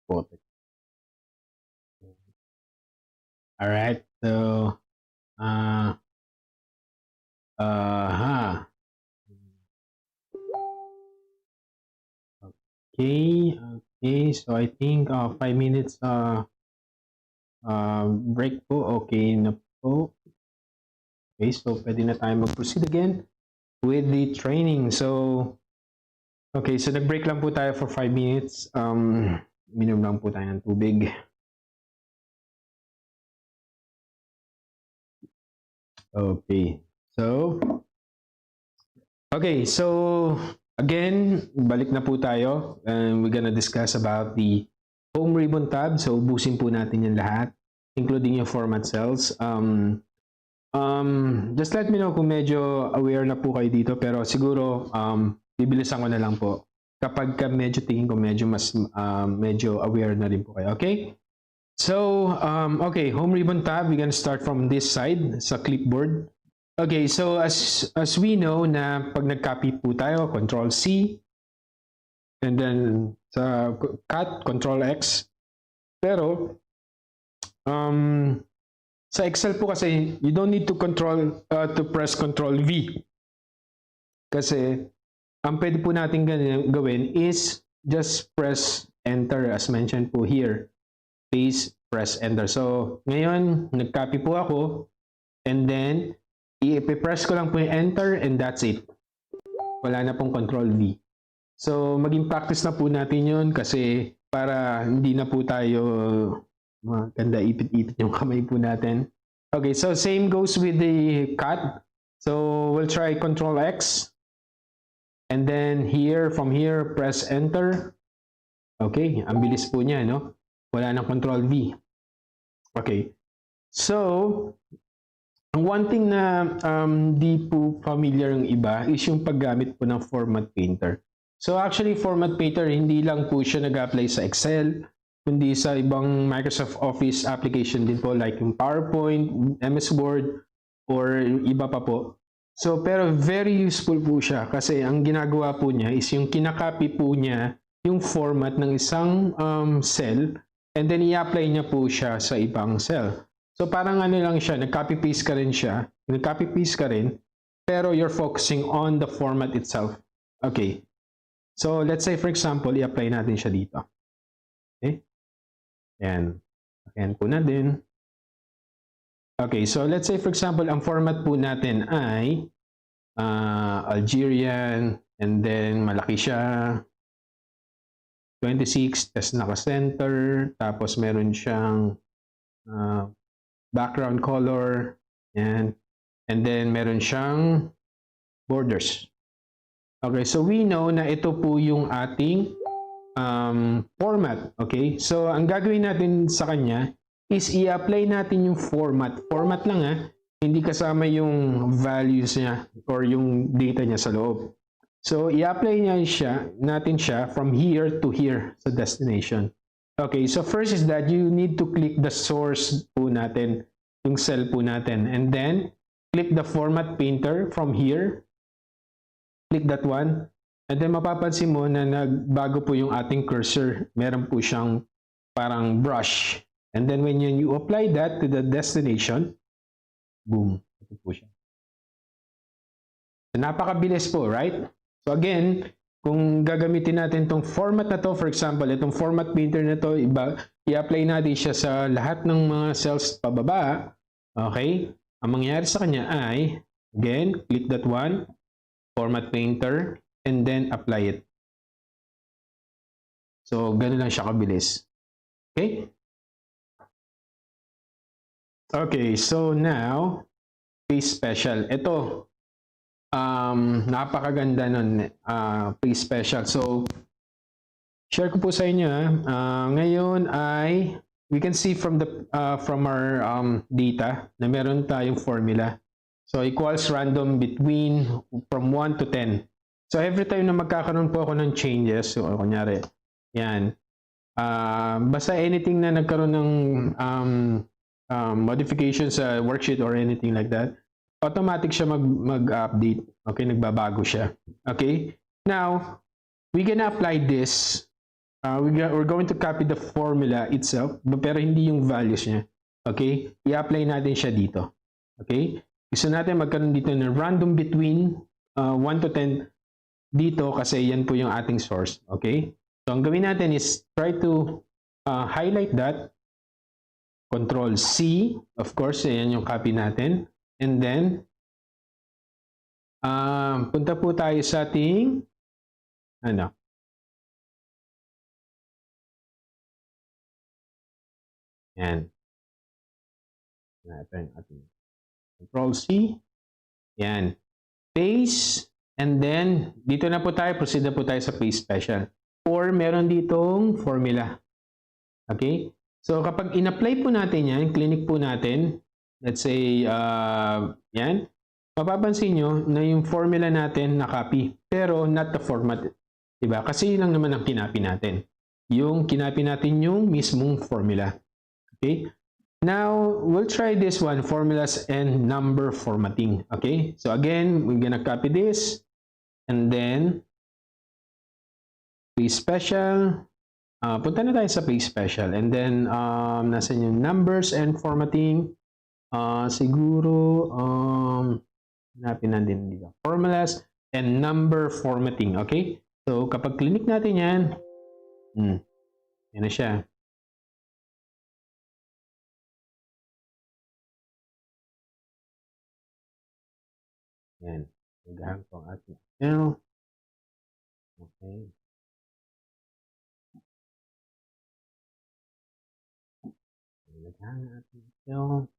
photo. All right. So, okay. Okay. So I think 5 minutes break po. Okay na po. Okay. So pwede na tayo mag-proceed again with the training. So, okay. So nag-break lang po tayo for 5 minutes. Minom lang po tayo ng tubig. Okay. So again, balik na po tayo and we're gonna discuss about the home ribbon tab. So ubusin po natin yan lahat, including yung format cells. Just let me know kung medyo aware na po kayo dito, pero siguro bibilisan ko na lang po kapag medyo tingin ko medyo mas medyo aware na rin po kayo. Okay? So, okay, home ribbon tab, we're gonna start from this side sa clipboard. Okay, so as we know na pag nag-copy po tayo, Control C, and then sa cut, Control X. Pero sa Excel po kasi you don't need to press Control V. Kasi ang pwede po natin gawin is just press Enter as mentioned po here. Please press Enter. So ngayon nag-copy po ako and then i-press ko lang po yung Enter and that's it. Wala na pong Control V. So, maging practice na po natin yun kasi para hindi na po tayo maganda ipit-ipit yung kamay po natin. Okay, so same goes with the cut. So, we'll try Control X. And then here, from here, press Enter. Okay, ang bilis po niya, no? Wala nang Control V. Okay. So, ang one thing na di po familiar ng iba is yung paggamit po ng Format Painter. So actually, Format Painter, hindi lang po siya nag-apply sa Excel, kundi sa ibang Microsoft Office application din po like yung PowerPoint, MS Word, or iba pa po. So pero very useful po siya kasi ang ginagawa po niya is yung kinakopy po niya yung format ng isang cell and then i-apply niya po siya sa ibang cell. So parang ano lang siya, nag-copy-paste ka rin siya, nag-copy-paste ka rin, pero you're focusing on the format itself. Okay. So let's say for example, i-apply natin siya dito. Okay. Ayan. Ayan po natin. Okay, so let's say for example, ang format po natin ay Algerian, and then malaki siya, 26, tas naka-center, tapos meron siyang background color, and then meron siyang borders. Okay, so we know na ito po yung ating format. Okay, so ang gagawin natin sa kanya is i-apply natin yung format. Format lang hindi kasama yung values niya or yung data niya sa loob. So i-apply natin siya from here to here sa destination. Okay, so first is that you need to click the source po natin, yung cell po natin. And then, click the Format Painter from here. Click that one. And then, mapapansin mo na nagbago po yung ating cursor. Meron po siyang parang brush. And then, when you apply that to the destination, boom, ito po siya. So, napakabilis po, right? So, again, kung gagamitin natin itong format na to, for example, itong Format Painter na to, i-apply natin siya sa lahat ng mga cells pababa, okay? Ang mangyayari sa kanya ay, again, click that one, Format Painter, and then apply it. So, ganun lang siya kabilis. Okay? Okay, so now, Paste Special. Ito, napakaganda nun, Paste Special. So, share ko po sa inyo. Ngayon ay, we can see from our data na meron tayong formula. So, equals random between from 1 to 10. So, every time na magkakaroon po ako ng changes, so, kunyari, yan, basta anything na nagkaroon ng modification sa worksheet or anything like that, automatic siya mag-update. Okay, nagbabago siya. Okay? Now, we can apply this we're going to copy the formula itself, pero hindi yung values niya. Okay? I-apply natin siya dito. Okay? Gusto natin magkaroon dito ng random between 1 to 10 dito kasi yan po yung ating source. Okay? So, ang gawin natin is try to highlight that. Control C. Of course, yan yung copy natin. And then, punta po tayo sa ating ano? Yan. Ito yung ating Control C. Yan. Paste. And then, dito na po tayo. Proceed na po tayo sa paste special. Or meron ditong formula. Okay? So, kapag in-apply po natin yan, clinic po natin, let's say, yan, mapapansin nyo na yung formula natin na-copy. Pero not the format. Diba? Kasi yun lang naman ang kinapi natin. Yung kinapi natin yung mismong formula. Okay? Now, we'll try this one, formulas and number formatting. Okay? So again, we're gonna copy this and then paste special. Punta na tayo sa paste special and then nasan yung numbers and formatting. Siguro hanapin natin dito. Formulas and number formatting. Okay? So kapag click natin yan, yan na siya. Yan. Nagahan ko ang ating email. Okay. Nagahan ang ating email.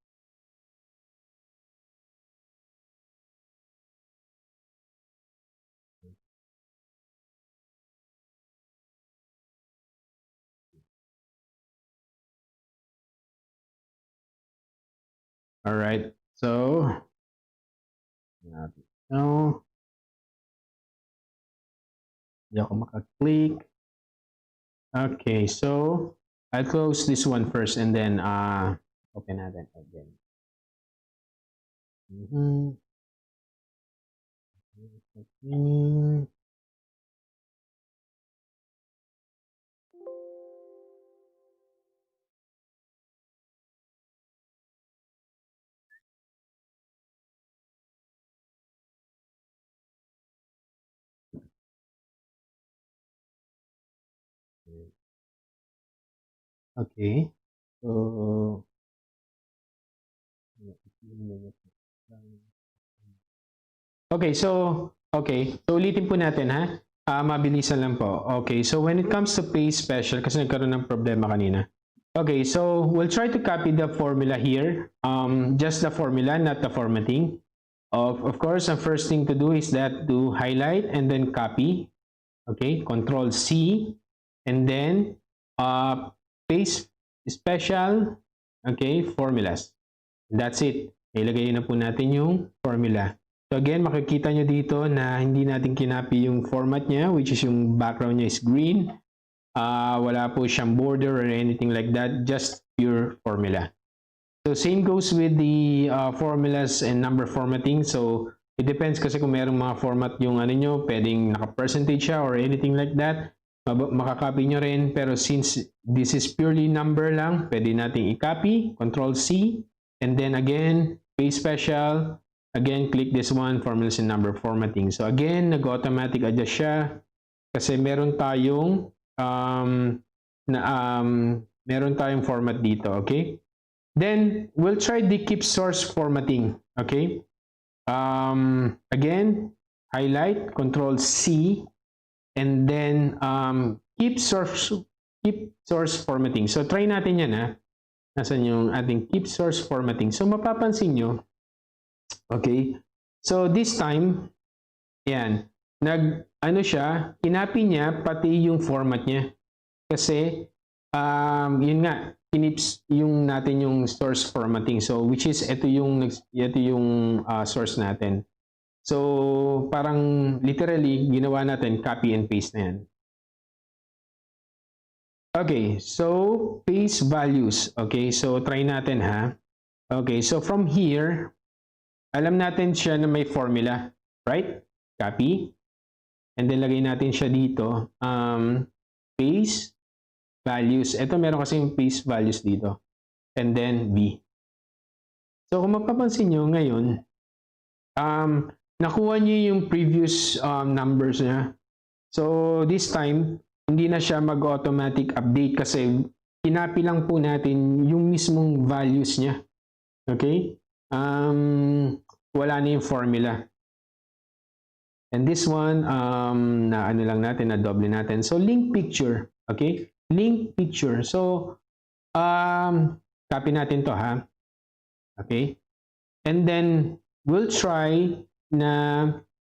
All right. So, no. Hindi ako makaklik. Okay, so I'll close this one first and then open natin again. Okay. Okay. So okay, so ulitin po natin ha. Mabilisan lang po. Okay, so when it comes to paste special, kasi nagkaroon ng problema kanina. Okay, so we'll try to copy the formula here. Just the formula, not the formatting. Of course, the first thing to do is that to highlight and then copy. Okay, Control C, and then paste special. Okay, formulas. That's it. Ilagay na po natin yung formula. So again, makikita nyo dito na hindi natin kinapi yung format niya, which is yung background niya is green. Wala po siyang border or anything like that, just pure formula. So same goes with the formulas and number formatting. So it depends kasi kung merong mga format yung ano nyo, pwedeng naka-percentage siya or anything like that. Makakopy nyo rin, pero since this is purely number lang, pwede nating i-copy, Control C, and then again, paste special. Again, click this one, formulas and number formatting. So again, nag-automatic adjust siya kasi meron tayong meron tayong format dito, okay? Then we'll try the keep source formatting, okay? Again, highlight, Control C, and then keep source formatting. So try natin yan ha. Nasaan yung ating keep source formatting? So mapapansin nyo, okay, so this time, yan, ano siya, kinapi niya pati yung format niya. Kasi, yun nga, kinips yung natin yung source formatting. So, which is, ito yung source natin. So, parang literally, ginawa natin, copy and paste na yan. Okay, so, paste values. Okay, so, try natin ha. Okay, so from here, alam natin siya na may formula, right? Copy. And then lagay natin siya dito. paste values. Ito meron kasing paste values dito. And then V. So kung mapapansin nyo ngayon, nakuha nyo yung previous numbers niya. So this time, hindi na siya mag-automatic update kasi kinapi lang po natin yung mismong values niya. Okay? Wala na yung formula. And this one, na ano lang natin, na double natin. So link picture. Okay? Link picture. So, copy natin to ha. Okay? And then, we'll try na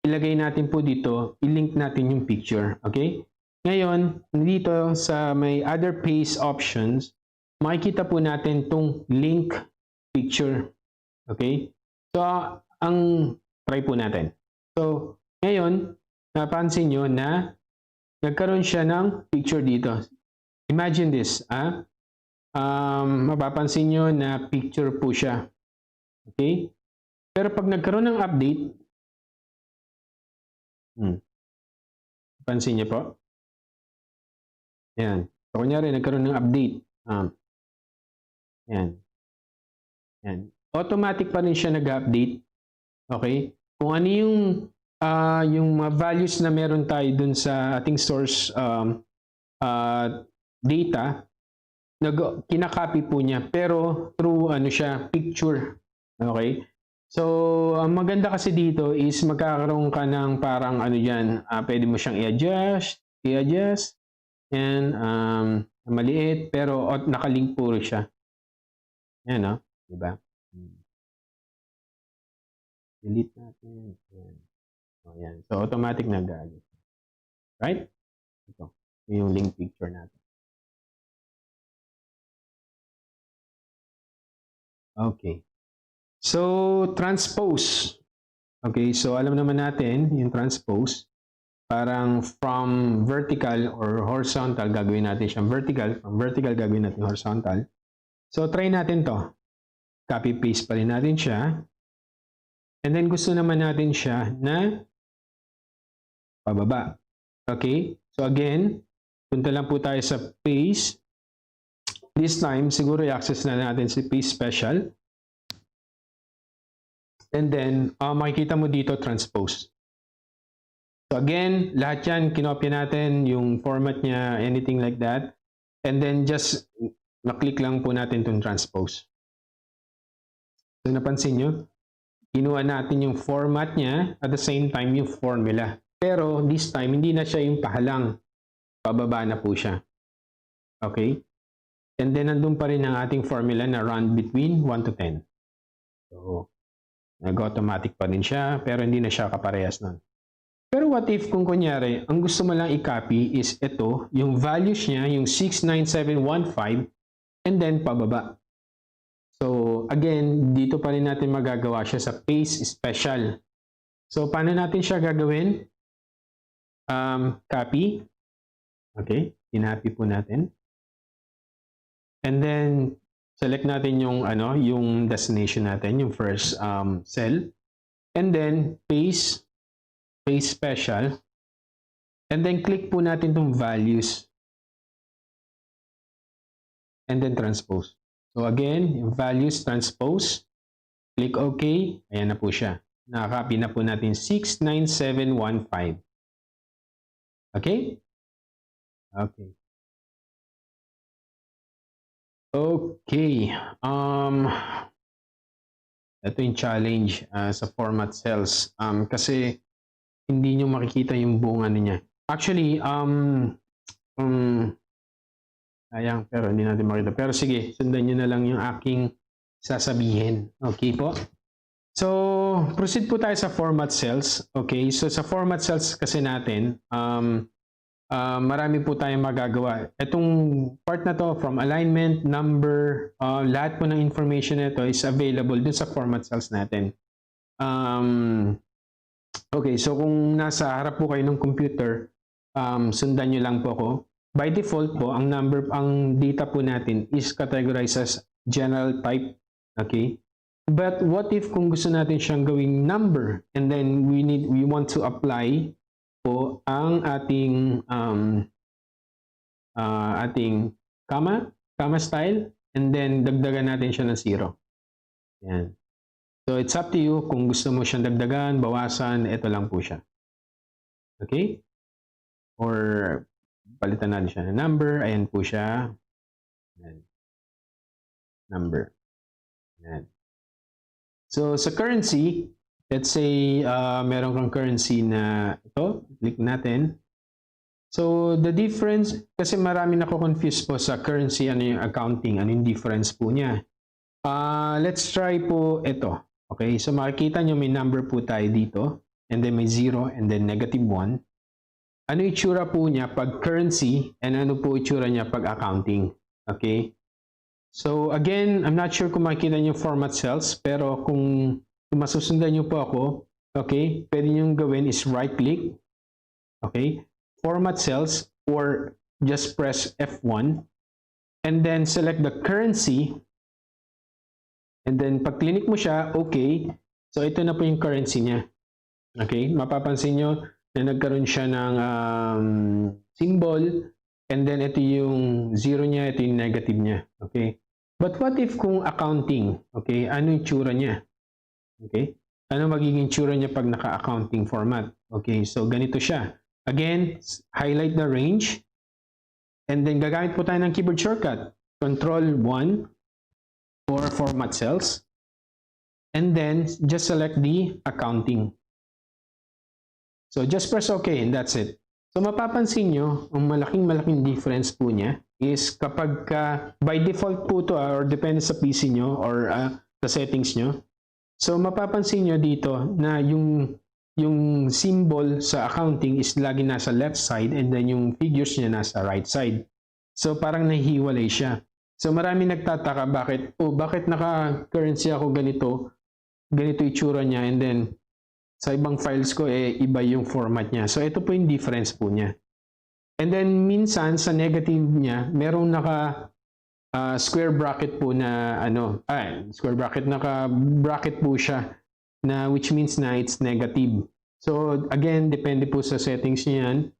ilagay natin po dito, i-link natin yung picture. Okay? Ngayon, dito sa may other paste options, makikita po natin tong link picture. Okay? So, ang try po natin. So, ngayon, napansin nyo na nagkaroon siya ng picture dito. Imagine this. Mapapansin nyo na picture po siya. Okay? Pero pag nagkaroon ng update, pansin nyo po? Yan. So, kunyari, nagkaroon ng update. Yan. Yan. Automatic pa rin siya nag-update. Okay? Kung ano yung mga values na meron tayo dun sa ating source data, kinakopy po niya. Pero through ano siya, picture. Okay? So, ang maganda kasi dito is magkakaroon ka ng parang ano yan, pwede mo siyang i-adjust, and maliit, pero nakalink puro siya. Yan, no? Diba? Delete natin. Yan. O, yan. So, automatic nag-add. Right? Ito. Yung link picture natin. Okay. So, transpose. Okay, so alam naman natin yung transpose. Parang from vertical or horizontal, gagawin natin siyang vertical. From vertical, gagawin natin horizontal. So, try natin to. Copy-paste pa rin natin siya. And then, gusto naman natin siya na pababa. Okay? So, again, punta lang po tayo sa paste. This time, siguro i-access na natin si paste special. And then, makikita mo dito, transpose. So again, lahat yan, kinopya natin, yung format niya, anything like that. And then, just maklik lang po natin itong transpose. So, napansin nyo, kinuha natin yung format niya, at the same time, yung formula. Pero, this time, hindi na siya yung pahalang. Pababa na po siya. Okay? And then, nandun pa rin ang ating formula na run between 1 to 10. So, nag-automatic pa rin siya, pero hindi na siya kaparehas nun. Pero what if kung kunyari, ang gusto mo lang i-copy is ito, yung values niya, yung 69715, and then pababa. So, again, dito pa rin natin magagawa siya sa paste special. So, paano natin siya gagawin? Copy. Okay, kinopy po natin. And then, select natin yung yung destination natin, yung first cell. And then paste special. And then click po natin tong values. And then transpose. So again, yung values transpose. Click OK. Ayan na po siya. Nakakopy na po natin 69715. Okay? Okay. Okay. Ito yung challenge sa format cells. Kasi hindi nyo makikita yung buong ano niya. Actually, sayang, pero hindi natin makita. Pero sige, sundan nyo na lang yung aking sasabihin. Okay po? So, proceed po tayo sa format cells. Okay, so sa format cells kasi natin, marami po tayong magagawa. Itong part na to, from alignment, number, lahat po ng information na ito is available dun sa format cells natin. Okay, so kung nasa harap po kayo ng computer, sundan nyo lang po ako. By default po, ang data po natin is categorized as general type. Okay? But what if kung gusto natin siyang gawing number, and then we want to apply po ang ating ating comma style, and then dagdagan natin siya ng 0. Yan. So it's up to you kung gusto mo siyang dagdagan, bawasan, ito lang po siya. Okay? Or palitan natin siya ng number, ayan po siya. Ayan. Number. Ayan. So sa currency, let's say meron kang currency na ito, click natin. So the difference, kasi marami nako-confuse po sa currency, ano yung accounting, ano yung difference po niya. Let's try po ito. Okay, so makikita nyo may number po tayo dito, and then may 0, and then -1. Ano itsura po niya pag currency, and ano po itsura niya pag accounting. Okay, so again, I'm not sure kung makikita nyo format cells, pero kung masusundan nyo po ako, okay, pwede nyo gawin is right click, okay, format cells, or just press F1, and then select the currency. And then, pag click mo siya, okay. So, ito na po yung currency niya. Okay? Mapapansin nyo na nagkaroon siya ng symbol. And then, ito yung 0 niya, ito yung negative niya. Okay? But what if kung accounting? Okay? Ano yung tsura niya? Okay? Ano magiging tsura niya pag naka-accounting format? Okay? So, ganito siya. Again, highlight the range. And then, gagamit po tayo ng keyboard shortcut. Control 1. Or format cells, and then just select the accounting. So just press OK, and that's it. So mapapansin nyo, ang malaking difference po niya is kapag by default po to or depende sa PC nyo or sa settings nyo. So mapapansin nyo dito na yung symbol sa accounting is lagi nasa left side, and then yung figures niya nasa right side. So parang nahihiwalay siya. So marami nagtataka bakit naka-currency ako ganito itsura niya, and then sa ibang files ko iba yung format niya. So ito po yung difference po niya. And then minsan sa negative niya, merong naka square bracket po na naka-bracket po siya na which means na it's negative. So again, depende po sa settings niyan.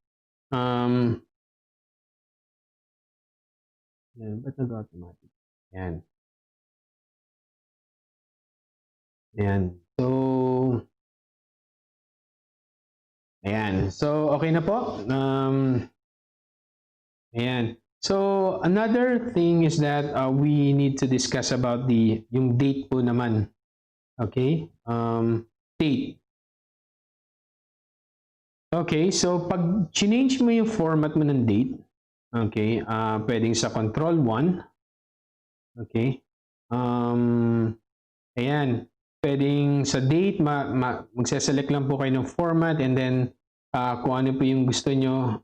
Yan, ba't nag-automatic? Yan. Ayan. So, ayan. So, okay na po. Ayan. So, another thing is that we need to discuss about yung date po naman. Okay? Date. Okay, so pag change mo yung format mo ng date, okay, pwedeng sa control 1. Okay. Ayan. Pwedeng sa date, magse-select lang po kayo ng format, and then kung ano po yung gusto nyo,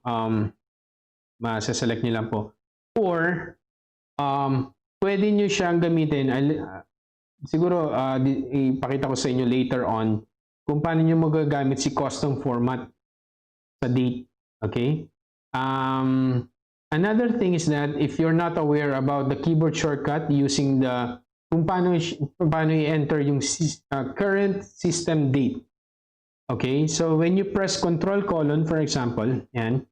ma-select nyo lang po. Or, pwede nyo siyang gamitin. Siguro, ipakita ko sa inyo later on kung paano nyo magagamit si custom format sa date. Okay? Another thing is that if you're not aware about the keyboard shortcut using kung paano i-enter yung current system date. Okay, so when you press control colon, for example, ayan,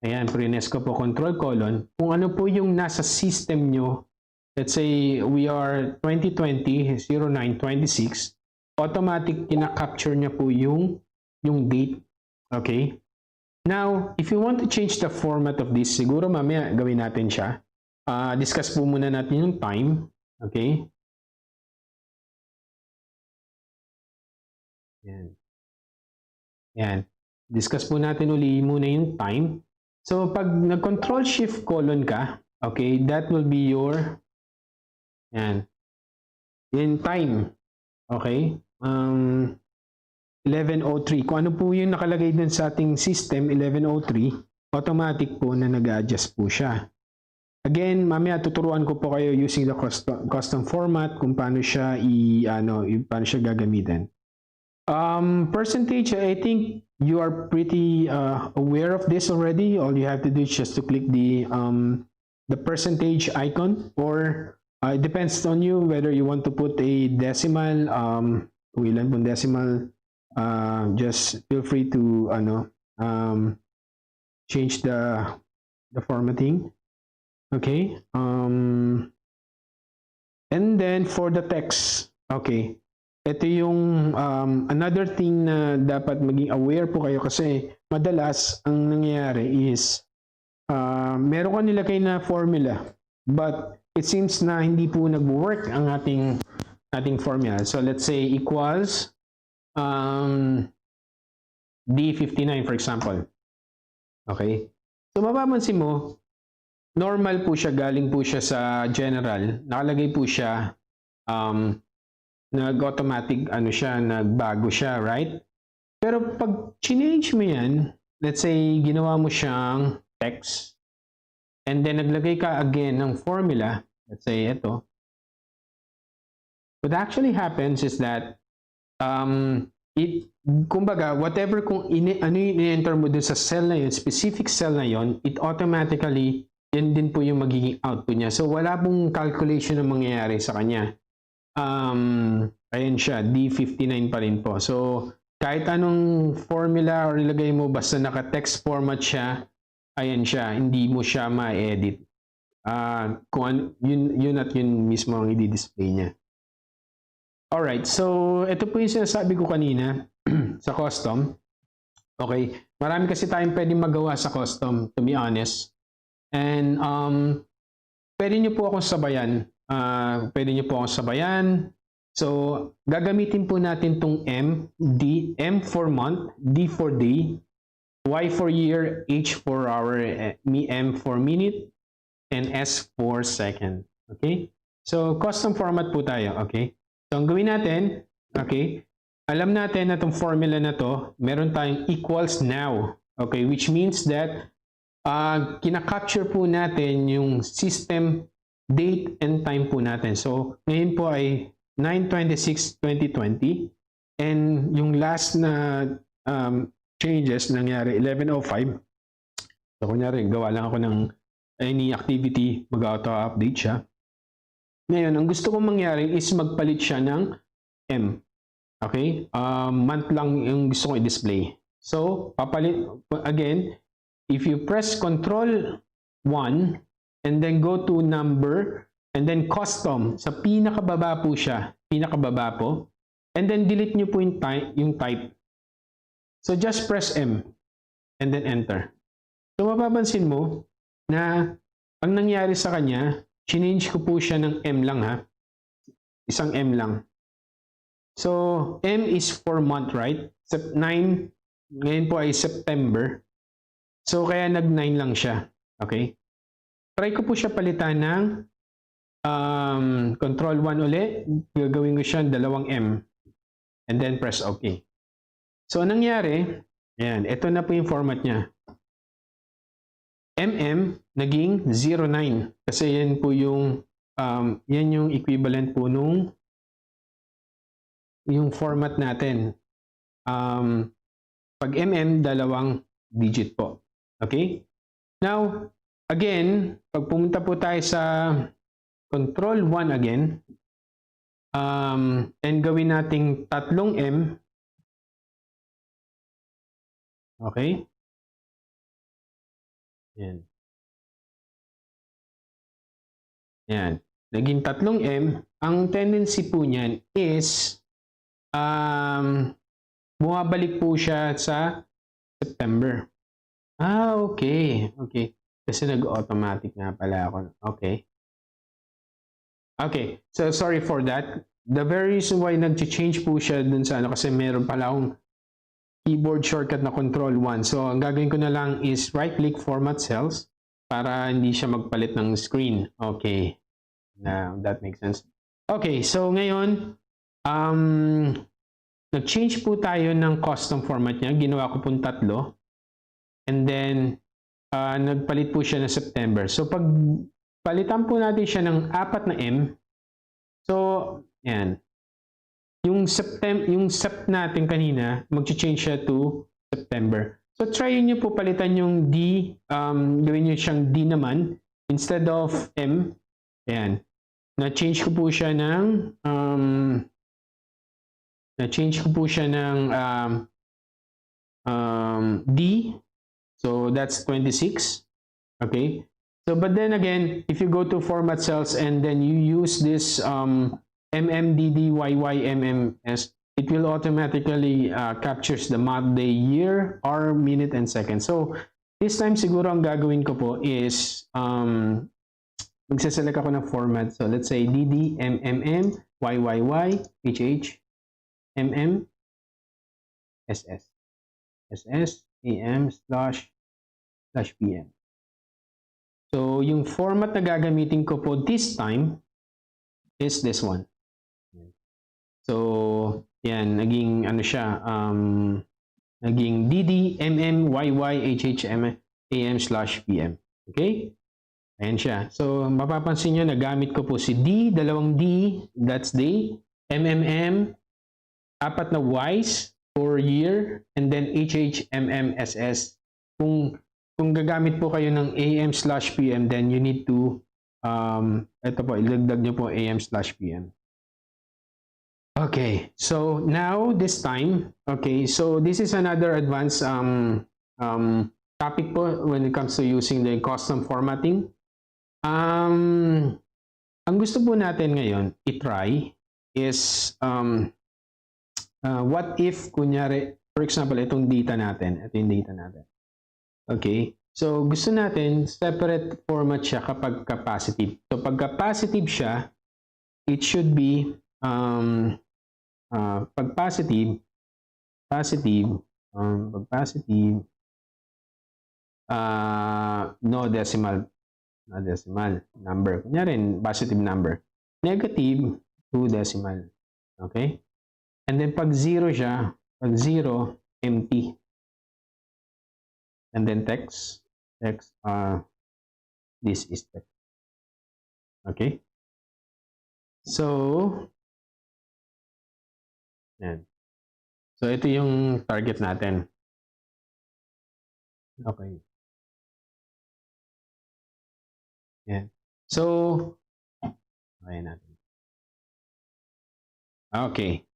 prines ko po control colon, kung ano po yung nasa system nyo, let's say we are 2020-09-26, automatic kina-capture niya po yung date. Okay. Now, if you want to change the format of this, siguro mamaya gawin natin siya. Discuss po muna natin yung time. Okay? Yan. Yan. Discuss po natin uli muna yung time. So, pag nag-control shift colon ka, okay, that will be your yung time. Okay? 1103. Kung ano po yung nakalagay dun sa ating system, 1103, automatic po na nag-adjust po siya. Again, mamaya tuturuan ko po kayo using the custom format kung paano siya paano siya gagamitin. Percentage, I think you are pretty aware of this already. All you have to do is just to click the percentage icon, or it depends on you whether you want to put a decimal, kung ilan pong decimal. Just feel free to change the formatting. Okay. And then for the text, okay. Ito yung another thing na dapat maging aware po kayo kasi madalas ang nangyayari is meron ka nilagay na formula but it seems na hindi po nag-work ang ating formula. So let's say equals D59 for example. Okay? So mapapansin mo, normal po siya, galing po siya sa general, nakalagay po siya, nag-automatic, nagbago siya, right? Pero pag change mo yan, let's say, ginawa mo siyang text, and then naglagay ka again ng formula, let's say ito, what actually happens is that, kumbaga, whatever kung ano yung i-enter mo dun sa cell na yun, specific cell na yun, it automatically yan din po yung magiging output niya. So, wala pong calculation na mangyayari sa kanya. Ayan siya, D59 pa rin po. So, kahit anong formula or ilagay mo, basta naka-text format siya, ayan siya, hindi mo siya ma-edit. Yun at yun mismo ang i-display niya. Alright, so ito po yung sinasabi ko kanina sa custom. Okay, marami kasi tayong pwedeng magawa sa custom, to be honest. And pwede nyo po akong sabayan. So, gagamitin po natin itong M for month, D for day, Y for year, H for hour, M for minute, and S for second. Okay? So, custom format po tayo. Okay? So, ang gawin natin, okay, alam natin na itong formula na to, meron tayong equals now. Okay? Which means that kina-capture po natin yung system date and time po natin. So, ngayon po ay 9/26/2020 and yung last na changes nangyari 11:05. So, kunyari, gawa lang ako ng any activity, mag-auto-update siya. Ngayon, ang gusto kong mangyari is magpalit siya ng M. Okay? Month lang yung gusto kong i-display. So, papalit, again, if you press Control 1 and then go to number and then custom, sa pinakababa po siya, pinakababa po, and then delete nyo po yung type. So just press M and then enter. So mapapansin mo na ang nangyari sa kanya, change ko po siya ng M lang ha. Isang M lang. So M is for month, right? 9, ngayon po ay September. So, kaya nag-9 lang siya. Okay? Try ko po siya palitan ng Control 1 uli. Gagawin ko siya 2 M. And then press OK. So, anong nangyari? Ayan, ito na po yung format niya. naging 09. Kasi yan po yung, yan yung equivalent po nung yung format natin. Pag dalawang digit po. Okay? Now, again, pag pumunta po tayo sa Control 1 again, and gawin nating 3 M. Okay? Yan. Yan. Naging 3 M. Ang tendency po niyan is bumabalik po siya sa September. Okay. Okay. Kasi nag-automatic nga pala ako. Okay. Okay. So, sorry for that. The very reason why nag-change po siya dun sa kasi meron pala akong keyboard shortcut na Control 1. So, ang gagawin ko na lang is right-click Format Cells para hindi siya magpalit ng screen. Okay. Now, that makes sense. Okay. So, ngayon, nag-change po tayo ng custom format niya. Ginawa ko pong 3. And then, nagpalit po siya ng September. So, pag palitan po natin siya ng 4 na M, so, yan. Yung Sept natin kanina, mag-change siya to September. So, try nyo po palitan yung D, gawin nyo siyang D naman, instead of M. Ayan. Na-change ko po siya ng, D. So, that's 26. Okay. So, but then again, if you go to format cells and then you use this MMDDYYMMS, it will automatically captures the month, day, year, hour, minute, and second. So, this time siguro ang gagawin ko po is magsaselect ako ng format. So, let's say DD, MMM, YYY, HH, MM, SS, SS, AM, / PM. So, yung format na gagamitin ko po this time is this one. So, yan, naging ano siya, naging DD, MM, YY, HH, AM / PM. Okay? Ayan siya. So, mapapansin nyo, nagamit ko po si D, dalawang D, that's day, MMM, 4 na Ys for year, and then HH, MM, SS. Kung gagamit po kayo ng AM / PM, then you need to, ito po, ilagdag nyo po AM / PM. Okay, so now this time, okay, so this is another advanced topic po when it comes to using the custom formatting. Ang gusto po natin ngayon i-try is what if, kunyari, for example, itong data natin, ito yung data natin. Okay, so gusto natin separate format siya kapag positive. So pagka positive siya, it should be pag positive, no decimal number. Kunyari, positive number. Negative, 2 decimal. Okay? And then pag 0 siya, pag 0, empty. And then text, this is text. Okay? So, yan. So, ito yung target natin. Okay. Yan. So, okay natin. Okay.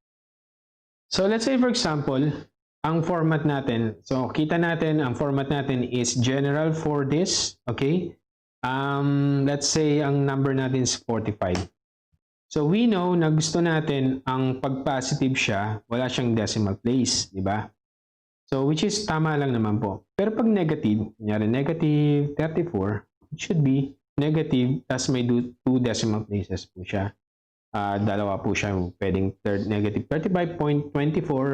So, let's say for example, ang format natin, so kita natin, ang format natin is general for this, okay? Let's say ang number natin is 45. So we know na gusto natin ang pag-positive siya, wala siyang decimal place, di ba? So which is tama lang naman po. Pero pag negative, kunyari negative 34, it should be negative, tas may 2 decimal places po siya. Dalawa po siya, pwedeng negative 35.24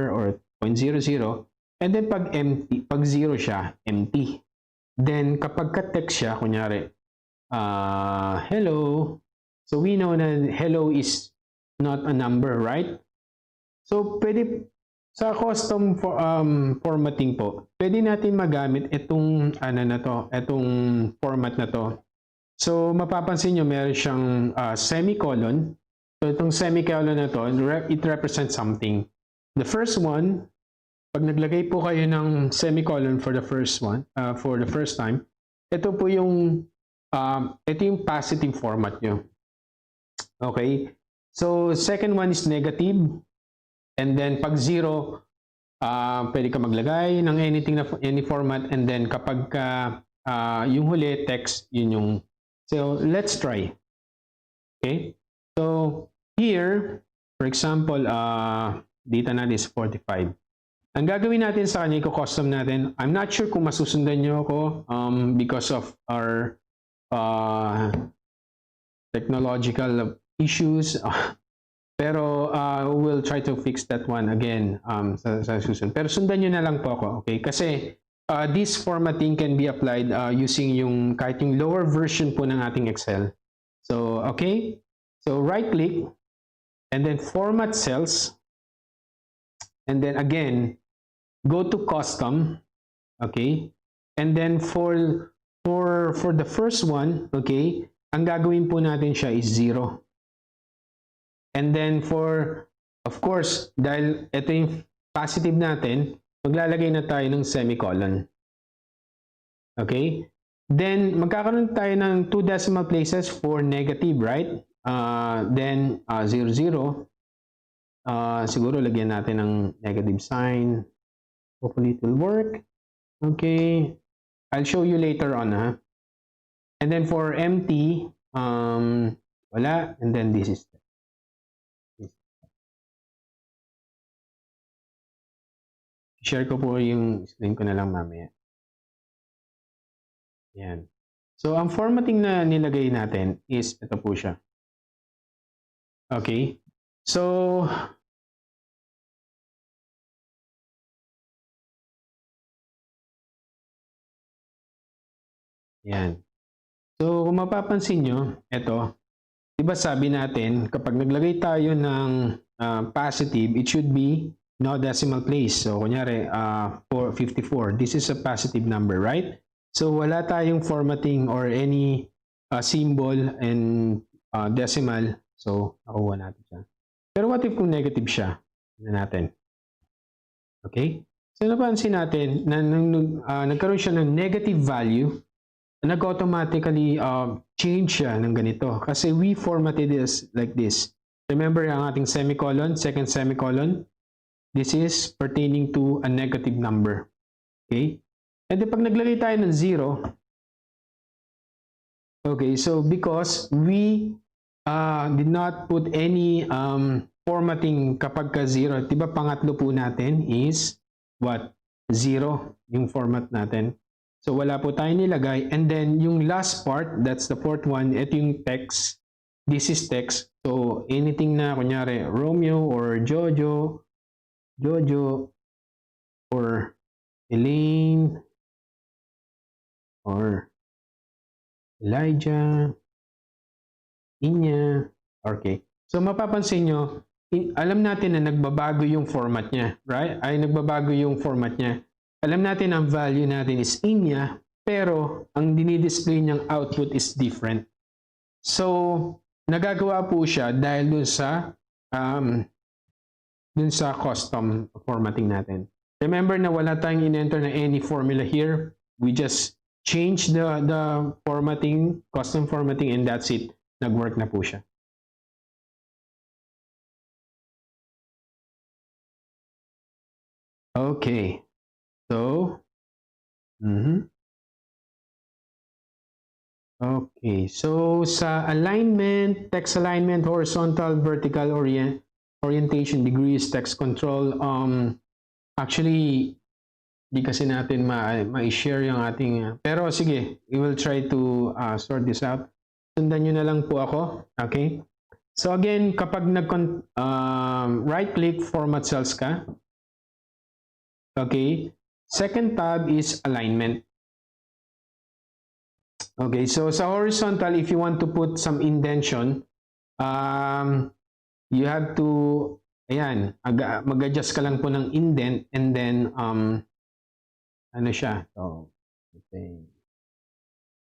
or 0.00, and then pag empty, pag 0 siya, empty. Then kapag ka-text siya, kunyari, hello, so we know na hello is not a number, right? So pwede sa custom formatting po, pwede natin magamit itong ano na to, itong format na to. So mapapansin nyo, meron siyang semicolon. So itong semicolon na to, it represents something. The first one, pag naglagay po kayo ng semicolon for the first one, for the first time, ito po yung positive format nyo. Okay? So second one is negative, and then pag 0, pwede ka maglagay ng anything na any format, and then kapag yung huli text, yun yung. So let's try. Okay? So here, for example, data natin is 45. Ang gagawin natin sa kanya, i-custom natin. I'm not sure kung masusundan nyo ako because of our technological issues. Pero we'll try to fix that one again sa susunod. Pero sundan nyo na lang po ako, okay? Kasi this formatting can be applied using yung kahit yung lower version po ng ating Excel. So, okay? So, right-click, and then format cells, and then again, go to custom, okay? And then for the first one, okay, ang gagawin po natin siya is 0. And then for, of course, dahil ito yung positive natin, maglalagay na tayo ng semicolon. Okay? Then, magkakaroon tayo ng 2 decimal places for negative, right? Then, 0, 0. Siguro lagyan natin ng negative sign. Hopefully it will work. Okay. I'll show you later on. And then for empty, wala. And then this is share ko po yung screen ko na lang mamaya. Yan. So, ang formatting na nilagay natin is, ito po siya. Okay. So, yan. So, kung mapapansin nyo, ito, diba sabi natin, kapag naglagay tayo ng positive, it should be no decimal place. So, kunyari, 54. This is a positive number, right? So, wala tayong formatting or any symbol and decimal. So, nakuha natin siya. Pero what if kung negative siya? Tignan natin. Okay? So, napansin natin na nagkaroon siya ng negative value, nag-automatically change siya ng ganito. Kasi we formatted this like this. Remember ang ating semicolon, second semicolon? This is pertaining to a negative number. Okay? And then pag naglagay tayo ng 0, okay, so because we did not put any formatting kapag ka 0, diba pangatlo po natin is what? 0 yung format natin. So wala po tayong nilagay. And then yung last part, that's the fourth one, ito yung text. This is text. So anything na kunyari Romeo or Jojo or Elaine or Elijah, Inya. Okay. So mapapansin nyo, alam natin na nagbabago yung format niya, right? Ay nagbabago yung format niya. Alam natin ang value natin is Inya, pero ang dinidisplay niyang output is different. So nagagawa po siya dahil dun sa custom formatting natin. Remember na wala tayong in-enter na any formula here. We just change the formatting, custom formatting, and that's it. Nag-work na po siya. Okay. So, okay. So, sa alignment, text alignment, horizontal, vertical, orientation, degrees, text control, actually, di kasi natin ma-share yung ating, pero sige, we will try to sort this out. Sundan nyo na lang po ako, okay? So again, kapag right-click, format cells ka, okay? Second tab is alignment. Okay, so sa horizontal, if you want to put some indentation, you have to, ayan, mag-adjust ka lang po ng indent and then, ano siya? So, okay.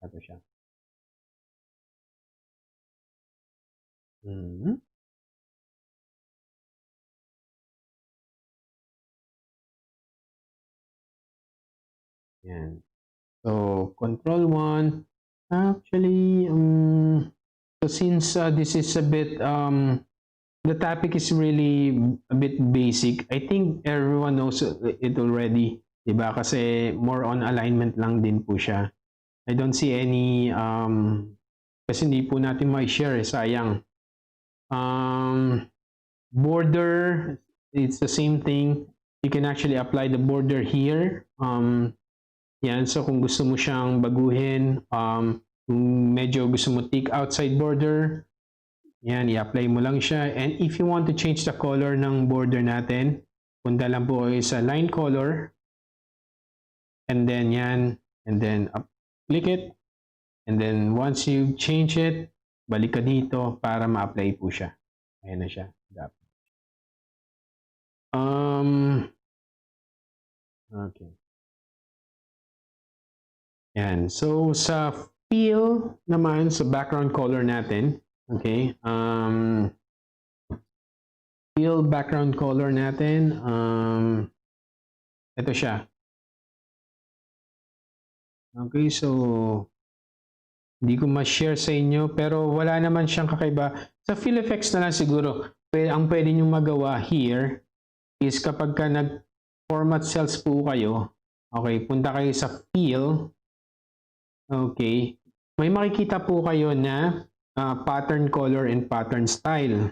Ito siya. Yan. So, control 1. Actually, so since this is a bit, the topic is really a bit basic, I think everyone knows it already. Diba? Kasi more on alignment lang din po siya. I don't see any, kasi hindi po natin ma-share, sayang. Border, it's the same thing. You can actually apply the border here. Yan, so kung gusto mo siyang baguhin, kung medyo gusto mo tick outside border, yan, i-apply mo lang siya. And if you want to change the color ng border natin, punta lang po kayo sa line color. And then yan, and then click it. And then once you change it, balik ka dito para ma-apply po siya. Ayan na siya. Okay. Yan. So sa fill naman, sa background color natin, okay, fill background color natin, ito siya. Okay, so hindi ko ma-share sa inyo, pero wala naman siyang kakaiba. Sa fill effects na lang siguro, ang pwede nyo magawa here is kapag ka nag-format cells po kayo, okay, punta kayo sa fill, okay, may makikita po kayo na pattern color and pattern style.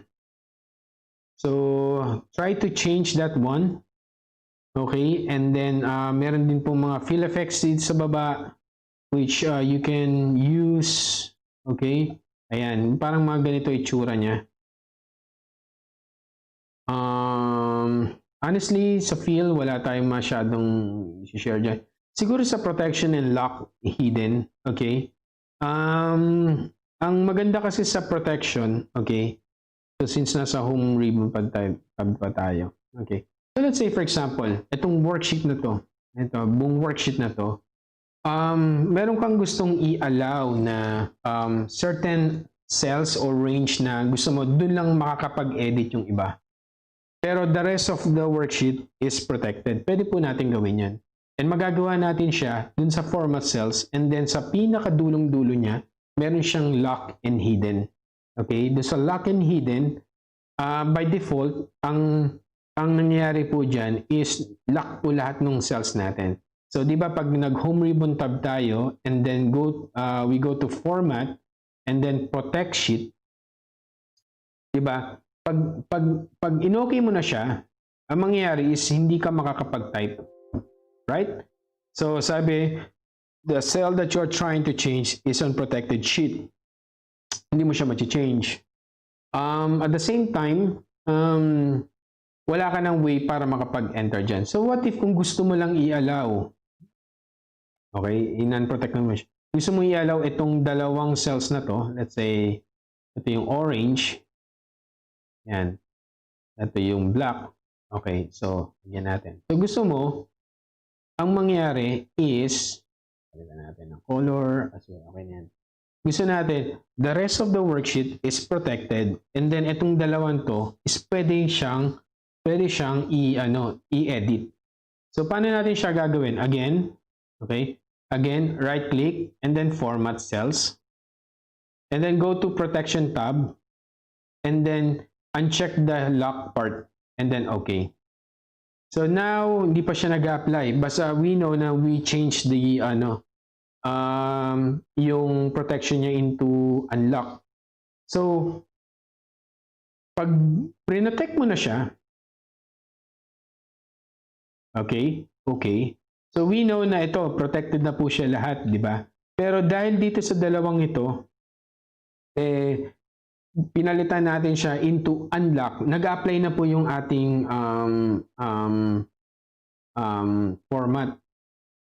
So, try to change that one. Okay, and then meron din po mga fill effects dito sa baba which you can use. Okay, ayan, parang mga ganito itsura niya. Honestly, sa fill, wala tayong masyadong share dyan. Siguro sa protection and lock hidden, okay? Ang maganda kasi sa protection, okay? So since nasa home ribbon pa tayo, okay? So let's say for example, itong worksheet na to, buong worksheet na to, meron kang gustong i-allow na certain cells or range na gusto mo, dun lang makakapag-edit yung iba. Pero the rest of the worksheet is protected. Pwede po natin gawin yan. And magagawa natin siya dun sa format cells and then sa pinakadulong-dulo niya, meron siyang lock and hidden. Okay? Dun sa lock and hidden, by default, ang nangyayari po dyan is lock po lahat ng cells natin. So, di ba pag nag-home ribbon tab tayo and then we go to format and then protect sheet, di ba? Pag in-okay mo na siya, ang mangyayari is hindi ka makakapag-type. Right? So, sabi, the cell that you're trying to change is on protected sheet. Hindi mo siya ma-change. At the same time, wala ka ng way para makapag-enter dyan. So, what if kung gusto mo lang i-allow? Okay, in-unprotect naman siya. Gusto mo i-allow itong dalawang cells na to. Let's say, ito yung orange. Yan. Ito yung black. Okay, so, yan natin. So, gusto mo, ang mangyari is, palitan natin ng color. Okay na yan. Gusto natin, the rest of the worksheet is protected. And then, itong dalawang to is pwede siyang i-edit. So, paano natin siya gagawin? Again, okay? Again, right-click and then format cells. And then go to protection tab. And then, uncheck the lock part and then okay. So now hindi pa siya nag-apply. Basta we know na we change the yung protection niya into unlock. So pag pre-protect mo na siya, okay? So we know na ito protected na po siya lahat, di ba? Pero dahil dito sa dalawang ito, pinalitan natin siya into unlock, nag-apply na po yung ating format.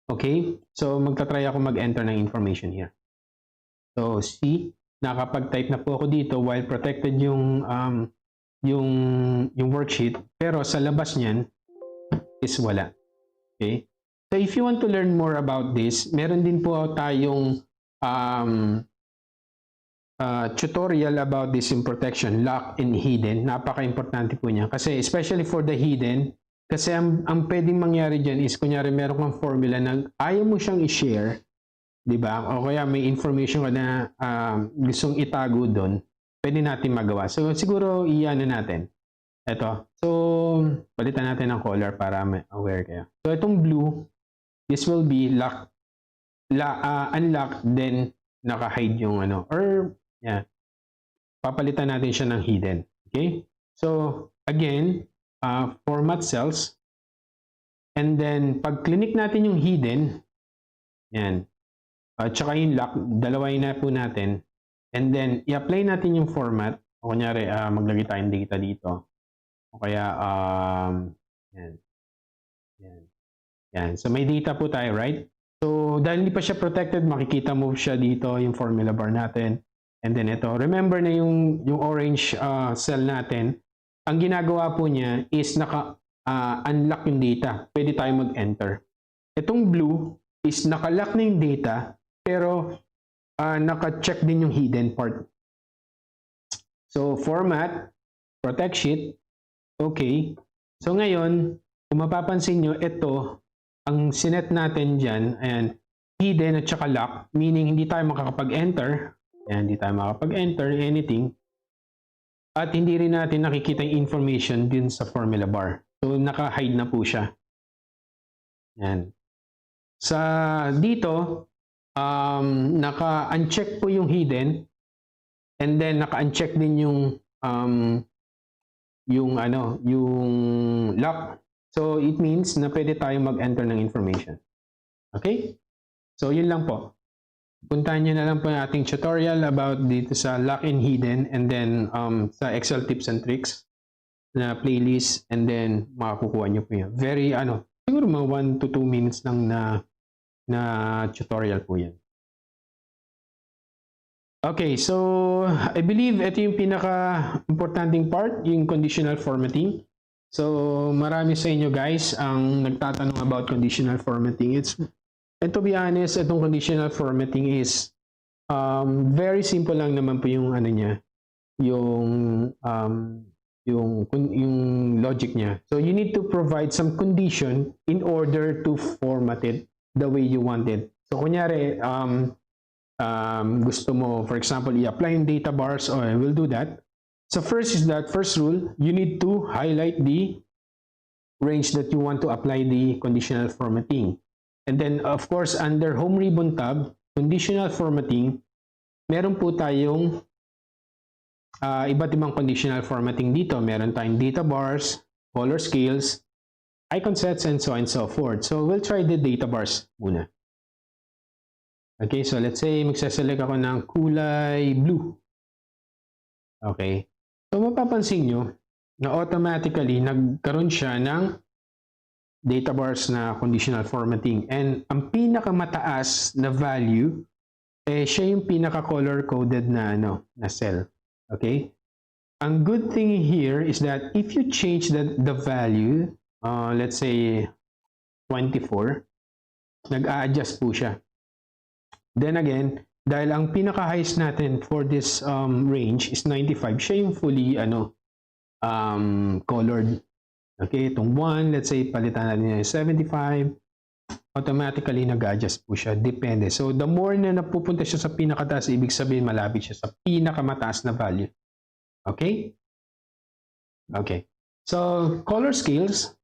Okay? So, magta-try ako mag-enter ng information here. So, see, nakapag-type na po ako dito while protected yung worksheet, pero sa labas niyan is wala. Okay? So, if you want to learn more about this, meron din po tayong tutorial about this in protection, lock and hidden. Napaka-importante po niya. Kasi especially for the hidden, kasi ang pwedeng mangyari dyan is kunyari meron kang formula na ayaw mo siyang i-share, di ba? O kaya may information ka na gustong itago doon, pwede natin magawa. So siguro iyan natin. Ito. So palitan natin ng color para aware kayo. So itong blue, this will be lock, unlock, then naka-hide yung or yeah. Papalitan natin siya ng hidden. Okay? So, again, format cells. And then, pag click natin yung hidden, yan. Tsaka yung lock, dalaway na po natin. And then, i-apply natin yung format. O kunyari, maglagay tayong data dito. O kaya, yan. Yan. So, may data po tayo, right? So, dahil hindi pa siya protected, makikita mo siya dito, yung formula bar natin. And then ito, remember na yung orange cell natin, ang ginagawa po niya is naka-unlock yung data. Pwede tayo mag-enter. Itong blue is naka-lock na yung data, pero naka-check din yung hidden part. So, format, protect sheet, okay. So, ngayon, kung mapapansin nyo, ito, ang sinet natin dyan, ayan, hidden at saka lock, meaning hindi tayo makakapag-enter. Ayan, hindi tayo makakapag-enter anything. At hindi rin natin nakikita yung information din sa formula bar. So, naka-hide na po siya. Ayan. Sa dito, naka-uncheck po yung hidden, and then naka-uncheck din yung lock. So it means na pwede tayong mag-enter ng information. Okay? So yun lang po. Puntahan nyo na lang po yung ating tutorial about dito sa lock and hidden, and then sa Excel tips and tricks na playlist, and then makakukuha nyo po yan. Very siguro mga 1 to 2 minutes lang na tutorial po yan. Okay, so I believe ito yung pinaka-importanting part, yung conditional formatting. So marami sa inyo guys ang nagtatanong about conditional formatting. And to be honest, itong conditional formatting is very simple lang naman po yung niya, yung logic niya. So you need to provide some condition in order to format it the way you want it. So kunyari, gusto mo, for example, i-apply yung data bars, or we'll do that. So first rule, you need to highlight the range that you want to apply the conditional formatting. And then, of course, under Home Ribbon tab, conditional formatting, meron po tayong iba't ibang conditional formatting dito. Meron tayong data bars, color scales, icon sets, and so on and so forth. So we'll try the data bars muna. Okay, so let's say magsaselect ako ng kulay blue. Okay. So mapapansin nyo na automatically nagkaroon siya ng data bars na conditional formatting. And ang pinakamataas na value, siya yung pinaka-color coded na cell. Okay? Ang good thing here is that if you change the value, let's say 24, nag-a-adjust po siya. Then again, dahil ang pinaka-highest natin for this range is 95, siya yung fully colored. Okay, itong 1, let's say palitan natin yung 75, automatically nag-adjust po siya. Depende. So the more na napupunta siya sa pinakataas, ibig sabihin malapit siya sa pinakamataas na value. Okay? Okay. So color scales,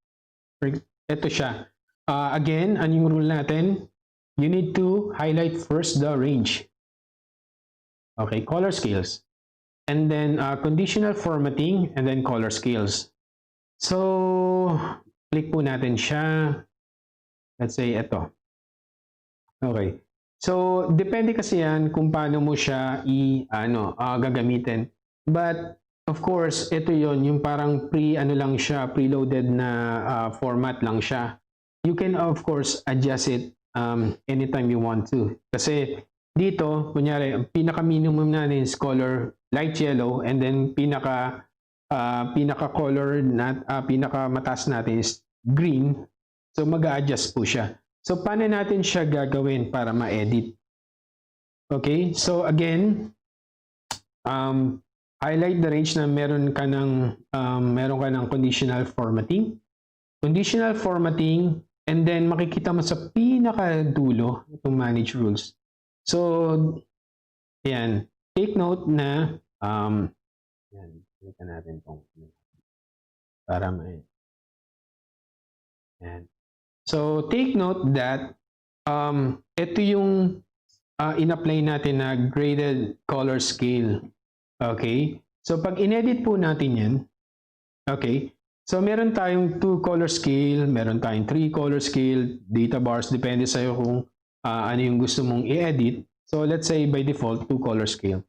ito siya. Again, anong rule natin? You need to highlight first the range. Okay, color scales. And then conditional formatting, and then color scales. So, click po natin siya. Let's say ito. Okay. So, depende kasi yan kung paano mo siya gagamitin. But, of course, ito yon yung parang lang siya, preloaded na format lang siya. You can, of course, adjust it anytime you want to. Kasi dito, kunyari, pinaka-minimum natin is color light yellow, and then pinaka-color pinaka-mataas natin is green. So mag-a-adjust po siya. So paano natin siya gagawin para ma-edit? Okay, so again, highlight the range na meron ka ng conditional formatting. Conditional formatting, and then makikita mo sa pinakadulo itong manage rules. So, ayan, take note na yan, kita natin itong para ayan. So, take note that ito yung in-apply natin na graded color scale. Okay? So, pag in-edit po natin yan, okay, so meron tayong 2 color scale, meron tayong 3 color scale, data bars, depende sa'yo kung ano yung gusto mong i-edit. So let's say by default 2 color scale.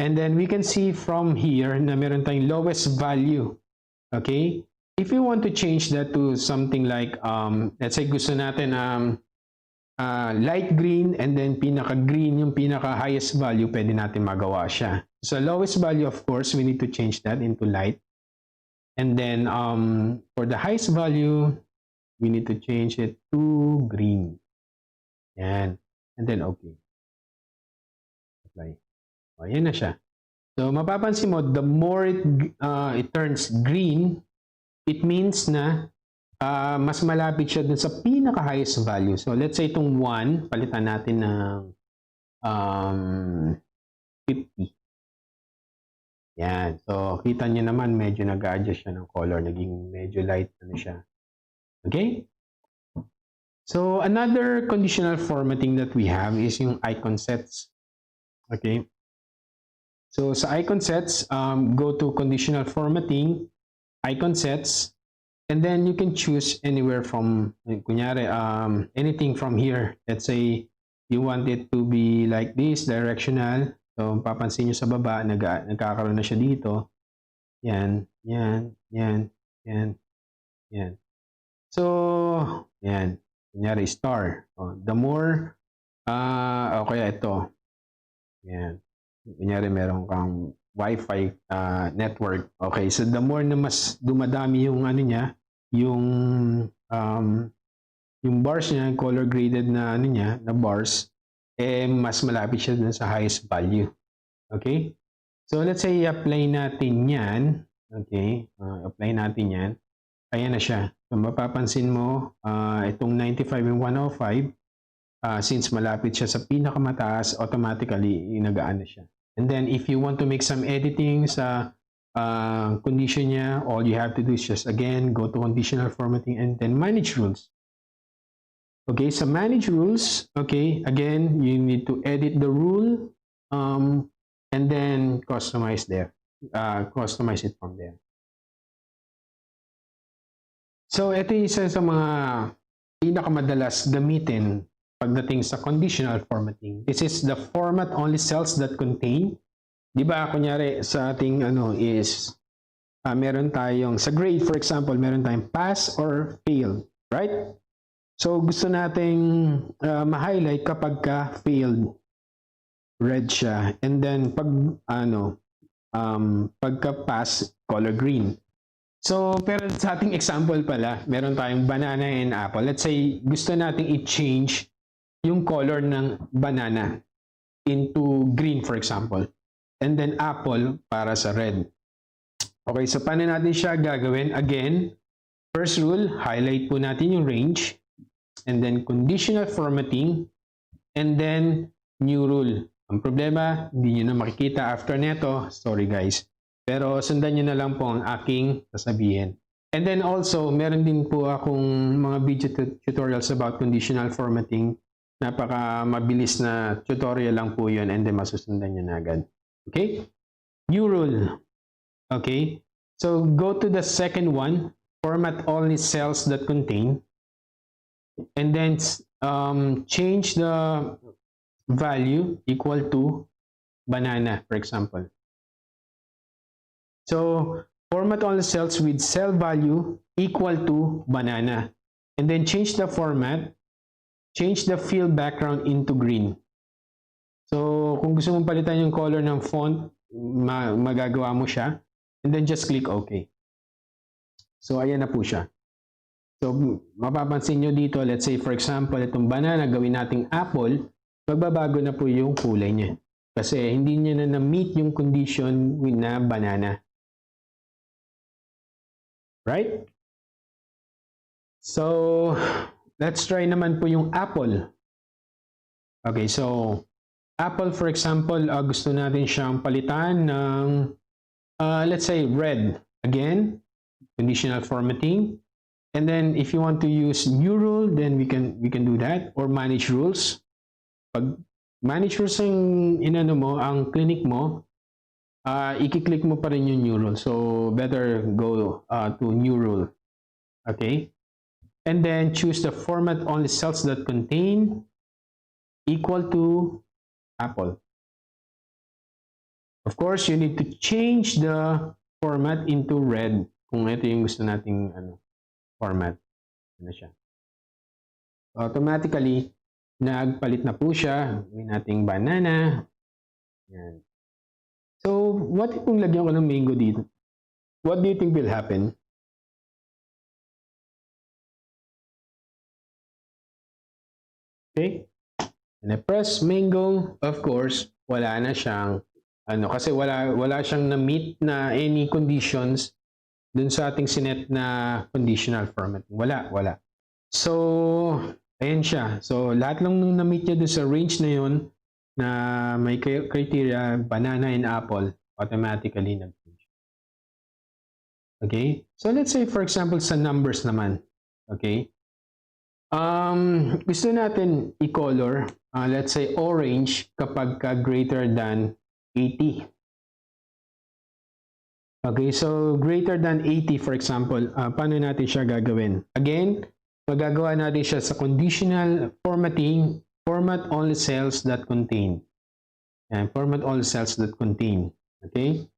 And then we can see from here na meron tayong lowest value. Okay? If you want to change that to something like, let's say gusto natin light green, and then pinaka-green yung pinaka-highest value, pwede natin magawa siya. So lowest value, of course, we need to change that into light. And then for the highest value, we need to change it to green. Yan. And then okay. Apply. O, yan na siya. So mapapansin mo, the more it turns green, it means na mas malapit siya dun sa pinaka-highest value. So let's say itong 1, palitan natin ng 50. Yan. So, kita nyo naman, medyo nag-adjust siya ng color. Naging medyo light na siya. Okay? So another conditional formatting that we have is yung icon sets. Okay. So sa icon sets, go to conditional formatting, icon sets, and then you can choose anywhere from, kunyari, anything from here. Let's say you want it to be like this, directional. So papansin nyo sa baba, nagkakaroon na siya dito. Yan, yan, yan, yan, yan. So, yan. Kunyari, star. The more, o kaya ito. Yan. Kunyari, meron kang Wi-Fi network. Okay, so the more na mas dumadami yung ano niya, yung bars niya, color graded na ano niya, na bars, mas malapit siya dun sa highest value. Okay? So, let's say, i-apply natin yan. Okay? Apply natin yan. Ayan na siya. So, mapapansin mo, itong 95 and 105, since malapit siya sa pinakamataas, automatically, nagaan na siya. And then, if you want to make some editing sa condition niya, all you have to do is just, again, go to conditional formatting and then manage rules. Okay, so manage rules, okay, again, you need to edit the rule, and then customize there. Customize it from there. So, ito yung isa sa mga pinakamadalas gamitin pagdating sa conditional formatting. This is the format only cells that contain. Di ba, kunyari sa ating is, meron tayong, sa grade for example, meron tayong pass or fail, right? So, gusto nating ma-highlight kapag ka failed, red siya. And then, pagka-pass, color green. So, pero sa ating example pala, meron tayong banana and apple. Let's say, gusto nating i-change yung color ng banana into green, for example. And then apple para sa red. Okay, so paano natin siya gagawin? Again, first rule, highlight po natin yung range. And then conditional formatting. And then new rule. Ang problema, hindi nyo na makikita after neto. Sorry guys. Pero sundan nyo na lang po ang aking sasabihin. And then also, meron din po akong mga video tutorials about conditional formatting. Napaka mabilis na tutorial lang po yun and then masusundan nyo na agad. Okay? New rule. Okay? So, go to the second one. Format only cells that contain. And then, change the value equal to banana, for example. So, format only cells with cell value equal to banana. And then change the format, change the fill background into green. So, kung gusto mong palitan yung color ng font, magagawa mo siya. And then just click OK. So, ayan na po siya. So, mapapansin nyo dito, let's say for example, itong banana, gawin nating apple, magbabago na po yung kulay niya. Kasi hindi niya na na-meet yung condition with na banana. Right? So, let's try naman po yung apple. Okay, so, apple for example, gusto natin siyang palitan ng, let's say, red. Again, conditional formatting. And then, if you want to use new rule, then we can do that. Or manage rules. Pag manage rules ang inano mo, ang clinic mo, i-click mo pa rin yung new rule. So, better go to new rule. Okay? And then, choose the format only cells that contain equal to apple. Of course, you need to change the format into red kung ito yung gusto nating format. Ano siya? Automatically, nagpalit na po siya. Gawin nating banana. Yan. So, what if kung lagyan ko ng mango dito? What do you think will happen? Okay? And I press mango, of course, wala na siyang, kasi wala siyang na-meet na any conditions dun sa ating sinet na conditional formatting. Wala. So, ayan siya. So, lahat lang nung na-meet niya dun sa range na yun, na may criteria, banana and apple, automatically nag-change. Okay? So, let's say, for example, sa numbers naman. Okay? Gusto natin i-color, let's say orange kapag ka greater than 80. Okay, so greater than 80 for example, paano natin siya gagawin? Again, magagawa natin siya sa conditional formatting, format all cells that contain. Yan, format all cells that contain. Okay?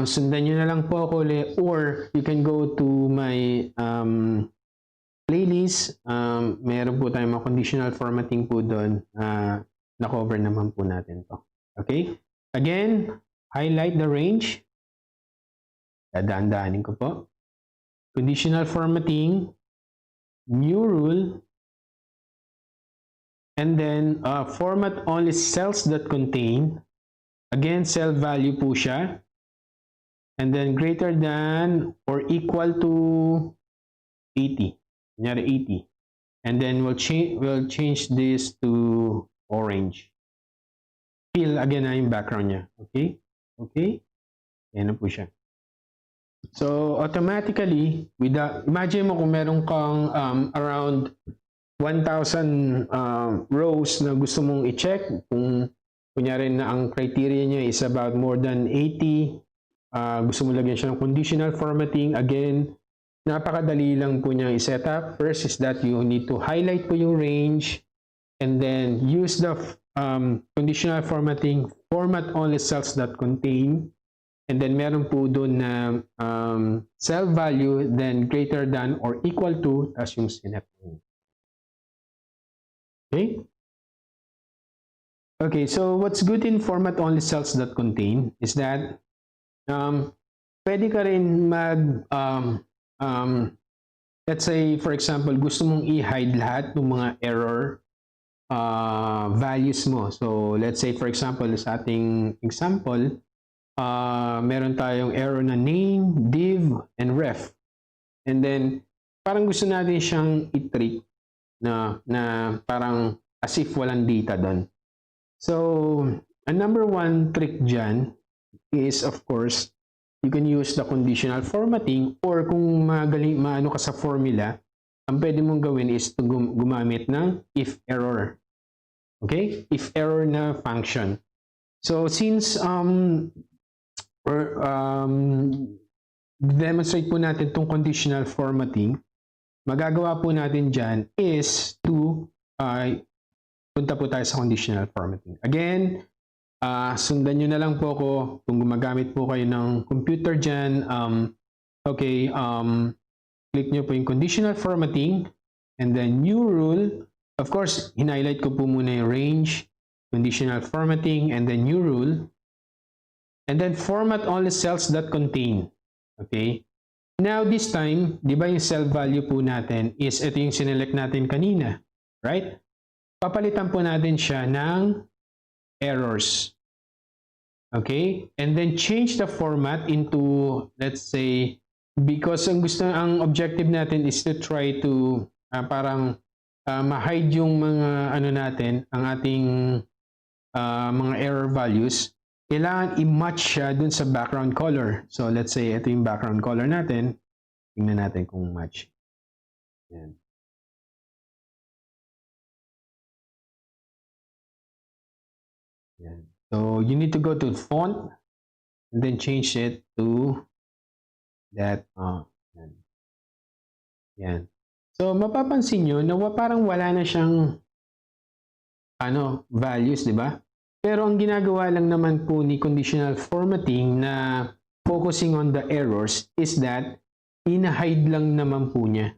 Sundan nyo na lang po ako ulit, or you can go to my playlist. Meron po tayong mga conditional formatting po doon. Na-cover naman po natin to. Okay? Again, highlight the range. Dadaan-daanin ko po. Conditional formatting, new rule, and then format only cells that contain. Again, cell value po siya. And then greater than or equal to 80. Kunyari 80. And then we'll change this to orange. Fill again na yung background niya. Okay? Okay? Yan na po siya. So, automatically, imagine mo kung meron kang around 1,000 rows na gusto mong i-check. Kung kunyari na ang criteria niya is about more than 80, gusto mo lagyan siya ng conditional formatting. Again, napakadali lang po niya i-set up. First is that you need to highlight po yung range and then use the conditional formatting, format only cells that contain. And then meron po doon na cell value, then greater than or equal to, as yung sinap. Okay? Okay, so what's good in format only cells that contain is that pwede ka rin let's say for example, gusto mong i-hide lahat ng mga error values mo. So let's say for example, sa ating example, meron tayong error na name, div, and ref. And then, parang gusto natin siyang i-treat na parang as if walang data doon. So, a number one trick dyan is, of course, you can use the conditional formatting, or kung maano ka sa formula, ang pwede mong gawin is to gumamit ng if error. Okay? If error na function. So, since demonstrate po natin itong conditional formatting, magagawa po natin dyan is to punta po tayo sa conditional formatting. Again, sundan nyo na lang po ako kung gumagamit po kayo ng computer dyan. Okay, click nyo po yung conditional formatting and then new rule. Of course, hinighlight ko po muna yung range, conditional formatting, and then new rule. And then format only cells that contain. Okay? Now this time, di ba yung cell value po natin is ito yung sinelect natin kanina. Right? Papalitan po natin siya ng errors. Okay? And then change the format into, let's say, because ang objective natin is to try to parang ma-hide yung mga ano natin, ang ating mga error values. Kailangan i-match siya dun sa background color. So, let's say, ito yung background color natin. Tingnan natin kung match. Yan. Yan. So, you need to go to font and then change it to that. Yan. Yan. So, mapapansin nyo na parang wala na siyang values, di ba? Pero ang ginagawa lang naman po ni conditional formatting na focusing on the errors is that ina-hide lang naman po niya.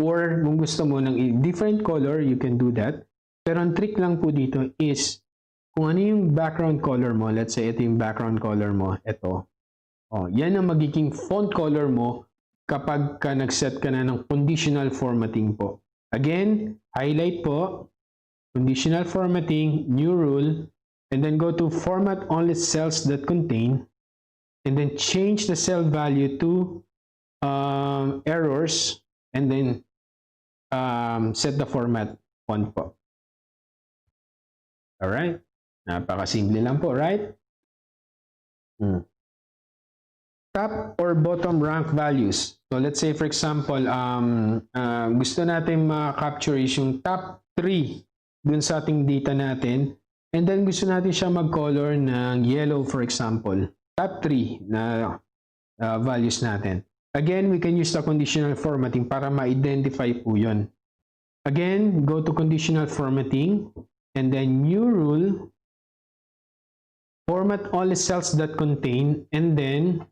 Or kung gusto mo ng different color, you can do that. Pero ang trick lang po dito is kung ano yung background color mo, let's say ito yung background color mo, ito. Yan ang magiging font color mo kapag ka nag-set ka na ng conditional formatting po. Again, highlight po, conditional formatting, new rule, and then go to format only cells that contain, and then change the cell value to errors, and then set the format font po. Alright? Napakasimple lang po, right? top or bottom rank values. So let's say for example, gusto natin ma-capture yung top 3 dun sa ating data natin, and then gusto natin siya mag-color ng yellow for example. Top 3 na values natin. Again, we can use the conditional formatting para ma-identify po yun. Again, go to conditional formatting and then new rule, format only cells that contain, and then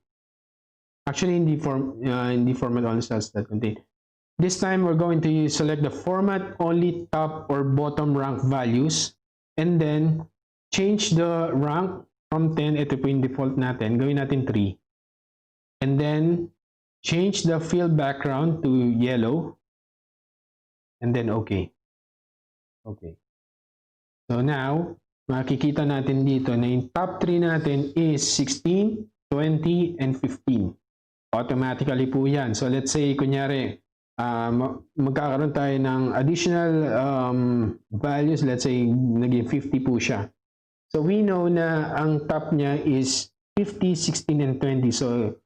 actually hindi format only cells that contain. This time we're going to select the format only top or bottom rank values and then change the rank from 10, ito po yung default natin, gawin natin 3. And then change the fill background to yellow and then okay. Okay. So now, makikita natin dito na yung top 3 natin is 16, 20, and 15. Automatically po yan. So let's say, kunyari, magkakaroon tayo ng additional values. Let's say, naging 50 po siya. So we know na ang top niya is 50, 16, and 20. So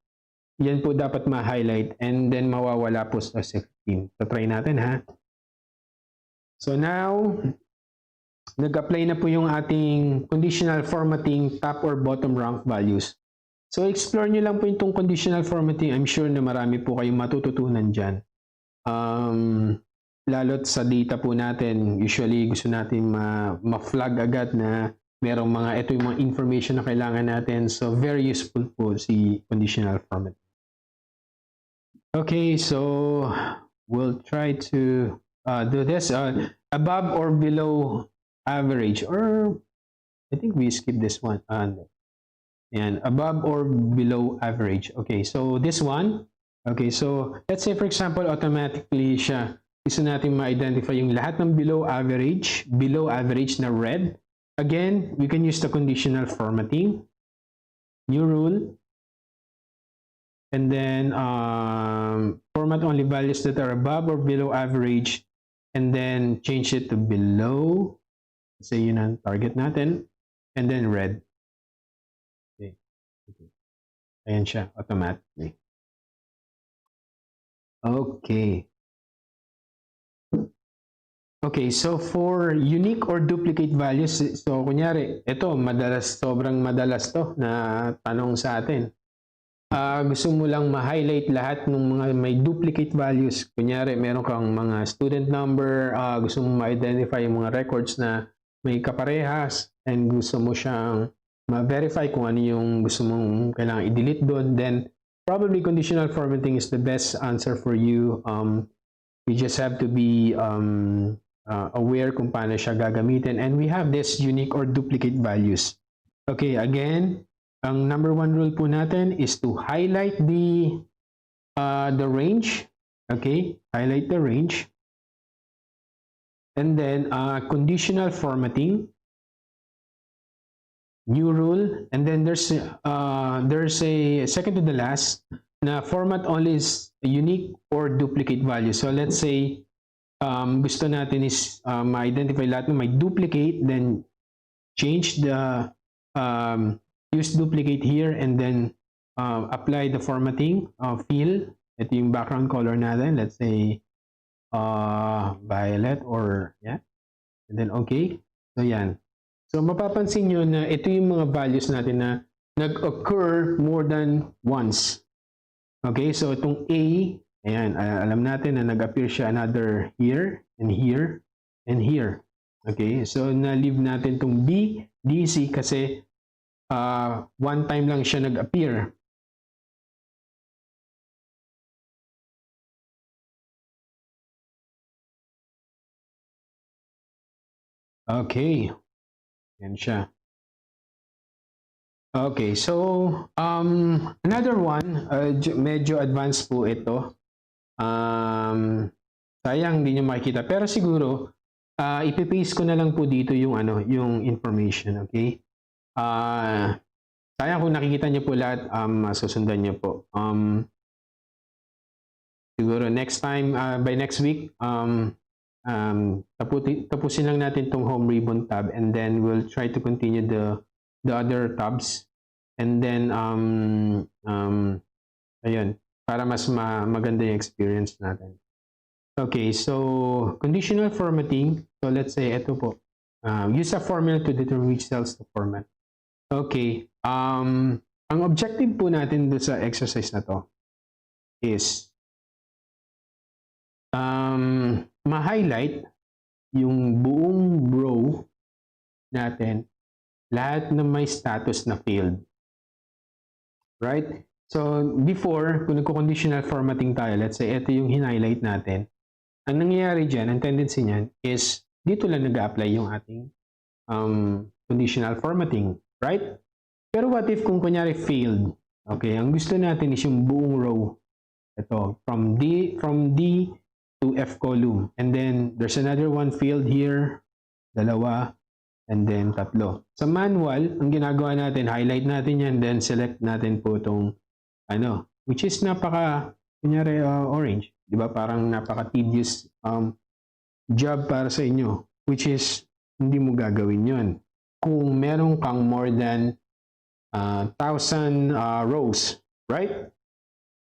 yan po dapat ma-highlight and then mawawala po sa 16. So try natin ha. So now, nag-apply na po yung ating conditional formatting top or bottom rank values. So explore nyo lang po itong conditional formatting. I'm sure na marami po kayong matututunan dyan. Lalo't sa data po natin, usually gusto natin ma-flag agad na merong ito yung mga information na kailangan natin. So very useful po si conditional formatting. Okay, so we'll try to do this. Above or below average, or I think we skip this one. And above or below average. Okay, so this one. Okay, so let's say for example, automatically siya, gusto natin ma-identify yung lahat ng below average na red. Again, we can use the conditional formatting. New rule. And then format only values that are above or below average. And then change it to below. Let's say yun ang target natin. And then red. Ayan siya, automatically. Okay. Okay, so for unique or duplicate values, so kunyari, ito, sobrang madalas to na tanong sa atin. Gusto mo lang ma-highlight lahat ng mga may duplicate values. Kunyari, meron kang mga student number, gusto mo ma-identify yung mga records na may kaparehas, and gusto mo siyang ma-verify kung ano yung gusto mong kailangan i-delete doon, then probably conditional formatting is the best answer for you. You just have to be aware kung paano siya gagamitin, and we have this unique or duplicate values. Okay, again, ang number 1 rule po natin is to highlight the range. Okay, highlight the range. And then conditional formatting. New rule, and then there's a second to the last na format only is unique or duplicate value. So let's say gusto natin is ma-identify lahat ng may duplicate, then change the use duplicate here, and then apply the formatting fill. Ito yung background color natin, let's say violet, or yeah, and then okay. So yan. So mapapansin nyo na ito yung mga values natin na nag-occur more than once. Okay, so itong A, ayan, alam natin na nag-appear siya another here, and here, and here. Okay, so na-leave natin itong B, D, C kasi one time lang siya nag-appear. Okay. Yan siya. Okay, so another one, medyo advanced po ito. Sayang hindi nyo makikita, pero siguro ipipaste ko na lang po dito yung yung information, okay? Sayang kung nakikita nyo po lahat, susundan nyo po. Siguro next time, by next week, tapusin lang natin tong home ribbon tab, and then we'll try to continue the other tabs, and then Ayun, para mas maganda yung experience natin. Okay, so conditional formatting. So let's say ito po. Use a formula to determine which cells to format. Okay, ang objective po natin doon sa exercise na to is ma-highlight yung buong row natin, lahat na may status na field. Right? So, before, kung nagko-conditional formatting tayo, let's say, ito yung hin-highlight natin. Ang nangyayari dyan, ang tendency niyan is, dito lang nag-a-apply yung ating conditional formatting. Right? Pero what if kung kunyari failed? Okay, ang gusto natin is yung buong row. Ito, from D to F column. And then, there's another one field here, dalawa, and then tatlo. Sa manual, ang ginagawa natin, highlight natin yan, then select natin po itong, which is kunyari, orange. Di ba? Parang napaka-tedious job para sa inyo, which is, hindi mo gagawin yon kung meron kang more than 1,000 rows, right?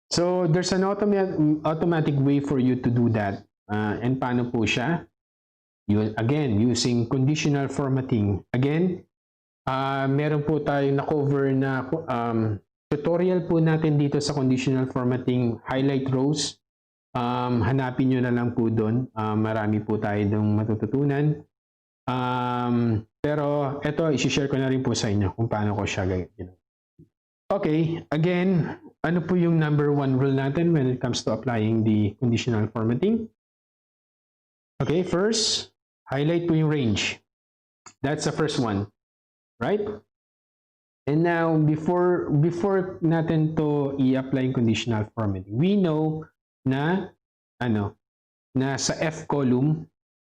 So, there's an automatic way for you to do that. And paano po siya? Again, using conditional formatting. Again, meron po tayong na-cover na tutorial po natin dito sa conditional formatting, highlight rows. Hanapin nyo na lang po doon. Marami po tayo doon matututunan. Pero ito, isi-share ko na rin po sa inyo kung paano ko siya gagawin. Okay, again, ano po yung number one rule natin when it comes to applying the conditional formatting? Okay, first, highlight po yung range. That's the first one, right? And now, before natin to i-apply conditional formatting, we know na na sa F column,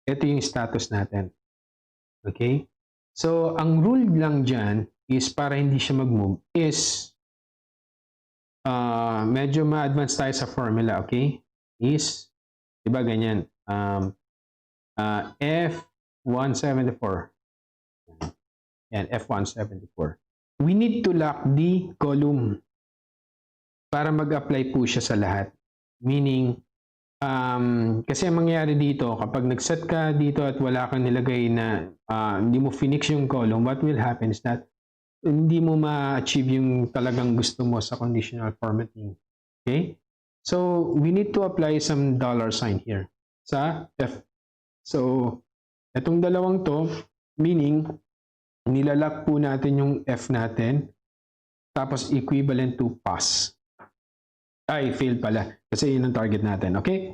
ito yung status natin. Okay? So, ang rule lang dyan is para hindi siya mag-move is medyo ma-advance tayo sa formula, okay? Is, diba ganyan? F174. Yan, F174. We need to lock the column para mag-apply po siya sa lahat. Meaning, kasi ang mangyayari dito, kapag nag-set ka dito at wala kang nilagay na hindi mo finish yung column, what will happen is that hindi mo ma-achieve yung talagang gusto mo sa conditional formatting. Okay? So, we need to apply some dollar sign here sa F. So, itong dalawang to, meaning, nilalak po natin yung F natin, tapos equivalent to pass. Ay, failed pala. Kasi yun ang target natin. Okay?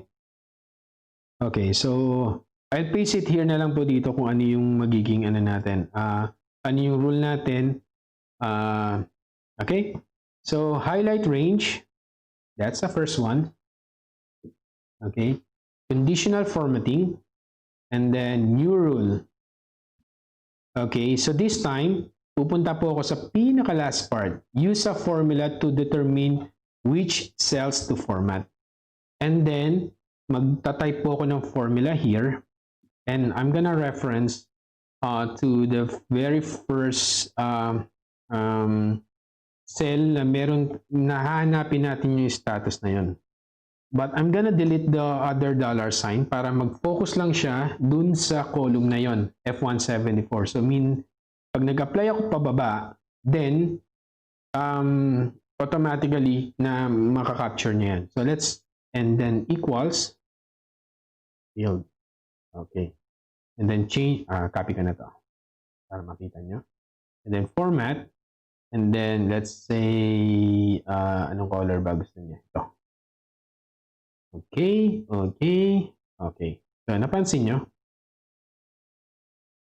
Okay, so, I'll paste it here na lang po dito kung ano yung magiging natin. Ano yung rule natin. Okay? So, highlight range. That's the first one. Okay? Conditional formatting. And then, new rule. Okay, so this time, pupunta po ako sa pinaka-last part. Use a formula to determine which cells to format. And then, magta-type po ako ng formula here. And I'm gonna reference to the very first cell na meron, nahanapin natin yung status na yun. But I'm gonna delete the other dollar sign para mag-focus lang siya dun sa column na yon, F174. So, pag nag-apply ako pababa, then, automatically na makaka-capture niya yan. So, and then equals, field. Okay. And then change, copy ko na to para makita nyo. And then format, and then let's say, anong color ba gusto niya? Ito. Okay, okay, okay. So, napansin nyo?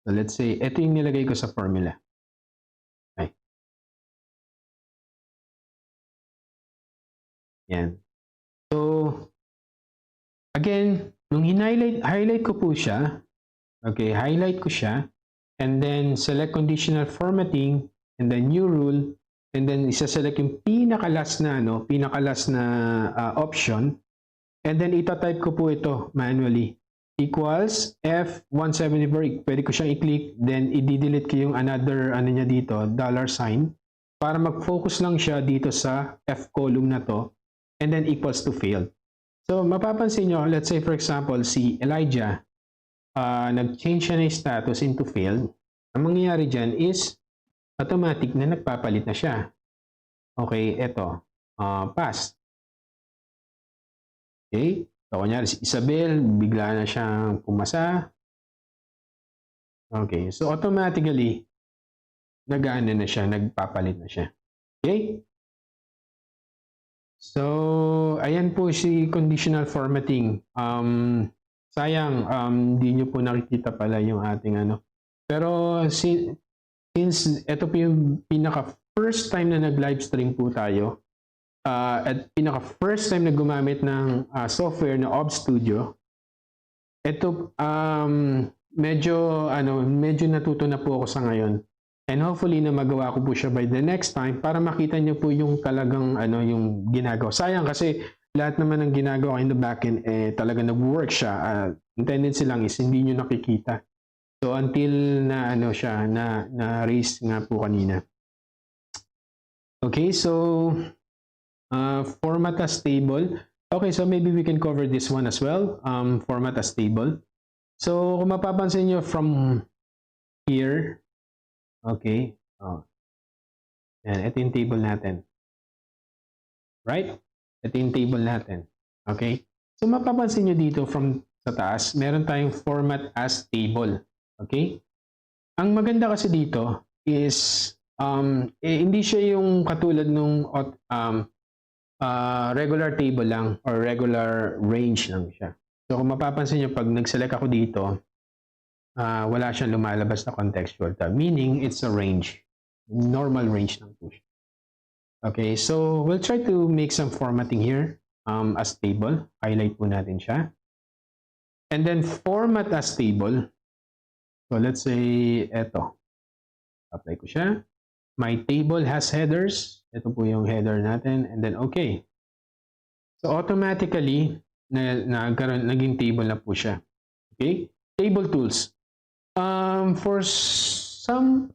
So, let's say, ito yung nilagay ko sa formula. Okay. Yan. So, again, nung highlight ko po siya, okay, highlight ko siya, and then select conditional formatting, and then new rule, and then isa-select yung pinaka-last na, option, and then ita-type ko po ito manually. Equals F174, pwede ko siyang i-click, then i-delete ko yung another, niya dito, dollar sign, para mag-focus lang siya dito sa F column na to, and then equals to failed. So mapapansin nyo, let's say for example, si Elijah, nag-change siya ng status into failed. Ang mangyayari dyan is automatic na nagpapalit na siya. Okay, eto, pass. Okay, so kunyari si Isabel, bigla na siyang pumasa. Okay, so automatically, nag-ano na siya, nagpapalit na siya. Okay? So, ayan po si conditional formatting. Sayang, hindi nyo po nakikita pala yung ating ano. Pero since ito po yung pinaka first time na nag-live stream po tayo, at pinaka first time na gumamit ng software na OBS Studio, ito medyo natuto na po ako sa ngayon. And hopefully na magawa ko po siya by the next time para makita niyo po yung talagang yung ginagawa. Sayang kasi lahat naman ng ginagawa in the backend talaga nag-work siya. Ang tendency lang is hindi niyo nakikita. So until na siya na raise nga po kanina. Okay, so format as table. Okay, so maybe we can cover this one as well. Format as table. So kung mapapansin niyo from here, okay. Yan, ito yung table natin. Right? Ito yung table natin. Okay? So, mapapansin nyo dito from sa taas, meron tayong format as table. Okay? Ang maganda kasi dito is, hindi siya yung katulad nung regular table lang or regular range lang siya. So, kung mapapansin nyo, pag nag-select ako dito, wala siyang lumalabas na contextual tab, meaning it's a range. Normal range lang po siya. Okay, so we'll try to make some formatting here as table. Highlight po natin siya. And then format as table. So let's say eto. Apply ko siya. My table has headers. Ito po yung header natin. And then okay. So automatically, naging table na po siya. Okay? Table tools. For some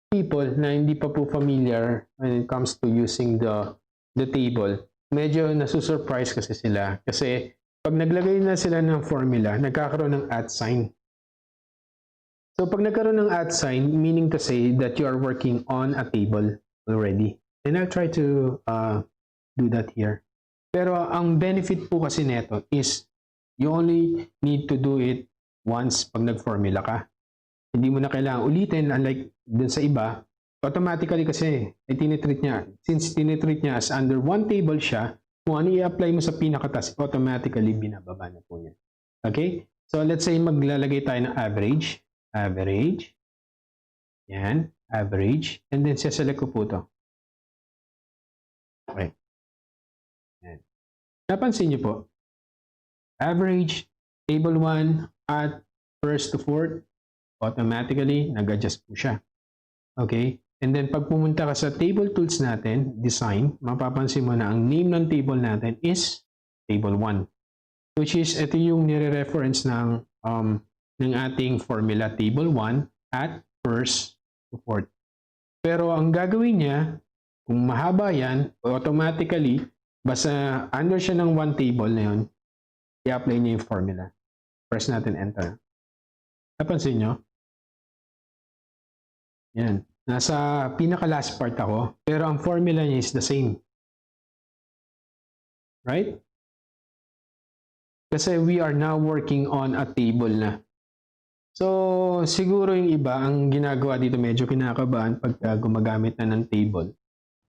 people na hindi pa po familiar when it comes to using the table, medyo nasusurprise kasi sila. Kasi pag naglagay na sila ng formula, nagkakaroon ng @ sign. So pag nagkaroon ng @ sign, meaning to say that you are working on a table already. And I'll try to do that here. Pero ang benefit po kasi neto is you only need to do it once pag nag-formula ka. Hindi mo na kailangan ulitin, unlike dun sa iba, automatically kasi tinitreat niya. Since tinitreat niya as under one table siya, kung ano i-apply mo sa pinakatas, automatically binababa na po niya. Okay? So let's say maglalagay tayo ng average. Average. Yan. Average. And then select ko po ito. Okay. Yan. Napansin niyo po, average, table 1, at first to fourth, automatically, nag-adjust po siya. Okay? And then, pag pumunta ka sa table tools natin, design, mapapansin mo na ang name ng table natin is table 1. Which is, ito yung nire-reference ng ating formula, table 1 at first to fourth. Pero ang gagawin niya, kung mahaba yan, automatically, basta under siya ng one table na yun, i-apply niya yung formula. Press natin enter. Napansin nyo? Yan. Nasa pinaka-last part ako, pero ang formula niya is the same. Right? Kasi we are now working on a table na. So, siguro yung iba, ang ginagawa dito medyo kinakabahan pag gumagamit na ng table.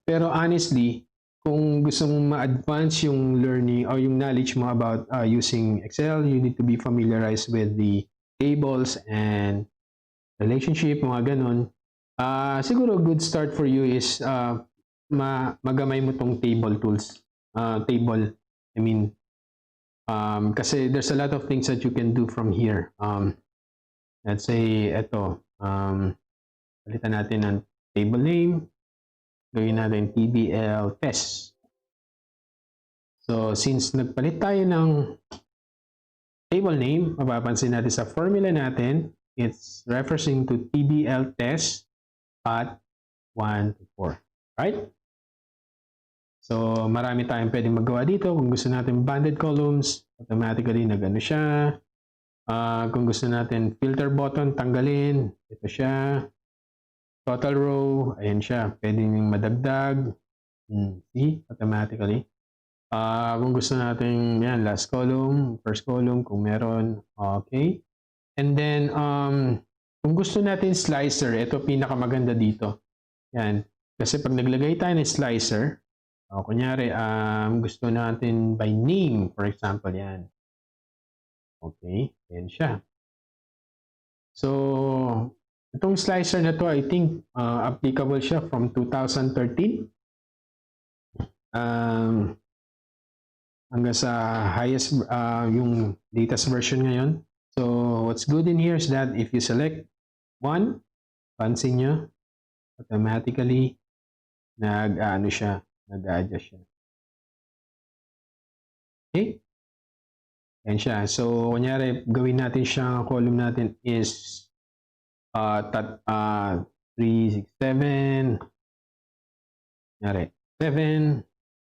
Pero honestly, kung gusto mong ma-advance yung learning or yung knowledge mo about using Excel, you need to be familiarized with the tables and relationship, mga ganun. Siguro a good start for you is magamay mo tong table tools. Kasi there's a lot of things that you can do from here. Let's say, ito, palitan natin ng table name. Gawin natin TBL test. So, since nagpalit tayo ng table name, mapapansin natin sa formula natin, it's referencing to TBL test at 1 to 4. Right? So, marami tayong pwedeng magawa dito. Kung gusto natin banded columns, automatically nag-ano siya. Kung gusto natin filter button, tanggalin. Ito siya. Total row, ayan siya. Pwede nyung madagdag. See? Automatically. Kung gusto natin, yan, last column, first column, kung meron. Okay. And then, kung gusto natin slicer, ito pinakamaganda dito. Yan. Kasi pag naglagay tayo ng slicer, kunyari, gusto natin by name, for example, yan. Okay, yan siya. So, itong slicer na to, I think, applicable siya from 2013. Hanggang sa highest, yung latest version ngayon. So, what's good in here is that if you select one, pansin nyo, automatically, nag-adjust siya. Okay? Yan siya. So, kunyari, gawin natin siya, column natin is 3, 6, 7. Kunyari, 7.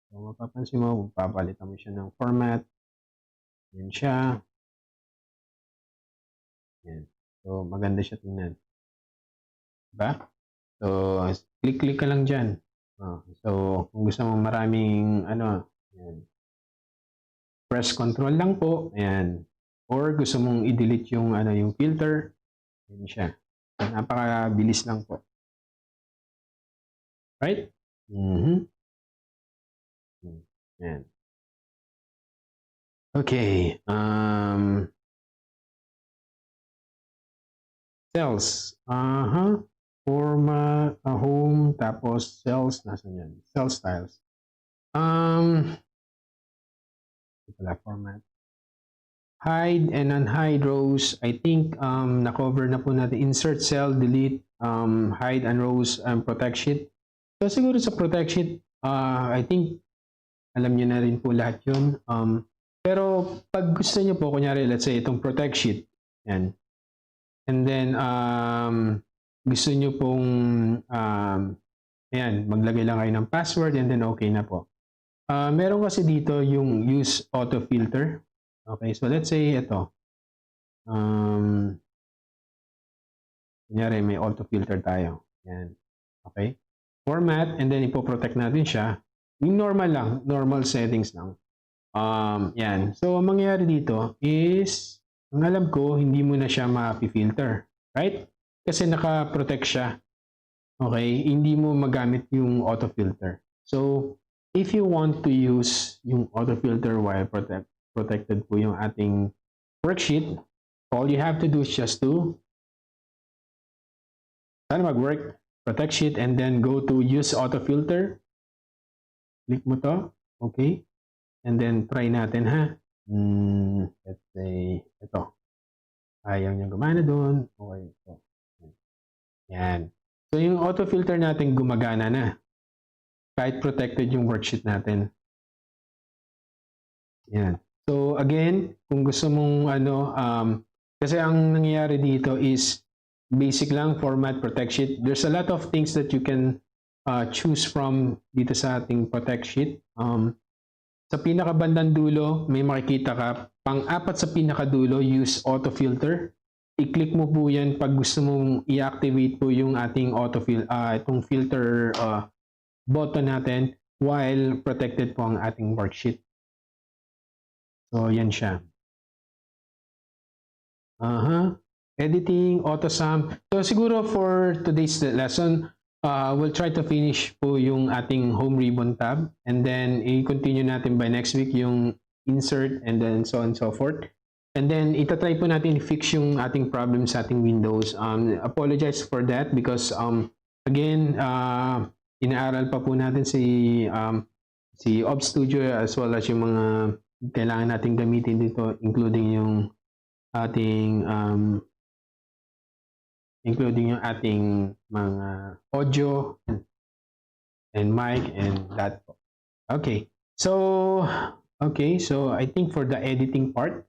So, mapapansin mo, papalitan mo siya ng format. Yan siya. Yan. So, maganda siya tingnan. Diba? So, click-click ka lang dyan. So, kung gusto mo maraming, yan. Press control lang po. Ayan. Or gusto mong i-delete yung, yung filter. Yan siya. So, napakabilis lang po. Right? Yan. Okay. Cells. Format, home, tapos cells. Nasaan yan? Cell styles. Format. Hide and unhide rows. I think na-cover na po natin. Insert cell, delete, hide and rows, protect sheet. So siguro sa protect sheet, I think alam niyo na rin po lahat yun. Pero pag gusto niyo po, kunyari, let's say itong protect sheet. Yan. And then, gusto niyo pong, ayan, maglagay lang kayo ng password and then okay na po. Meron kasi dito yung use auto filter. Okay, so let's say ito. Kunyari, may auto filter tayo. Yan. Okay. Format, and then ipoprotect natin siya. Yung normal lang, normal settings lang. Yan. So, ang mangyayari dito is, ang alam ko, hindi mo na siya ma-filter. Right? Kasi naka-protect siya. Okay? Hindi mo magamit yung auto-filter. So, if you want to use yung auto-filter while protected po yung ating worksheet, all you have to do is just to sana mag-work, protect sheet, and then go to use auto-filter. Click mo to. Okay? And then try natin ha. Let's say ito. Ayaw niya gumana doon. Okay. So, yan. So yung auto filter natin gumagana na. Kahit protected yung worksheet natin. Yan. So again, kung gusto mong kasi ang nangyayari dito is basic lang format protect sheet. There's a lot of things that you can choose from dito sa ating protect sheet. Sa pinakabandang dulo, may makikita ka. Pang-apat sa pinakadulo, use auto filter. I-click mo po yan pag gusto mong i-activate po yung ating itong filter button natin while protected po ang ating worksheet. So, yan siya. Editing, auto sum. So, siguro for today's lesson, we'll try to finish po yung ating home ribbon tab and then i-continue natin by next week yung insert and then so on and so forth. And then itatry po natin fix yung ating problem sa ating windows. Apologize for that because again, inaaral pa po natin si Ob Studio as well as yung mga kailangan nating gamitin dito including yung ating mga audio and mic and that. Okay. So I think for the editing part,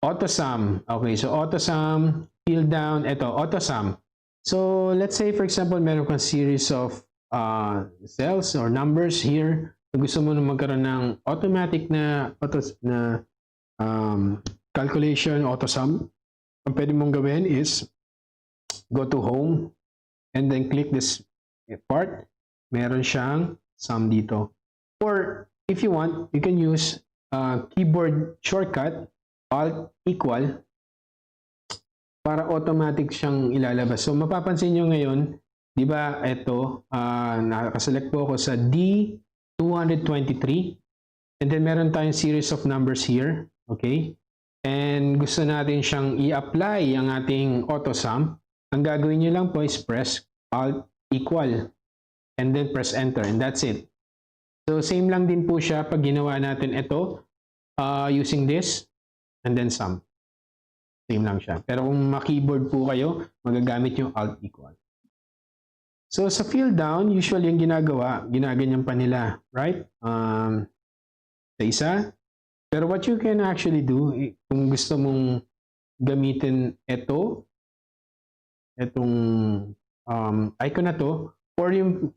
auto sum. Okay, so auto sum, fill down, ito, auto sum. So let's say for example, meron kang series of cells or numbers here. gusto mo na magkaroon ng automatic na calculation, auto sum, ang pwede mong gawin is go to home and then click this part. Meron siyang sum dito. Or if you want, you can use keyboard shortcut alt equal para automatic siyang ilalabas. So mapapansin nyo ngayon, di ba, ito, nakaselect po ako sa D223 and then meron tayong series of numbers here, okay? And gusto natin siyang i-apply ang ating auto sum. Ang gagawin nyo lang po is press alt equal and then press enter and that's it. So same lang din po siya pag ginawa natin ito using this and then sum. Same lang siya. Pero kung ma-keyboard po kayo, magagamit yung alt equal. So sa fill down, usually yung ginaganyan pa nila, right? Sa isa. Pero what you can actually do, kung gusto mong gamitin itong icon na to, or yung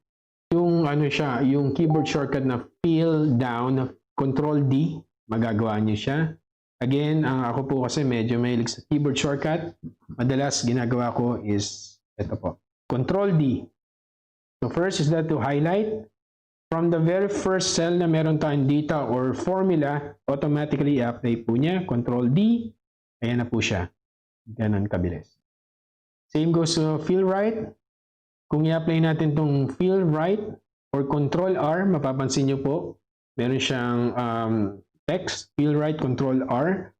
ano siya, yung keyboard shortcut na fill down, na Control D, magagawa niyo siya. Again, ako po kasi medyo mahilig sa keyboard shortcut. Madalas ginagawa ko is ito po, Control D. So first is that to highlight. From the very first cell na meron tayong data or formula, automatically i-apply po niya. Control D, ayan na po siya. Ganun kabilis. Same goes to fill right. Kung i-apply natin itong fill right or Control R, mapapansin niyo po, meron siyang text, fill right, Control R.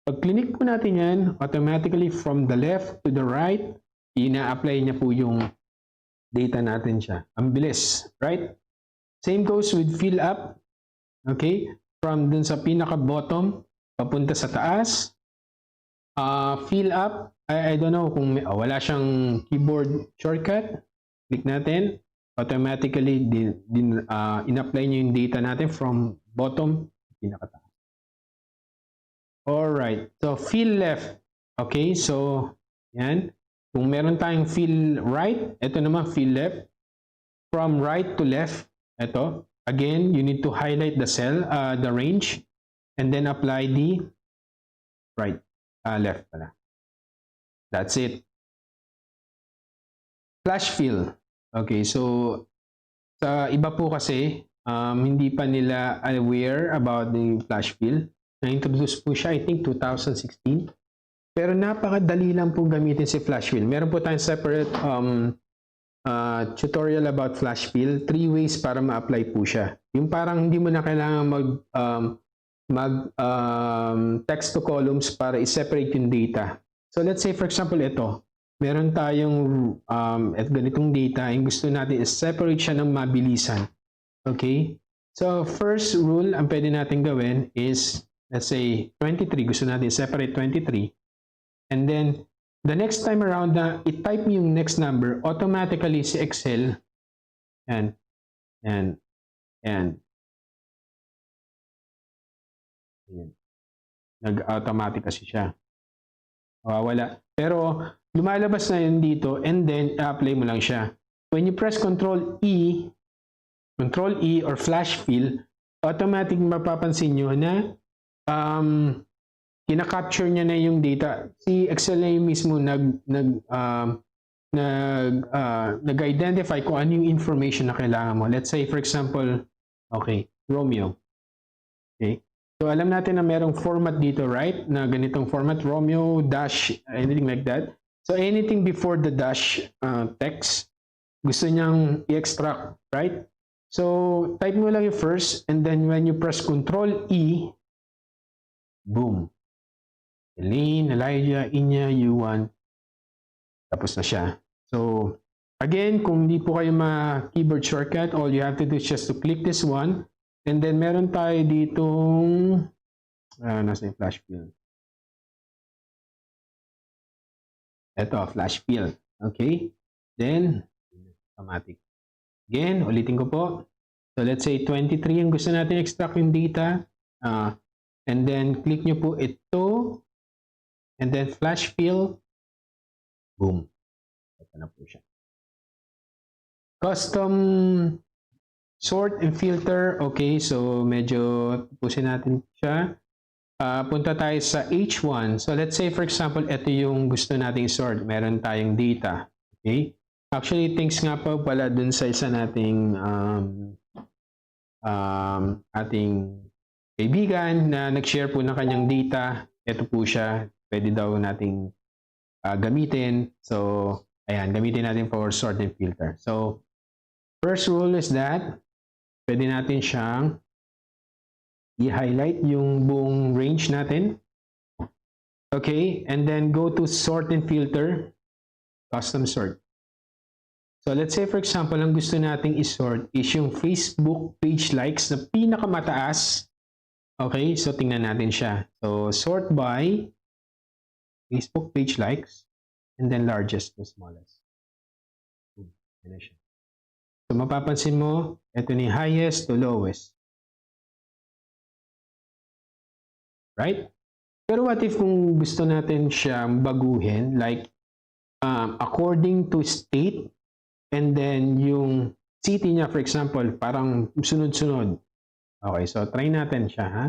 Pag click po natin yan, automatically from the left to the right, ina-apply niya po yung data natin siya. Ang bilis, right? Same goes with fill up. Okay? From dun sa pinaka-bottom, papunta sa taas. Fill up, I don't know kung wala siyang keyboard shortcut. Click natin. Automatically, in-apply niyo yung data natin from bottom to pinaka-taas. Alright. So, fill left. Okay? So, yan. Kung meron tayong fill right, ito naman fill left. From right to left, ito. Again, you need to highlight the cell, the range, and then apply the right, left pala. That's it. Flash fill. Okay, so sa iba po kasi, hindi pa nila aware about the flash fill. Na-introduce po siya, I think, 2016. Pero napakadali lang po gamitin si flash fill. Meron po tayong separate tutorial about flash fill, 3 ways para ma-apply po siya. Yung parang hindi mo na kailangan mag text to columns para i-separate yung data. So let's say for example ito, meron tayong ganitong data, yung gusto natin i-separate siya ng mabilisan. Okay? So first rule ang pwede natin gawin is, let's say 23, gusto natin i-separate 23, and then the next time around na i-type mo yung next number, automatically si Excel, and nag-automatic kasi siya. Wala. Pero lumalabas na yun dito and then i-apply mo lang siya. When you press Control E or Flash Fill, automatic mapapansin nyo na kina-capture niya na yung data. Si Excel na yung mismo nag-identify kung ano yung information na kailangan mo. Let's say, for example, okay, Romeo. Okay. So, alam natin na merong format dito, right? Na ganitong format, Romeo, dash, anything like that. So, anything before the dash text, gusto niyang i-extract, right? So, type mo lang yung first, and then when you press Control E, boom. Elaine, Elijah, Inya, Yuan. Tapos na siya. So, again, kung hindi po kayo ma-keyboard shortcut, all you have to do is just to click this one. And then, meron tayo ditong, nasa yung flash fill. Ito, flash fill. Okay? Then, automatic. Again, ulitin ko po. So, let's say 23 yung gusto natin extract yung data. And then, click nyo po ito. And then, flash fill. Boom. Ito na po siya. Custom Sort and filter. Okay, so medyo tapusin natin siya. Punta tayo sa H1. So let's say for example, ito yung gusto nating sort. Meron tayong data. Okay? Actually, thanks nga po pala dun sa isa nating ating kaibigan na nag-share po ng kanyang data. Ito po siya. Pwede daw nating gamitin. So, ayan, gamitin natin for sort and filter. So, first rule is that pwede natin siyang i-highlight yung buong range natin. Okay, and then go to sort and filter, custom sort. So let's say for example, ang gusto nating i-sort is yung Facebook page likes na pinakamataas. Okay, so tingnan natin siya. So sort by Facebook page likes and then largest to smallest. Yan siya. So mapapansin mo, ito ni highest to lowest. Right? Pero what if kung gusto natin siya baguhin, like according to state, and then yung city niya, for example, parang sunod-sunod. Okay, so try natin siya, ha?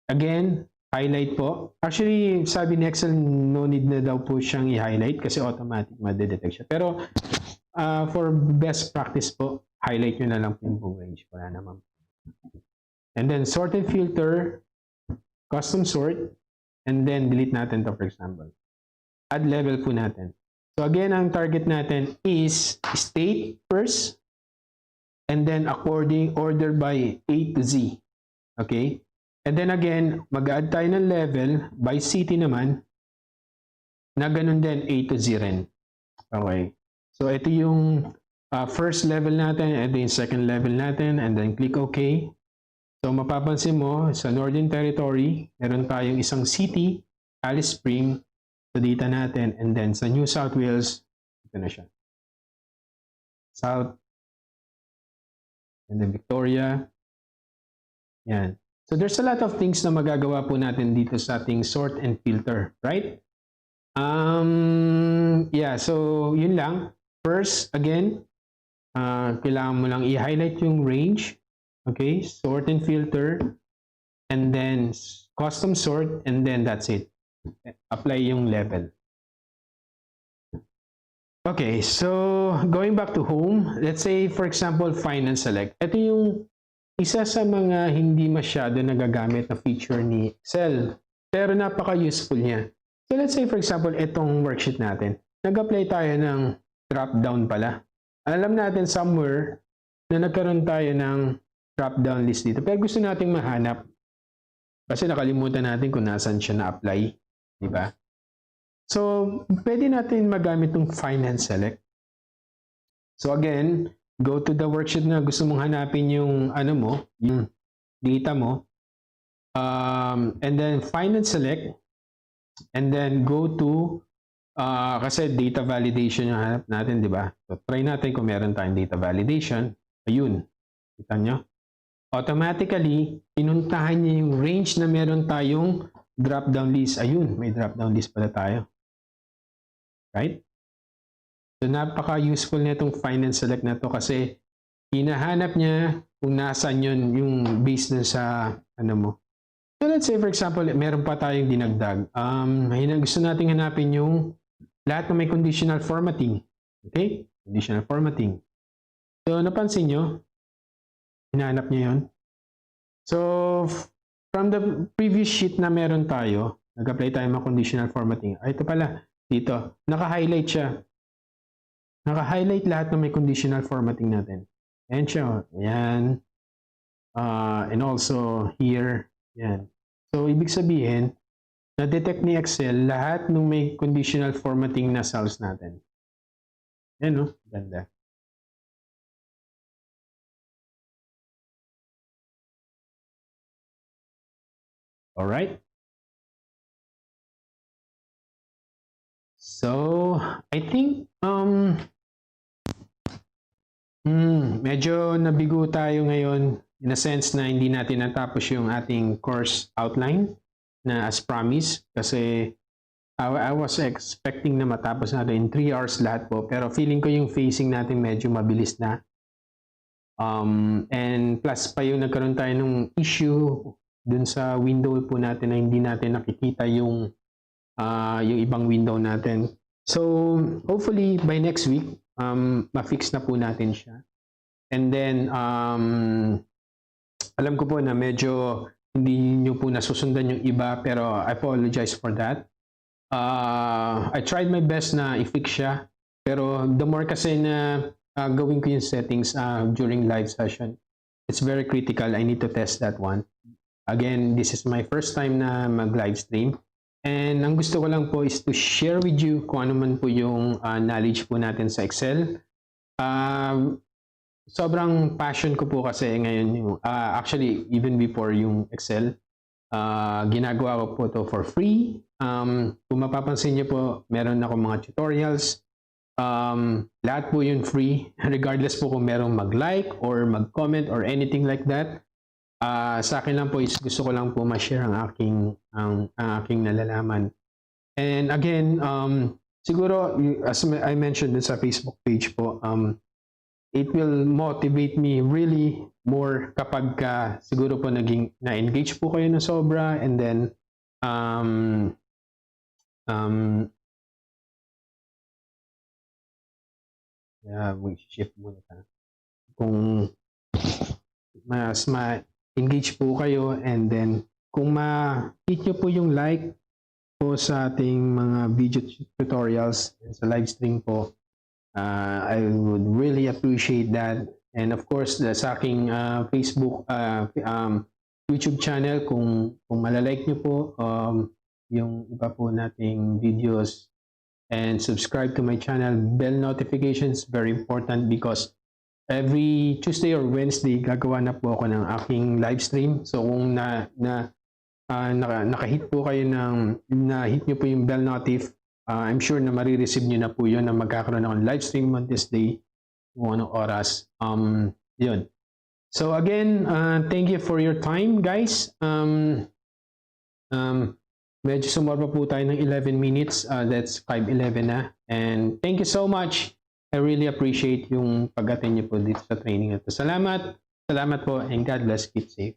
Again, highlight po. Actually, sabi ni Excel, no need na daw po siyang i-highlight kasi automatic madedetect siya. Pero for best practice po, highlight nyo na lang po yung buong range. Wala naman. And then sort and filter, custom sort, and then delete natin to for example. Add level po natin. So again, ang target natin is state first, and then according order by A to Z. Okay? And then again, mag-add tayo ng level by city naman, na ganun din A to Z rin. Okay. So ito yung first level natin, ito yung second level natin, and then click OK. So mapapansin mo, sa Northern Territory, meron tayong isang city, Alice Spring, sa data natin, and then sa New South Wales, ito na siya. South, and then Victoria. Yan. So there's a lot of things na magagawa po natin dito sa ating sort and filter, right? Yeah, so yun lang. First, again, kailangan mo lang i-highlight yung range. Okay, sort and filter, and then custom sort, and then that's it. Apply yung level. Okay, so going back to home, let's say for example, find and select. Ito yung isa sa mga hindi masyado nagagamit na feature ni Excel, pero napaka-useful niya. So let's say for example, itong worksheet natin, nag-apply tayo ng drop-down pala. Alam natin somewhere na nagkaroon tayo ng drop-down list dito, pero gusto nating mahanap kasi nakalimutan natin kung nasan siya na-apply. Diba? So, pwede natin magamit itong find and select. So again, go to the worksheet na gusto mong hanapin yung ano mo, yung data mo. And then find and select. And then go to, kasi data validation yung hanap natin, di ba? So try natin kung meron tayong data validation. Ayun. Kita nyo? Automatically, pinuntahan niya yung range na meron tayong drop-down list. Ayun, may drop-down list pala tayo. Right? So, napaka-useful na itong find and select na to kasi hinahanap niya kung nasan yun yung base na sa ano mo. So, let's say for example, meron pa tayong dinagdag. Gusto nating hanapin yung lahat na may conditional formatting. Okay? Conditional formatting. So, napansin nyo? Hinahanap niya yun. So, from the previous sheet na meron tayo, nag-apply tayo ng conditional formatting. Ito pala, dito, naka-highlight siya. Naka-highlight lahat na may conditional formatting natin. Ayan siya. Ayan. And also here. Ayan. So, ibig sabihin, na-detect ni Excel lahat ng may conditional formatting na cells natin. Ayan, no? Ganda. Alright. So, I think, medyo nabigo tayo ngayon in a sense na hindi natin natapos yung ating course outline na as promised kasi I was expecting na matapos natin in 3 hours lahat po pero feeling ko yung facing natin medyo mabilis na. And plus pa yung nagkaroon tayo ng issue dun sa window po natin na hindi natin nakikita yung ibang window natin. So, hopefully by next week, ma-fix na po natin siya. And then, alam ko po na medyo hindi nyo po nasusundan yung iba, pero I apologize for that. I tried my best na i-fix siya, pero the more kasi na gawin ko yung settings during live session, it's very critical. I need to test that one. Again, this is my first time na mag-live stream. And ang gusto ko lang po is to share with you kung ano man po yung knowledge po natin sa Excel. Sobrang passion ko po kasi ngayon yung, actually, even before yung Excel, ginagawa ko po to for free. Kung mapapansin niyo po, meron ako mga tutorials. Lahat po yun free, regardless po kung merong mag-like or mag-comment or anything like that. Sa akin lang po is gusto ko lang po ma-share ang aking nalalaman. And again, siguro, as I mentioned sa Facebook page po, it will motivate me really more kapag siguro po na-engage po kayo na sobra, and then shift muna tayo. Kung mas ma-engage po kayo, and then kung ma-hit nyo po yung like po sa ating mga video tutorials sa live stream po, I would really appreciate that. And of course, sa aking Facebook, YouTube channel, kung malalike nyo po yung iba po nating videos, and subscribe to my channel. Bell notifications, very important, because every Tuesday or Wednesday, gagawa na po ako ng aking live stream. So kung nakahit po kayo na-hit nyo po yung bell notif, I'm sure na marireceive nyo na po yun na magkakaroon ng live stream on this day kung anong oras. Yun. So again, thank you for your time, guys. Medyo sumorba po tayo ng 11 minutes. That's 5:11 na. And thank you so much. I really appreciate yung pag-attend nyo po dito sa training ito. Salamat. Salamat po, and God bless. Keep safe.